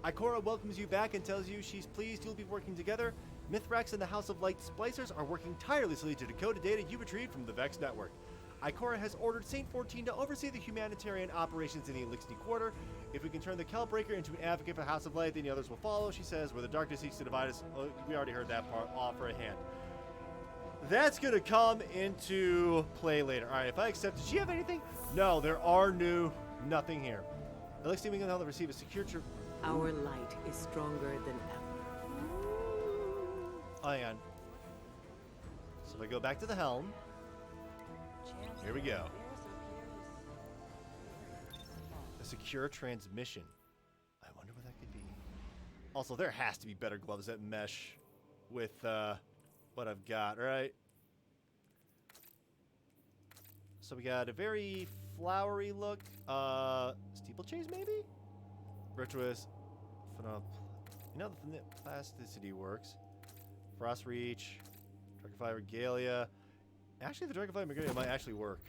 Ikora welcomes you back and tells you she's pleased you'll be working together. Mithrax and the House of Light Splicers are working tirelessly to decode the data you retrieved from the Vex network. Ikora has ordered Saint 14 to oversee the humanitarian operations in the Elixni Quarter. If we can turn the Kellbreaker into an advocate for House of Light, then the others will follow, she says. Where the darkness seeks to divide us, we already heard that part, offer a hand. That's going to come into play later. All right, if I accept, does she have anything? No, there are nothing here. Elixni, we can receive a secure trip. Our light is stronger than ever. Oh, hang on. So if I go back to the helm, here we go. A secure transmission. I wonder what that could be. Also, there has to be better gloves that mesh with what I've got, right? So we got a very flowery look. Steeplechase, maybe? Virtuous. You know, the plasticity works. Frost Reach. Dragonfly Regalia. Actually, the Dragonfly Regalia might actually work.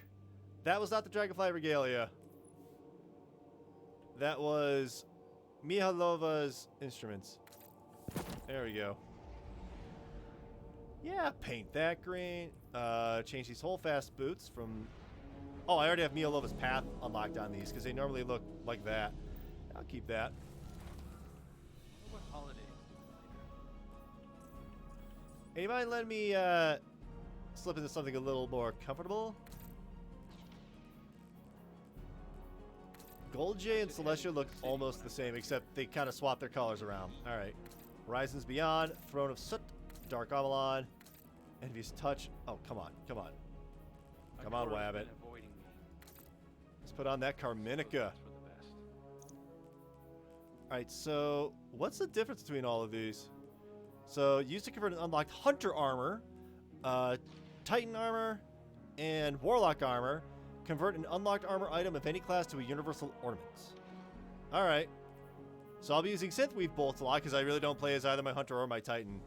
That was not the Dragonfly Regalia. That was Mihailova's instruments. There we go. Yeah, paint that green. Change these Holdfast boots from... Oh, I already have Mihailova's path unlocked on these because they normally look like that. I'll keep that. What holiday? Anybody let me slip into something a little more comfortable? Gold Jay and Celestia look almost the same, except they kind of swap their colors around. All right. Horizons Beyond, Throne of Soot, Dark Avalon, Envious Touch. Oh, come on. Come on. Come on, Wabbit. Let's put on that Carminica. All right, so what's the difference between all of these? So used to convert an unlocked Hunter armor, Titan armor, and Warlock armor. Convert an unlocked armor item of any class to a universal ornament. All right. So I'll be using Synthweave bolts a lot because I really don't play as either my Hunter or my Titan.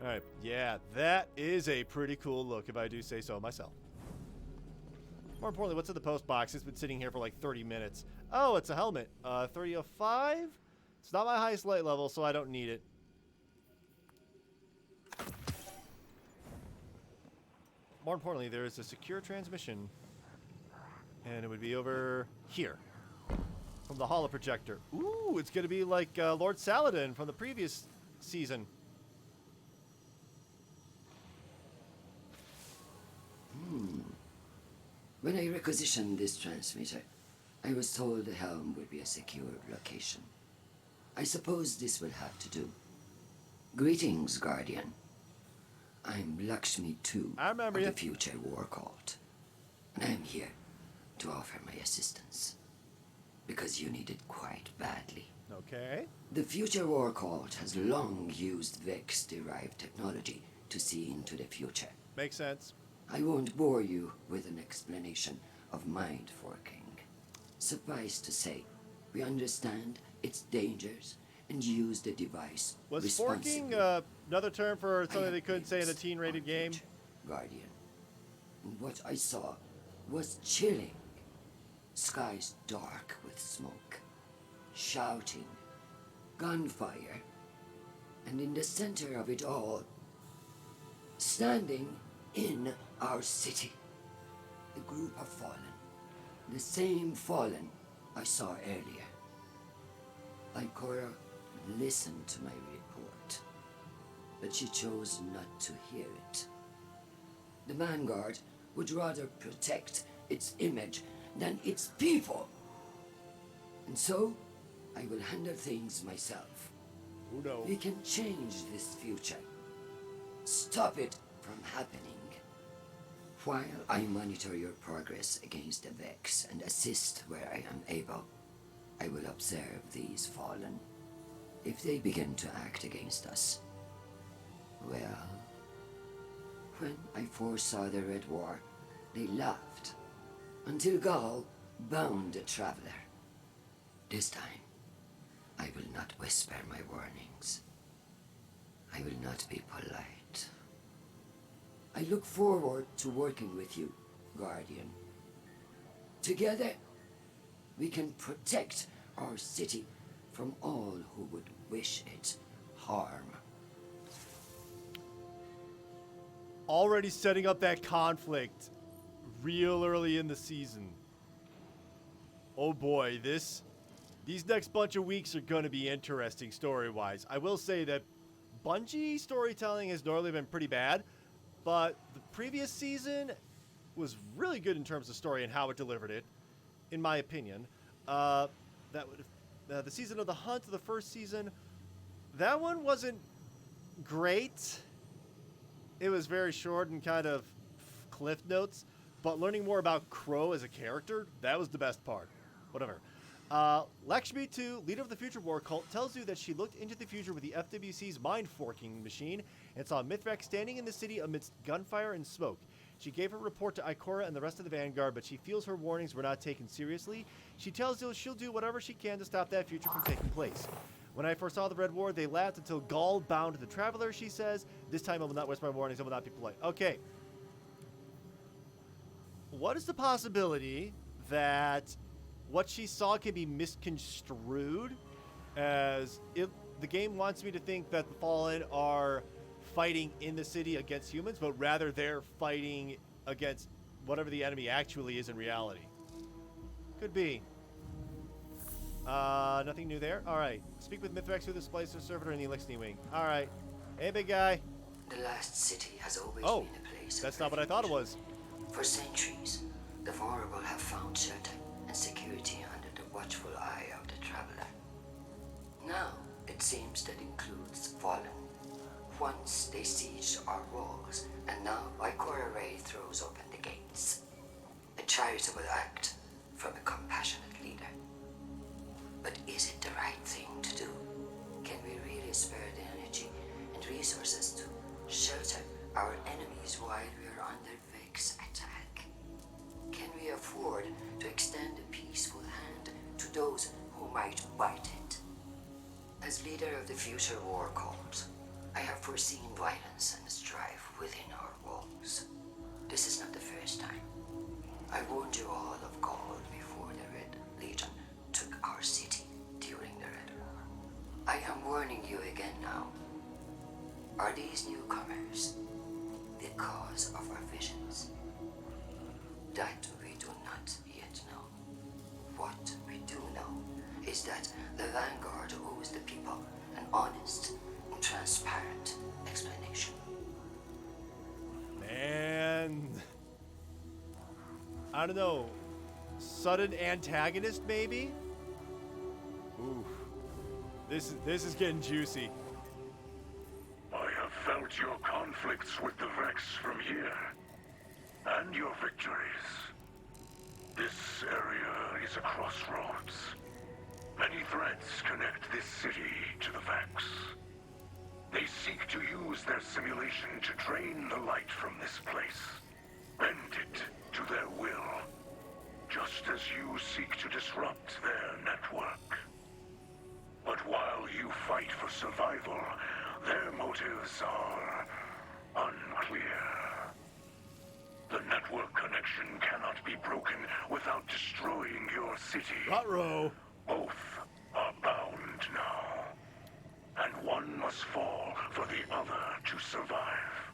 All right. Yeah, that is a pretty cool look if I do say so myself. More importantly, what's in the post box? It's been sitting here for like 30 minutes. Oh, it's a helmet. 3005? It's not my highest light level, so I don't need it. More importantly, there is a secure transmission, and it would be over here from the holo projector. Ooh, it's going to be like Lord Saladin from the previous season. When I requisitioned this transmitter, I was told the helm would be a secure location. I suppose this will have to do. Greetings, Guardian. I'm Lakshmi II of the Future War Cult, and I'm here to offer my assistance, because you need it quite badly. Okay. The Future War Cult has long used Vex-derived technology to see into the future. Makes sense. I won't bore you with an explanation of mind forking. Suffice to say, we understand its dangers and use the device Was forking another term for something they couldn't say in a teen-rated game? Guardian. And what I saw was chilling. Skies dark with smoke, shouting, gunfire, and in the center of it all, standing in our city, the group of fallen, the same fallen I saw earlier. Ikora listened to my report, but she chose not to hear it. The Vanguard would rather protect its image than its people. And so, I will handle things myself. Who knows? We can change this future. Stop it from happening. While I monitor your progress against the Vex and assist where I am able, I will observe these fallen. If they begin to act against us, well, when I foresaw the Red War, they laughed, until Gaul bound the traveler. This time, I will not whisper my warnings. I will not be polite. I look forward to working with you, Guardian. Together, we can protect our city from all who would wish it harm. Already setting up that conflict real early in the season. Oh boy, these next bunch of weeks are going to be interesting story-wise. I will say that Bungie storytelling has normally been pretty bad, but the previous season was really good in terms of story and how it delivered it, in my opinion. The season of the Hunt, the first season, that one wasn't great. It was very short and kind of cliff notes, but learning more about Crow as a character, that was the best part. Whatever. Lakshmi II, leader of the Future War Cult, tells you that she looked into the future with the FWC's mind-forking machine and saw Mithrak standing in the city amidst gunfire and smoke. She gave her report to Ikora and the rest of the Vanguard, but she feels her warnings were not taken seriously. She tells Zil she'll do whatever she can to stop that future from taking place. When I foresaw the Red War, they laughed until gall bound the Traveler, she says. This time I will not waste my warnings. I will not be polite. Okay. What is the possibility that what she saw can be misconstrued as the game wants me to think that the Fallen are fighting in the city against humans, but rather they're fighting against whatever the enemy actually is in reality. Could be. Nothing new there. All right. Speak with Mithrax through the Splicer servitor in the Elixni wing. All right. Hey, big guy. The last city has always Oh, been a place that's of not what I thought it was. For centuries, the vulnerable have found shelter and security under the watchful eye of the Traveler. Now, it seems that includes Fallen. Once they sieged our walls, and now Ikora Ray throws open the gates. A charitable act from a compassionate leader. But is it the right thing to do? Can we really spare the energy and resources to shelter our enemies while we are under Vex attack? Can we afford to extend a peaceful hand to those who might bite it? As leader of the future war cult, I have foreseen violence and strife within our walls. This is not the first time. I warned you all of Gaul before the Red Legion took our city during the Red War. I am warning you again now. Are these newcomers the cause of our visions? That we do not yet know. What we do know is that the Vanguard owes the people an honest and transparent explanation. Man, I don't know. Sudden antagonist, maybe? Ooh, this is getting juicy. I have felt your conflicts with the Vex from here, and your victories. This area is a crossroads. Many threads connect this city to the Vex. They seek to use their simulation to drain the light from this place, bend it to their will, just as you seek to disrupt their network. But while you fight for survival, their motives are unclear. The network connection cannot be broken without destroying your city. Ruh-roh. Both are bound now. And one must fall for the other to survive.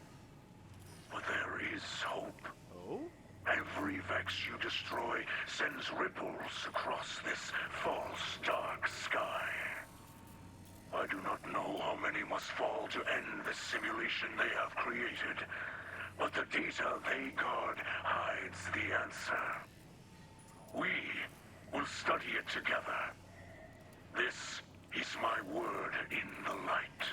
But there is hope. Oh? Every Vex you destroy sends ripples across this false dark sky. I do not know how many must fall to end the simulation they have created, but the data they guard hides the answer. We will study it together. This is my word in the light.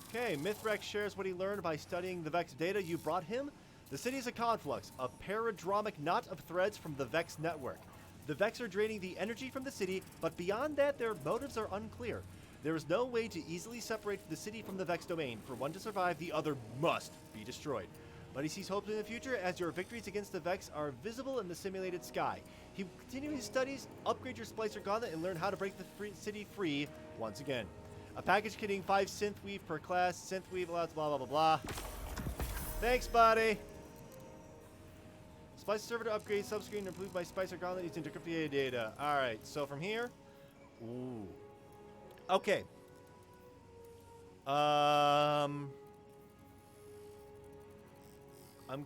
Okay, Mithrax shares what he learned by studying the Vex data you brought him. The city is a conflux, a paradromic knot of threads from the Vex network. The Vex are draining the energy from the city, but beyond that, their motives are unclear. There is no way to easily separate the city from the Vex domain. For one to survive, the other must be destroyed. But he sees hope in the future as your victories against the Vex are visible in the simulated sky. He will continue his studies, upgrade your Splicer Gauntlet, and learn how to break the city free once again. A package containing 5 synth weave per class, synth weave allows blah blah blah blah. Thanks, buddy. Splicer server to upgrade subscreen and improve my Splicer Gauntlet using decrypted data. Alright, so from here. Ooh. Okay. I'm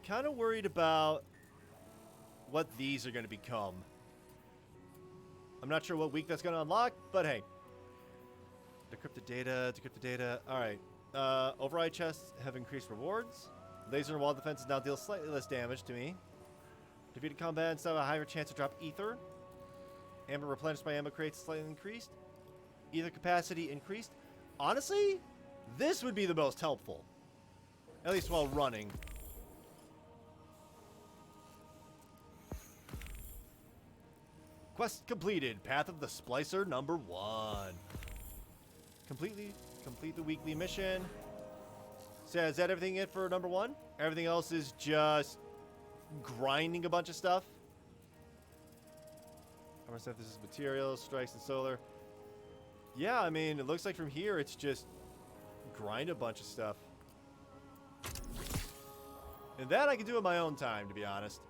kind of worried about what these are going to become. I'm not sure what week that's going to unlock, but hey. Decrypted data. Alright. Override chests have increased rewards. Laser and wall defenses now deal slightly less damage to me. Defeated combatants have a higher chance to drop ether. Amber replenished by ammo crates slightly increased. Ether capacity increased. Honestly, this would be the most helpful. At least while running. Quest completed. Path of the Splicer number 1. Complete the weekly mission. So is that everything it for number 1? Everything else is just grinding a bunch of stuff. Armor synthesis, materials, strikes, and solar. Yeah, I mean, it looks like from here it's just grind a bunch of stuff. And that I can do in my own time, to be honest.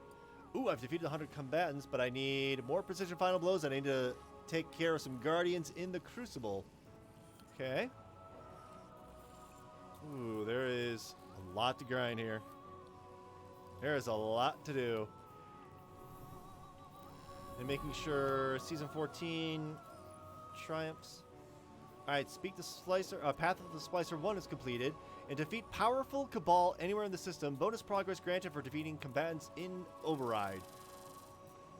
Ooh, I've defeated 100 combatants, but I need more precision final blows. I need to take care of some guardians in the Crucible. Okay. Ooh, there is a lot to grind here. There is a lot to do. And making sure Season 14 triumphs. Alright, speak the Splicer. Path of the Splicer 1 is completed. And defeat powerful Cabal anywhere in the system. Bonus progress granted for defeating combatants in Override.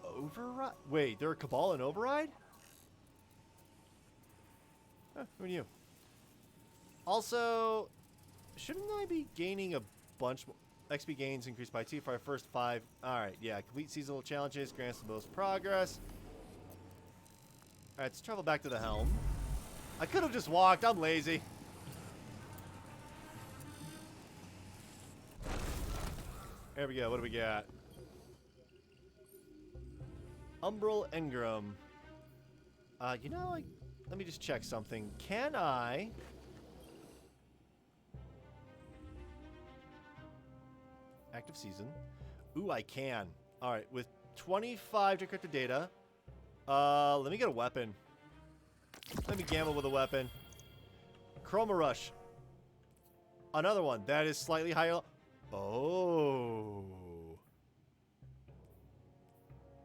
Override? Wait, there are Cabal in Override? Huh, who knew? Also, shouldn't I be gaining a bunch more? XP gains increased by 2 for our first 5. Alright, yeah. Complete seasonal challenges grants the most progress. Alright, let's travel back to the Helm. I could have just walked. I'm lazy. There we go. What do we got? Umbral Engram. You know, like, let me just check something. Can I... Active season. Ooh, I can. Alright, with 25 decrypted data. Let me get a weapon. Let me gamble with a weapon. Chroma Rush. Another one. That is slightly higher. Oh.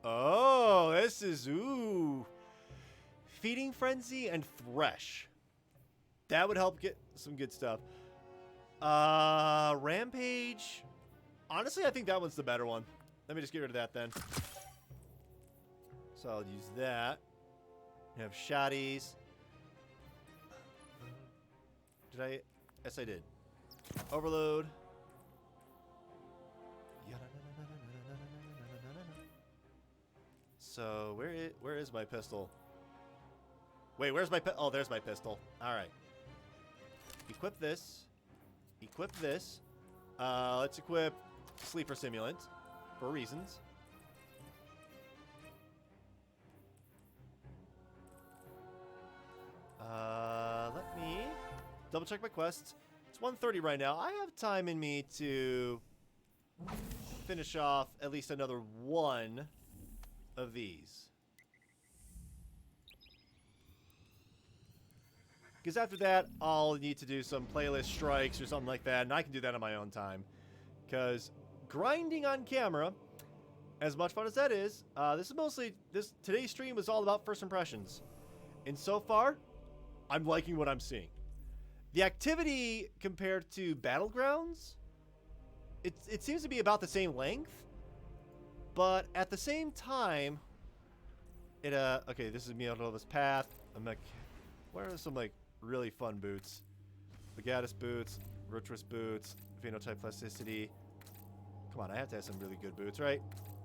Oh, this is, ooh. Feeding Frenzy and Thresh. That would help get some good stuff. Rampage. Honestly, I think that one's the better one. Let me just get rid of that then. So I'll use that. We have shotties. Did I? Yes, I did. Overload. So where is my pistol? Wait, where's my oh, there's my pistol. All right. Equip this. Equip this. Let's equip Sleeper Simulant for reasons. Let me double check my quests. It's 1:30 right now. I have time in me to finish off at least another one of these. Because after that, I'll need to do some playlist strikes or something like that, and I can do that on my own time. Because grinding on camera, as much fun as that is, today's stream was all about first impressions. And so far, I'm liking what I'm seeing. The activity compared to Battlegrounds, it seems to be about the same length, but at the same time, okay, this is me out of this path. I'm like, what are some like really fun boots? Legatus boots, Virtuous boots, phenotype plasticity. Come on, I have to have some really good boots, right?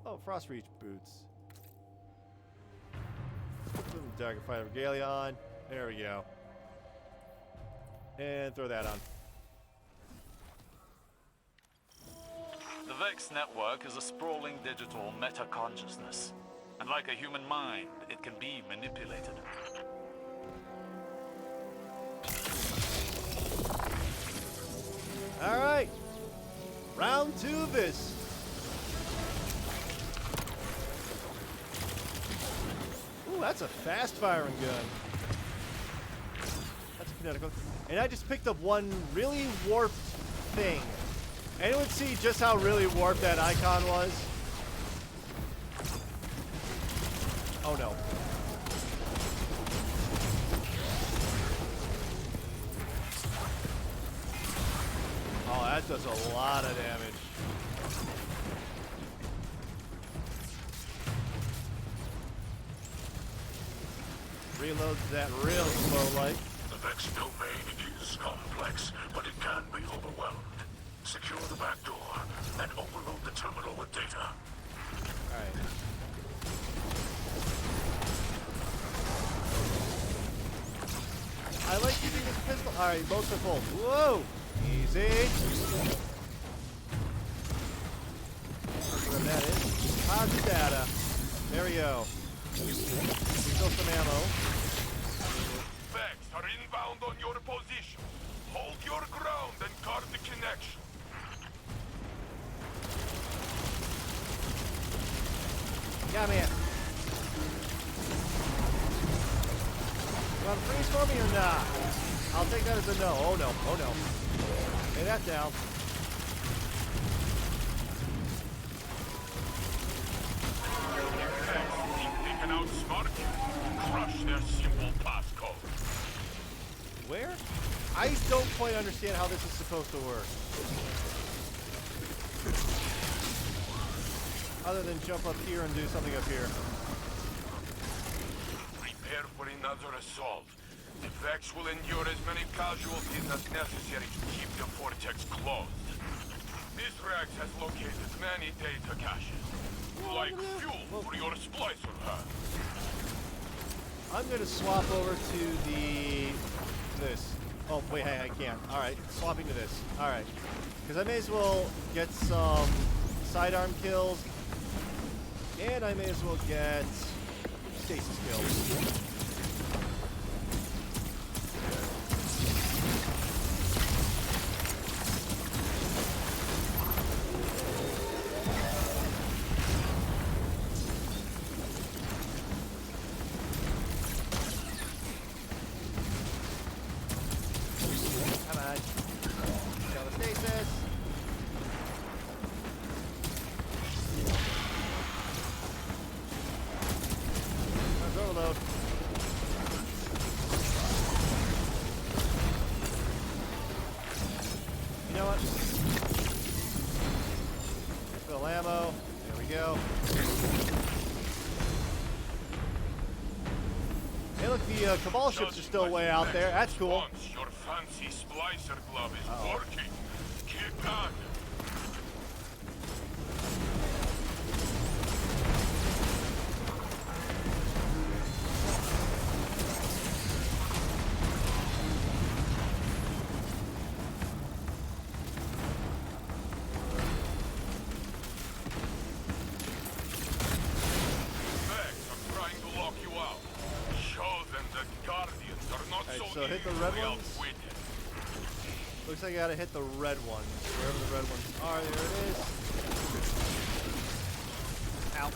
Oh, Frost Reach boots. Dagger Fighter Regalia on. There we go. And throw that on. The Vex network is a sprawling digital meta-consciousness. And like a human mind, it can be manipulated. Alright. Round 2 of this. Ooh, that's a fast-firing gun. That's a kinetical. And I just picked up one really warped thing. Anyone see just how really warped that icon was? Oh no. Oh, that does a lot of damage. Reloads that real slow like. The Vex domain is complex, but it can be overwhelmed. Secure the back door and overload the terminal with data. Alright. I like using this pistol. Alright, both are full. Whoa! Easy. Easy. Where that is. Positive data. There we go. Still some ammo. Vex are inbound on your position. Hold your ground and guard the connection. Come here. You want to freeze for me or not? I'll take that as a no. Oh no. Oh no. Lay that down. They can outsmart you. Crush their simple passcode. Where? I don't quite understand how this is supposed to work. Other than jump up here and do something up here. Prepare for another assault. The Vex will endure as many casualties as necessary to keep the vortex closed. This Rex has located many data caches. Like fuel for your Splicer hunt. I'm going to swap over to this. Oh, wait, hey, I can't. Alright, swapping to this. Alright. Because I may as well get some sidearm kills. And I may as well get stasis kills. Cabal ships are still way out there. That's cool. Your fancy Splicer glove is working. Keep on. So hit the red ones. Looks like I gotta hit the red ones. Wherever the red ones are, there it is. Ow.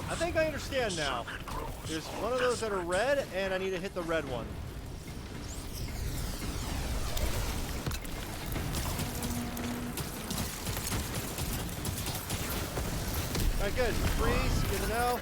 I think I understand now. There's one of those that are red, and I need to hit the red one. Alright, good. Freeze, good to know.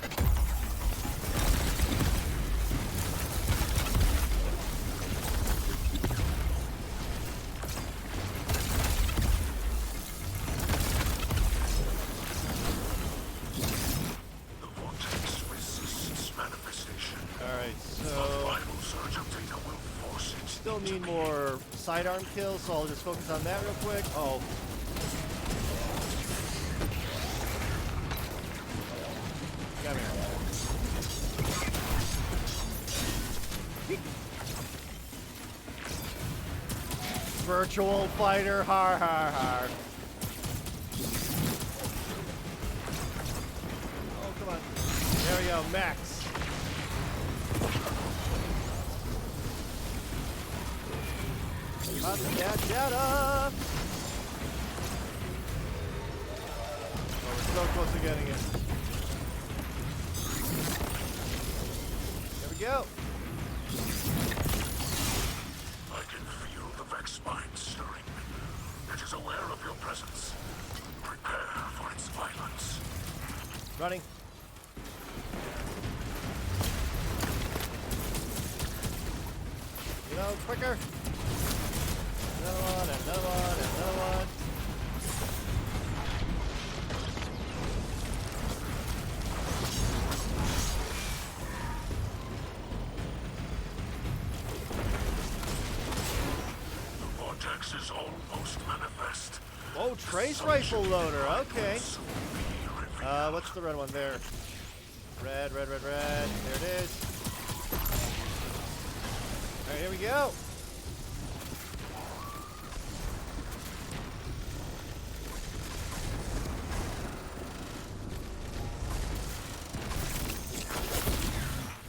The vortex resists manifestation. Alright, so A final surge of data will force it. Still need more sidearm kills, so I'll just focus on that real quick. Oh. Come here. Virtual fighter, har har har. Oh, come on. There we go, Max. Oh, we're so close to getting it. There we go. I can feel the Vex spine stirring. It is aware of your presence. Prepare for its violence. Running. You know, quicker. Another one, another one, another one. The vortex is almost manifest. Oh, trace rifle loader. Okay. What's the red one there? Red, red, red, red. There it is. Alright, here we go.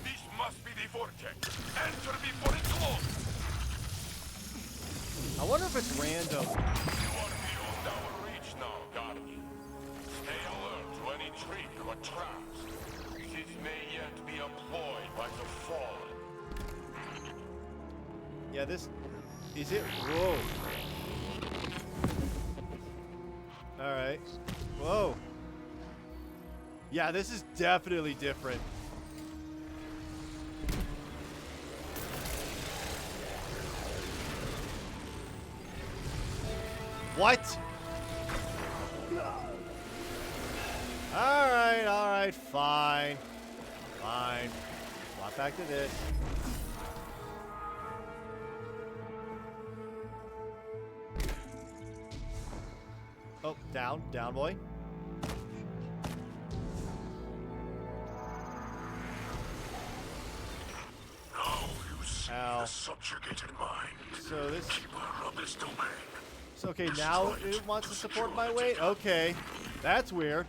This must be the vortex. Enter before it closes. I wonder if it's random. You are beyond our reach now, Guardian. Stay alert to any trick or traps. This may yet be employed by the Fallen. Yeah, this... Is it? Whoa. Alright. Whoa. Yeah, this is definitely different. What? Alright, fine. Fine. Swap back to this. Oh, down, boy. Now you see the subjugated mind. So this... Keeper of this domain. So, okay, now it wants to support my weight? Okay. That's weird.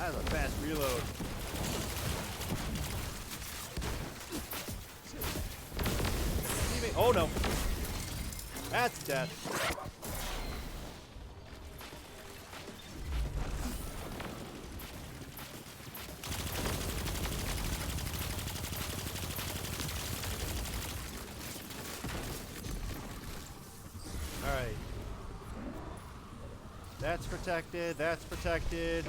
That was a fast reload. Oh no. That's death. Alright. That's protected, that's protected.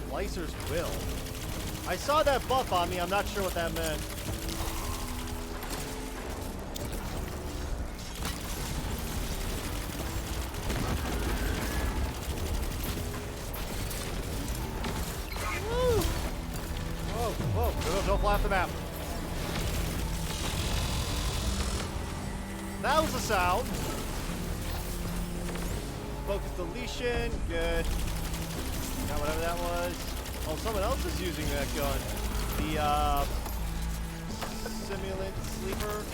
Splicer's will. I saw that buff on me, I'm not sure what that meant. Woo! Whoa, whoa, don't fly off the map. That was a sound. Focus deletion, good. Got whatever that was. Oh, someone else is using that gun. The, simulant sleeper?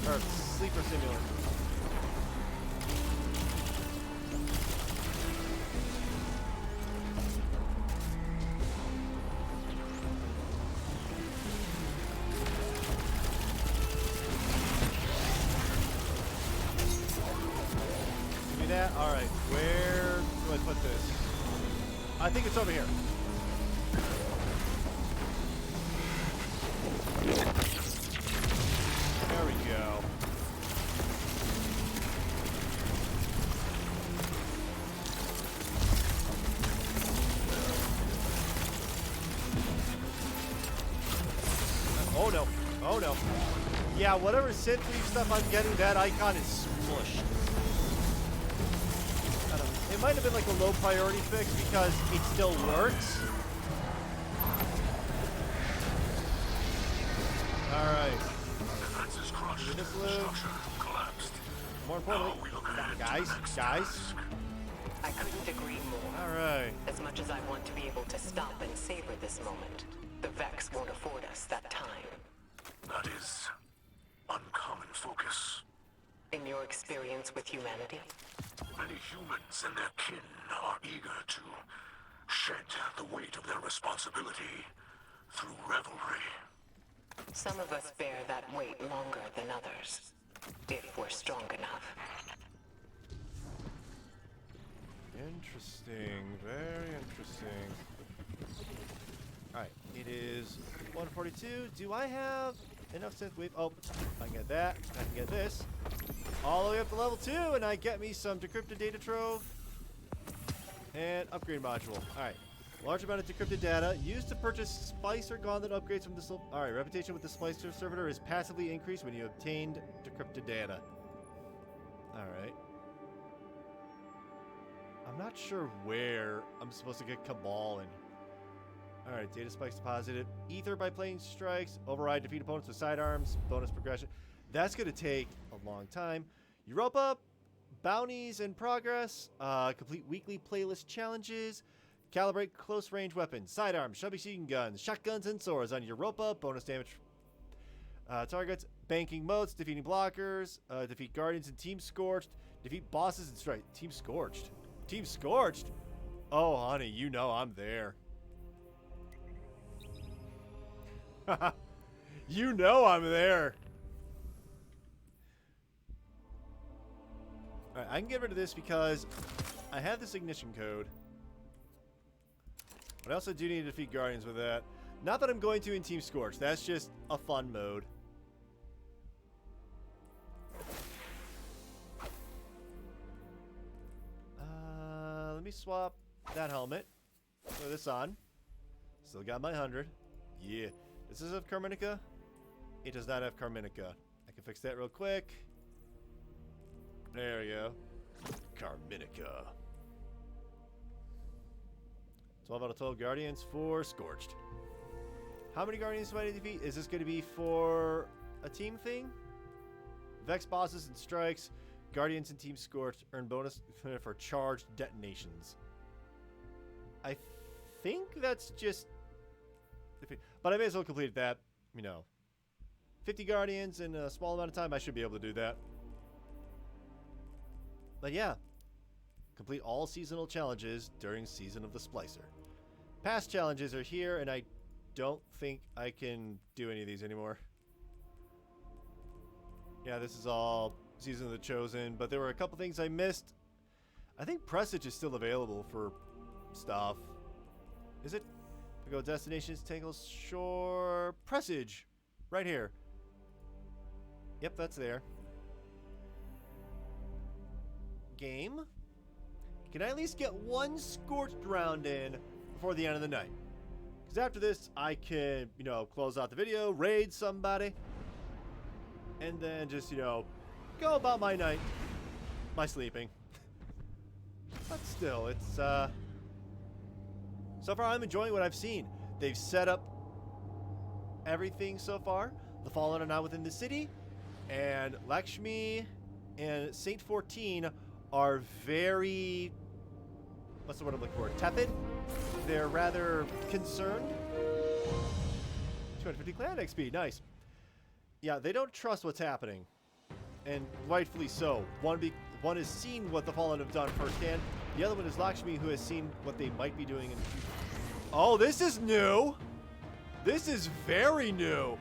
Or sleeper simulant. Give me that? Alright, where do I put this? I think it's over here. There we go. Oh no. Oh no. Yeah, whatever synth leaf stuff I'm getting, that icon is smushed. It might have been like a low priority fix because it still works. Alright. Defenses crushed. This loot. Structure collapsed. More importantly, guys. I couldn't agree more. Alright. As much as I want to be able to stop and savor this moment, the Vex won't afford us that time. That is uncommon focus. In your experience with humanity? Many humans and their kin are eager to shed the weight of their responsibility through revelry. Some of us bear that weight longer than others, if we're strong enough. Interesting. Very interesting. Alright, it is 142. Do I have enough synth wave? Oh, I can get that. I can get this. All the way up to level 2, and I get me some decrypted data trove and upgrade module. Alright. Large amount of decrypted data used to purchase Splicer gauntlet upgrades from the Alright, reputation with the Splicer servitor is passively increased when you obtained decrypted data. Alright. I'm not sure where I'm supposed to get Cabal in. Alright, data spikes deposited. Ether by plane strikes. Override defeat opponents with sidearms. Bonus progression. That's going to take a long time. Europa, bounties in progress. Complete weekly playlist challenges. Calibrate close range weapons. Sidearms, submachine guns, shotguns, and swords on Europa. Bonus damage targets. Banking modes. Defeating blockers. Defeat guardians and Team Scorched. Defeat bosses and strike. Team Scorched. Team Scorched? Oh, honey, you know I'm there. You know I'm there. Alright, I can get rid of this because I have this ignition code. But I also do need to defeat Guardians with that. Not that I'm going to in Team Scorch. That's just a fun mode. Let me swap that helmet. Throw this on. Still got my 100. Yeah. Does this have Carminica? It does not have Carminica. I can fix that real quick. There we go. Carminica. 12 out of 12 Guardians for Scorched. How many Guardians do I need to defeat? Is this going to be for a team thing? Vex bosses and strikes. Guardians and Team Scorched earn bonus for charged detonations. I think that's just... But I may as well complete that, you know. 50 Guardians in a small amount of time, I should be able to do that. But yeah. Complete all seasonal challenges during Season of the Splicer. Past challenges are here, and I don't think I can do any of these anymore. Yeah, this is all Season of the Chosen, but there were a couple things I missed. I think Presage is still available for stuff. Is it? We go destinations, Tangle Shore, Presage, right here. Yep, that's there. Game. Can I at least get one Scorched round in before the end of the night? Because after this, I can, you know, close out the video, raid somebody, and then just, you know, go about my night, my sleeping. But still, it's, so far I'm enjoying what I've seen. They've set up everything so far. The Fallen are now within the city, and Lakshmi and Saint 14 are very, what's the word I'm looking for? Tepid. They're rather concerned. 250 clan XP, nice. Yeah, they don't trust what's happening, and rightfully so. One has seen what the Fallen have done firsthand. The other one is Lakshmi, who has seen what they might be doing in the future. Oh, this is new. This is very new.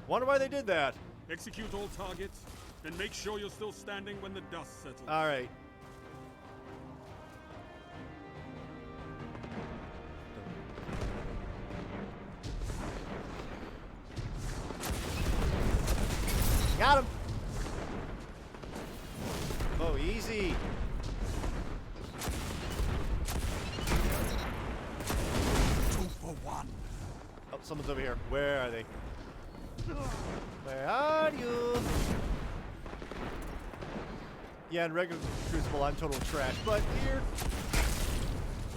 Wonder why they did that. Execute all targets, and make sure you're still standing when the dust settles. All right. Got him. Oh, easy. Two for one. Oh, someone's over here. Where are they? Where are you? Yeah, in regular Crucible, I'm total trash, but here,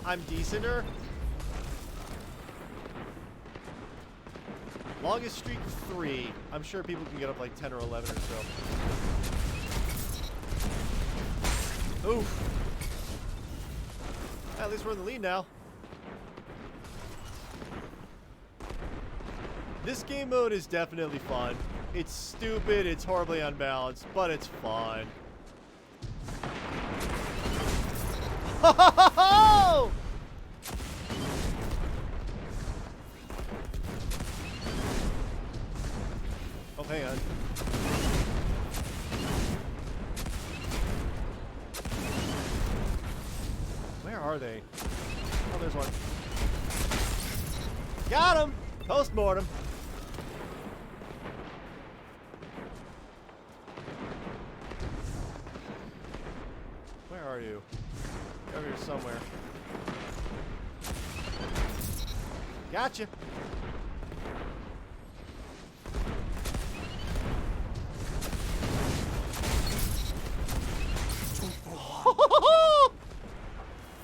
I'm decenter. Longest streak 3. I'm sure people can get up like 10 or 11 or so. Oof. At least we're in the lead now. This game mode is definitely fun. It's stupid, it's horribly unbalanced, but it's fun. Ho ho ho ho! hang on. Where are they? Oh, there's one. Got him! Post-mortem. Where are you? You're over here somewhere. Gotcha.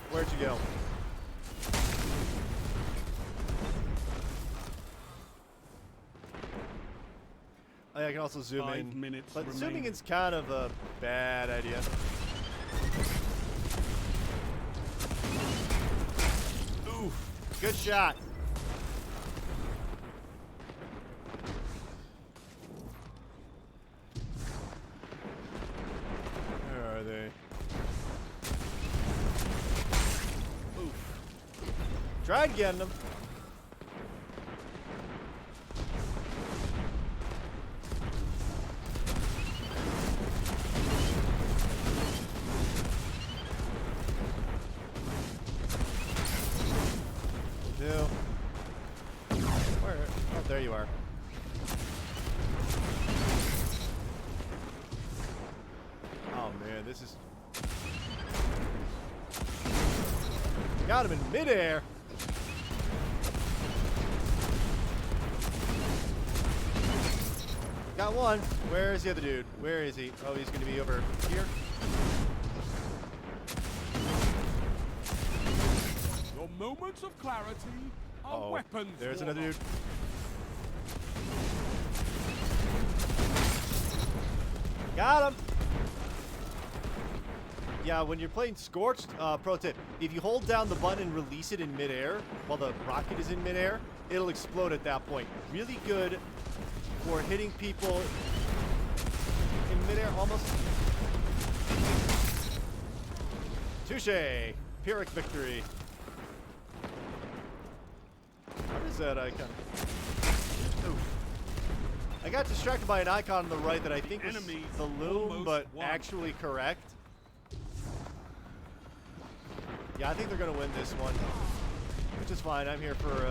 Where'd you go? I can also zoom in. 5 minutes But zooming remaining. in's kind of a bad idea. Oof. Good shot. Where are they? Oof. Tried getting them. Where? Oh, there you are. Oh man, this is. Got him in midair. Got one. Where is the other dude? Where is he? Oh, he's gonna be over here. Your moments of clarity are weapons. There's another dude. Got him. Yeah, when you're playing Scorched, pro tip, if you hold down the button and release it in midair while the rocket is in midair, it'll explode at that point. Really good for hitting people in midair almost. Touche! Pyrrhic victory. What is that icon? Oof. I got distracted by an icon on the right that I think was the loom, but actually correct. Yeah, I think they're going to win this one, which is fine. I'm here for,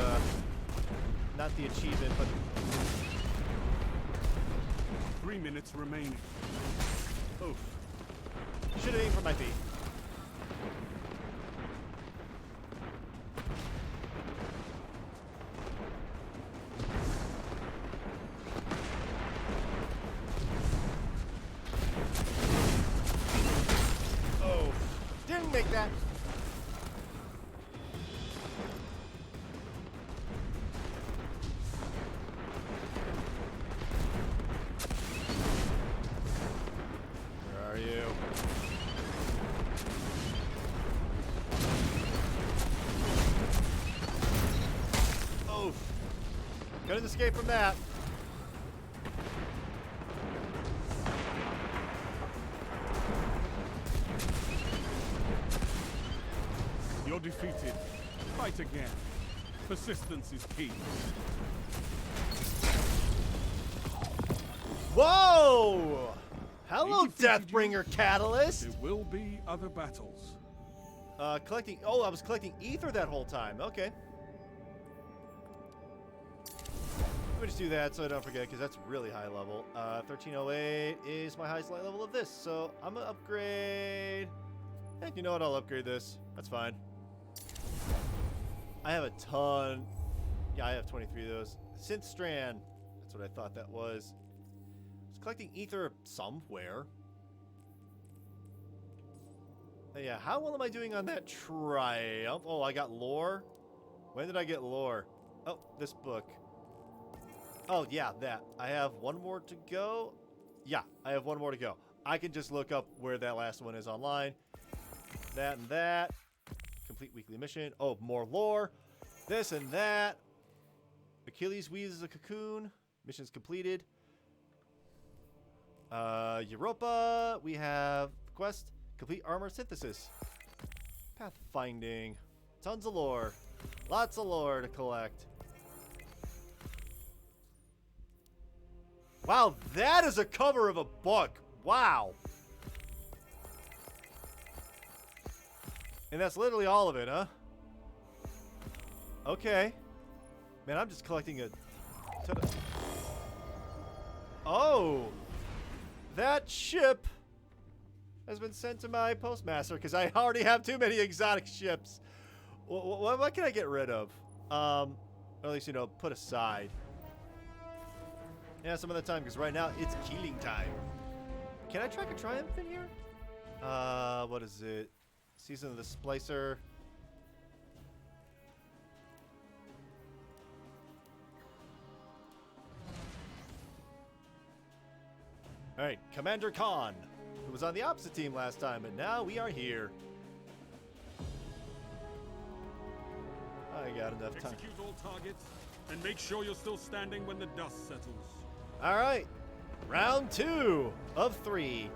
not the achievement, but... 3 minutes remaining. Oof. Should have aimed for my feet. Oh, didn't make that. Where are you? Oof. Couldn't escape from that. You're defeated. Fight again. Persistence is key. Whoa! Hello, Deathbringer Catalyst! There will be other battles. Collecting. Oh, I was collecting ether that whole time. Okay. Let me just do that so I don't forget, because that's really high level. 1308 is my highest light level of this, so I'm gonna upgrade. Heck, you know what? I'll upgrade this. That's fine. I have a ton. Yeah, I have 23 of those. Synth Strand. That's what I thought that was. I was collecting ether somewhere. Yeah, how well am I doing on that Triumph? Oh, I got lore. When did I get lore? Oh, this book. Oh, yeah, that. I have one more to go. Yeah, I have one more to go. I can just look up where that last one is online. That and that. Complete weekly mission. Oh, more lore. This and that. Achilles weaves a cocoon. Mission's completed. Europa. We have quest. Complete armor synthesis. Pathfinding. Tons of lore. Lots of lore to collect. Wow, that is a cover of a book. Wow. And that's literally all of it, huh? Okay. Man, I'm just collecting a ton of... Oh! That ship has been sent to my postmaster because I already have too many exotic ships. What can I get rid of? Or at least, you know, put aside. Yeah, some of the time, because right now it's keeling time. Can I track a triumph in here? What is it? Season of the Splicer. Alright, Commander Khan, who was on the opposite team last time, but now we are here. I got enough time. Execute all targets, and make sure you're still standing when the dust settles. Alright, round 2 of 3.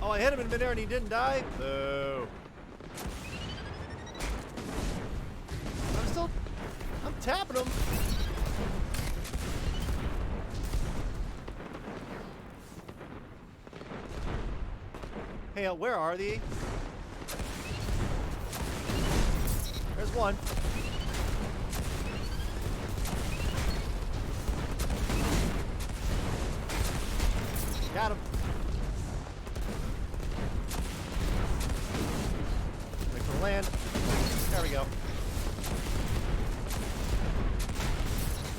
Oh, I hit him in midair and he didn't die? Boo. I'm tapping him. Hey, where are they? There's one. Got him. Wait for the land. There we go.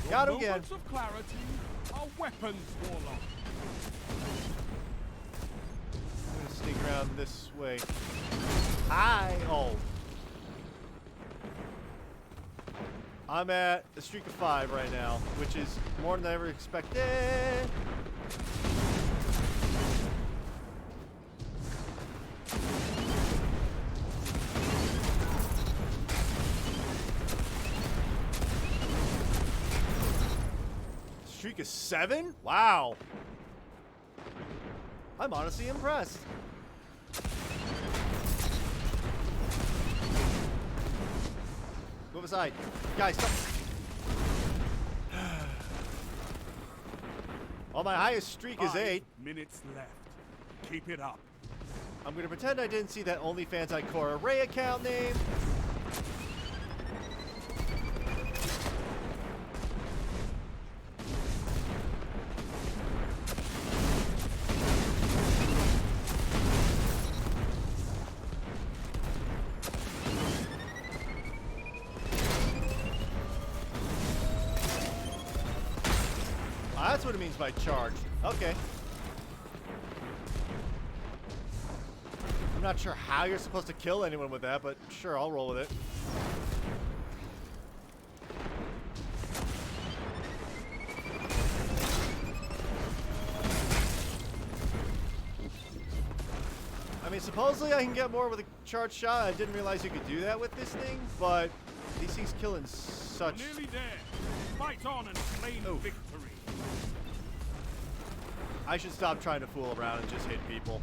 Got him again. Moments of clarity are weapons, Warlock. I'm gonna sneak around this way. Hi! Oh. I'm at a streak of 5 right now, which is more than I ever expected. Streak of 7? Wow. I'm honestly impressed. Move aside. Guys, stop. Well, my highest streak is 8. 5 minutes left. Keep it up. I'm gonna pretend I didn't see that OnlyFans Ikora Ray account name. That's what it means by charge. Okay. I'm not sure how you're supposed to kill anyone with that, but sure, I'll roll with it. I mean, supposedly I can get more with a charge shot. I didn't realize you could do that with this thing, but these things kill in such... We're nearly there. Fight on and claim victory. I should stop trying to fool around and just hit people.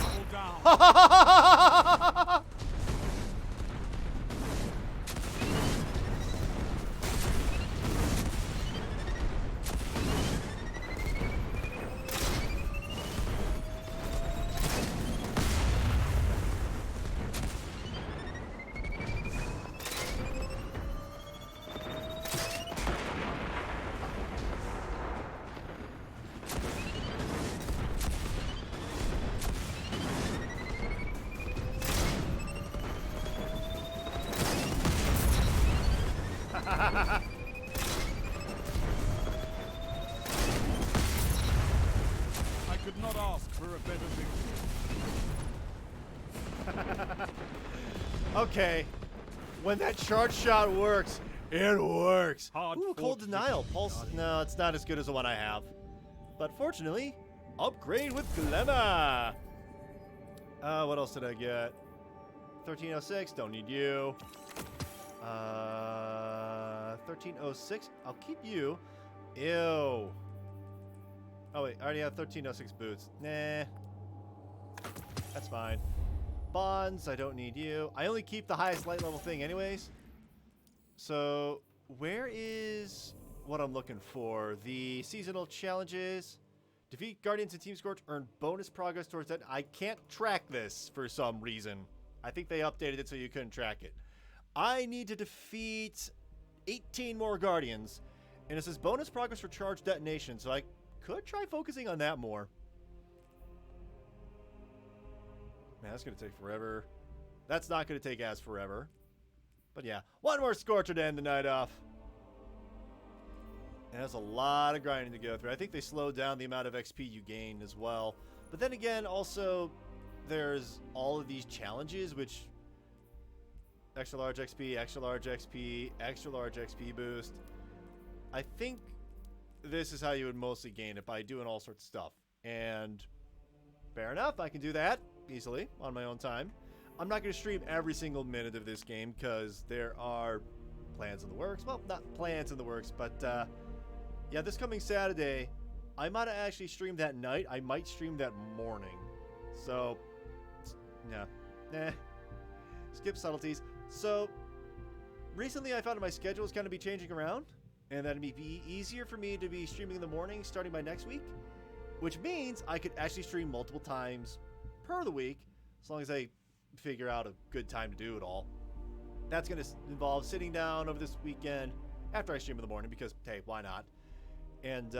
Hold down. I could not ask for a better victory. Okay. When that charge shot works, it works. Ooh, cold denial. Pulse. No, it's not as good as the one I have. But fortunately, upgrade with Glemma. What else did I get? 1306, don't need you. 1306, I'll keep you. Ew. Oh wait, I already have 1306 boots. Nah. That's fine. Bonds, I don't need you. I only keep the highest light level thing anyways. So, where is what I'm looking for? The seasonal challenges. Defeat Guardians and Team Scorch, earn bonus progress towards that. I can't track this for some reason. I think they updated it so you couldn't track it. I need to defeat 18 more Guardians. And it says bonus progress for charge detonation, so I could try focusing on that more. Man, that's going to take forever. That's not going to take as forever. But yeah, one more Scorcher to end the night off. And that's a lot of grinding to go through. I think they slowed down the amount of XP you gain as well. But then again, also, there's all of these challenges, which... Extra large XP, extra large XP, extra large XP boost. I think this is how you would mostly gain it, by doing all sorts of stuff. And fair enough, I can do that easily on my own time. I'm not going to stream every single minute of this game because there are plans in the works. Well, not plans in the works, but yeah, this coming Saturday, I might actually stream that night. I might stream that morning. So, yeah. Nah. Skip subtleties. So, recently I found my schedule is going to be changing around, and that it'd be easier for me to be streaming in the morning starting by next week, which means I could actually stream multiple times per the week, as long as I figure out a good time to do it all. That's going to involve sitting down over this weekend after I stream in the morning, because, hey, why not? And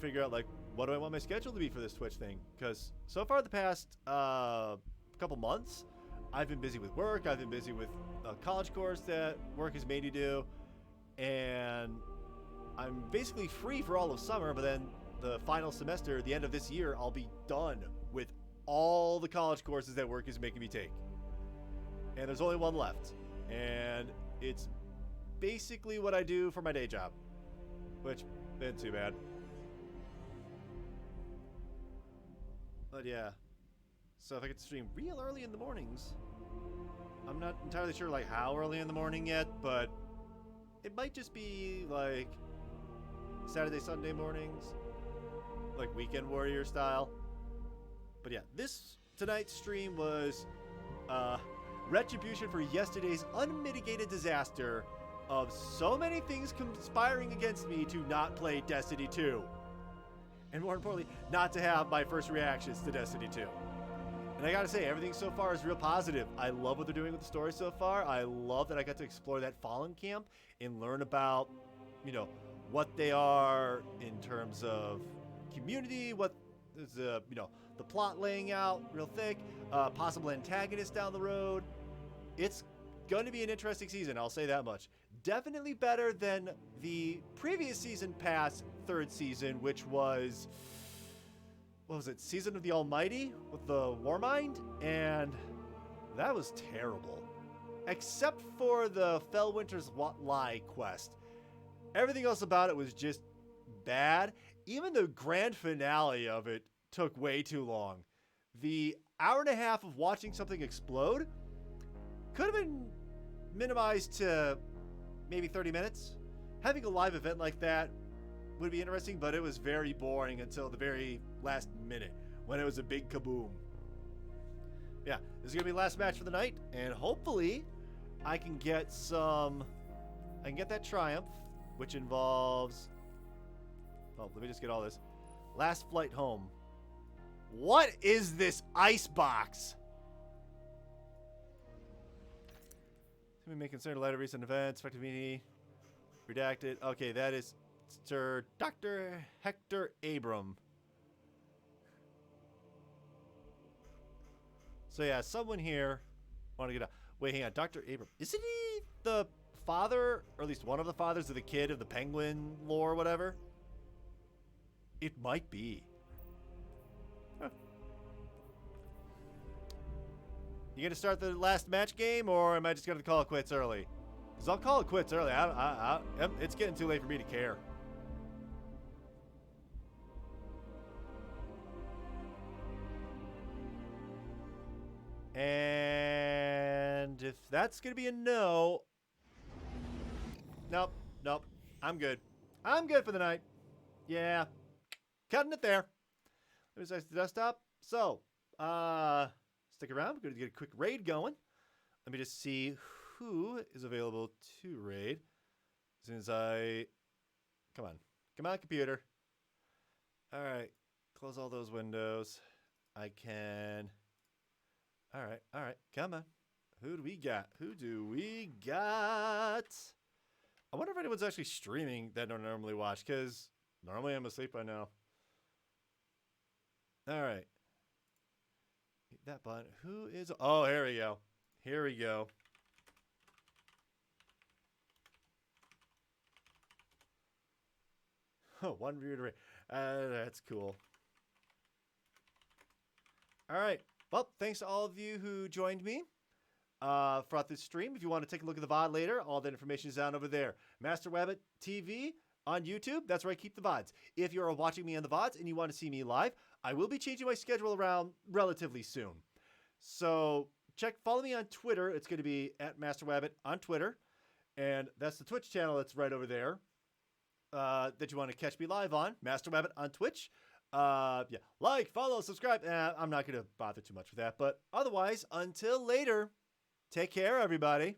figure out, like, what do I want my schedule to be for this Twitch thing? Because so far the past couple months, I've been busy with work. I've been busy with a college course that work has made me do. And I'm basically free for all of summer, but then the final semester, the end of this year, I'll be done with all the college courses that work is making me take. And there's only one left. And it's basically what I do for my day job, which isn't too bad. But yeah. So if I could stream real early in the mornings, I'm not entirely sure like how early in the morning yet, but it might just be like Saturday, Sunday mornings, like Weekend Warrior style. But yeah, tonight's stream was retribution for yesterday's unmitigated disaster of so many things conspiring against me to not play Destiny 2. And more importantly, not to have my first reactions to Destiny 2. And I gotta say, everything so far is real positive. I love what they're doing with the story so far. I love that I got to explore that Fallen camp and learn about, you know, what they are in terms of community, what is the, you know, the plot laying out real thick, possible antagonists down the road. It's going to be an interesting season, I'll say that much. Definitely better than the previous season pass third season, which was... what was it? Season of the Almighty with the Warmind? And that was terrible. Except for the Fellwinter's Lie quest. Everything else about it was just bad. Even the grand finale of it took way too long. The hour and a half of watching something explode could have been minimized to maybe 30 minutes. Having a live event like that would be interesting, but it was very boring until the very last minute when it was a big kaboom. Yeah, this is gonna be the last match for the night, and hopefully I can get that triumph, which involves, oh, let me just get all this. Last flight home. What is this ice box? We may consider light of recent events, effective meaning, redacted. Okay, that is Sir Dr. Hector Abram. So yeah, someone here want to get a... Wait, hang on. Dr. Abram. Isn't he the father, or at least one of the fathers of the kid of the penguin lore or whatever? It might be. Huh. You gonna start the last match game, or am I just gonna call it quits early? Because I'll call it quits early. It's getting too late for me to care. And if that's gonna be a no, nope. I'm good. I'm good for the night. Yeah, cutting it there. Let me start the desktop. So, stick around. We're gonna get a quick raid going. Let me just see who is available to raid. As soon as come on, computer. All right, close all those windows. I can. All right, come on. Who do we got? I wonder if anyone's actually streaming that I don't normally watch, because normally I'm asleep by now. All right. Hit that button. Who is... Oh, here we go. Here we go. Oh, one viewer to rate. That's cool. All right. Well, thanks to all of you who joined me throughout this stream. If you want to take a look at the VOD later, all that information is down over there. Master Rabbit TV on YouTube. That's where I keep the VODs. If you're watching me on the VODs and you want to see me live, I will be changing my schedule around relatively soon. So follow me on Twitter. It's going to be @MasterRabbit on Twitter. And that's the Twitch channel that's right over there that you want to catch me live on. Master Rabbit on Twitch. Yeah, like, follow, subscribe. I'm not going to bother too much with that. But otherwise, until later, take care, everybody.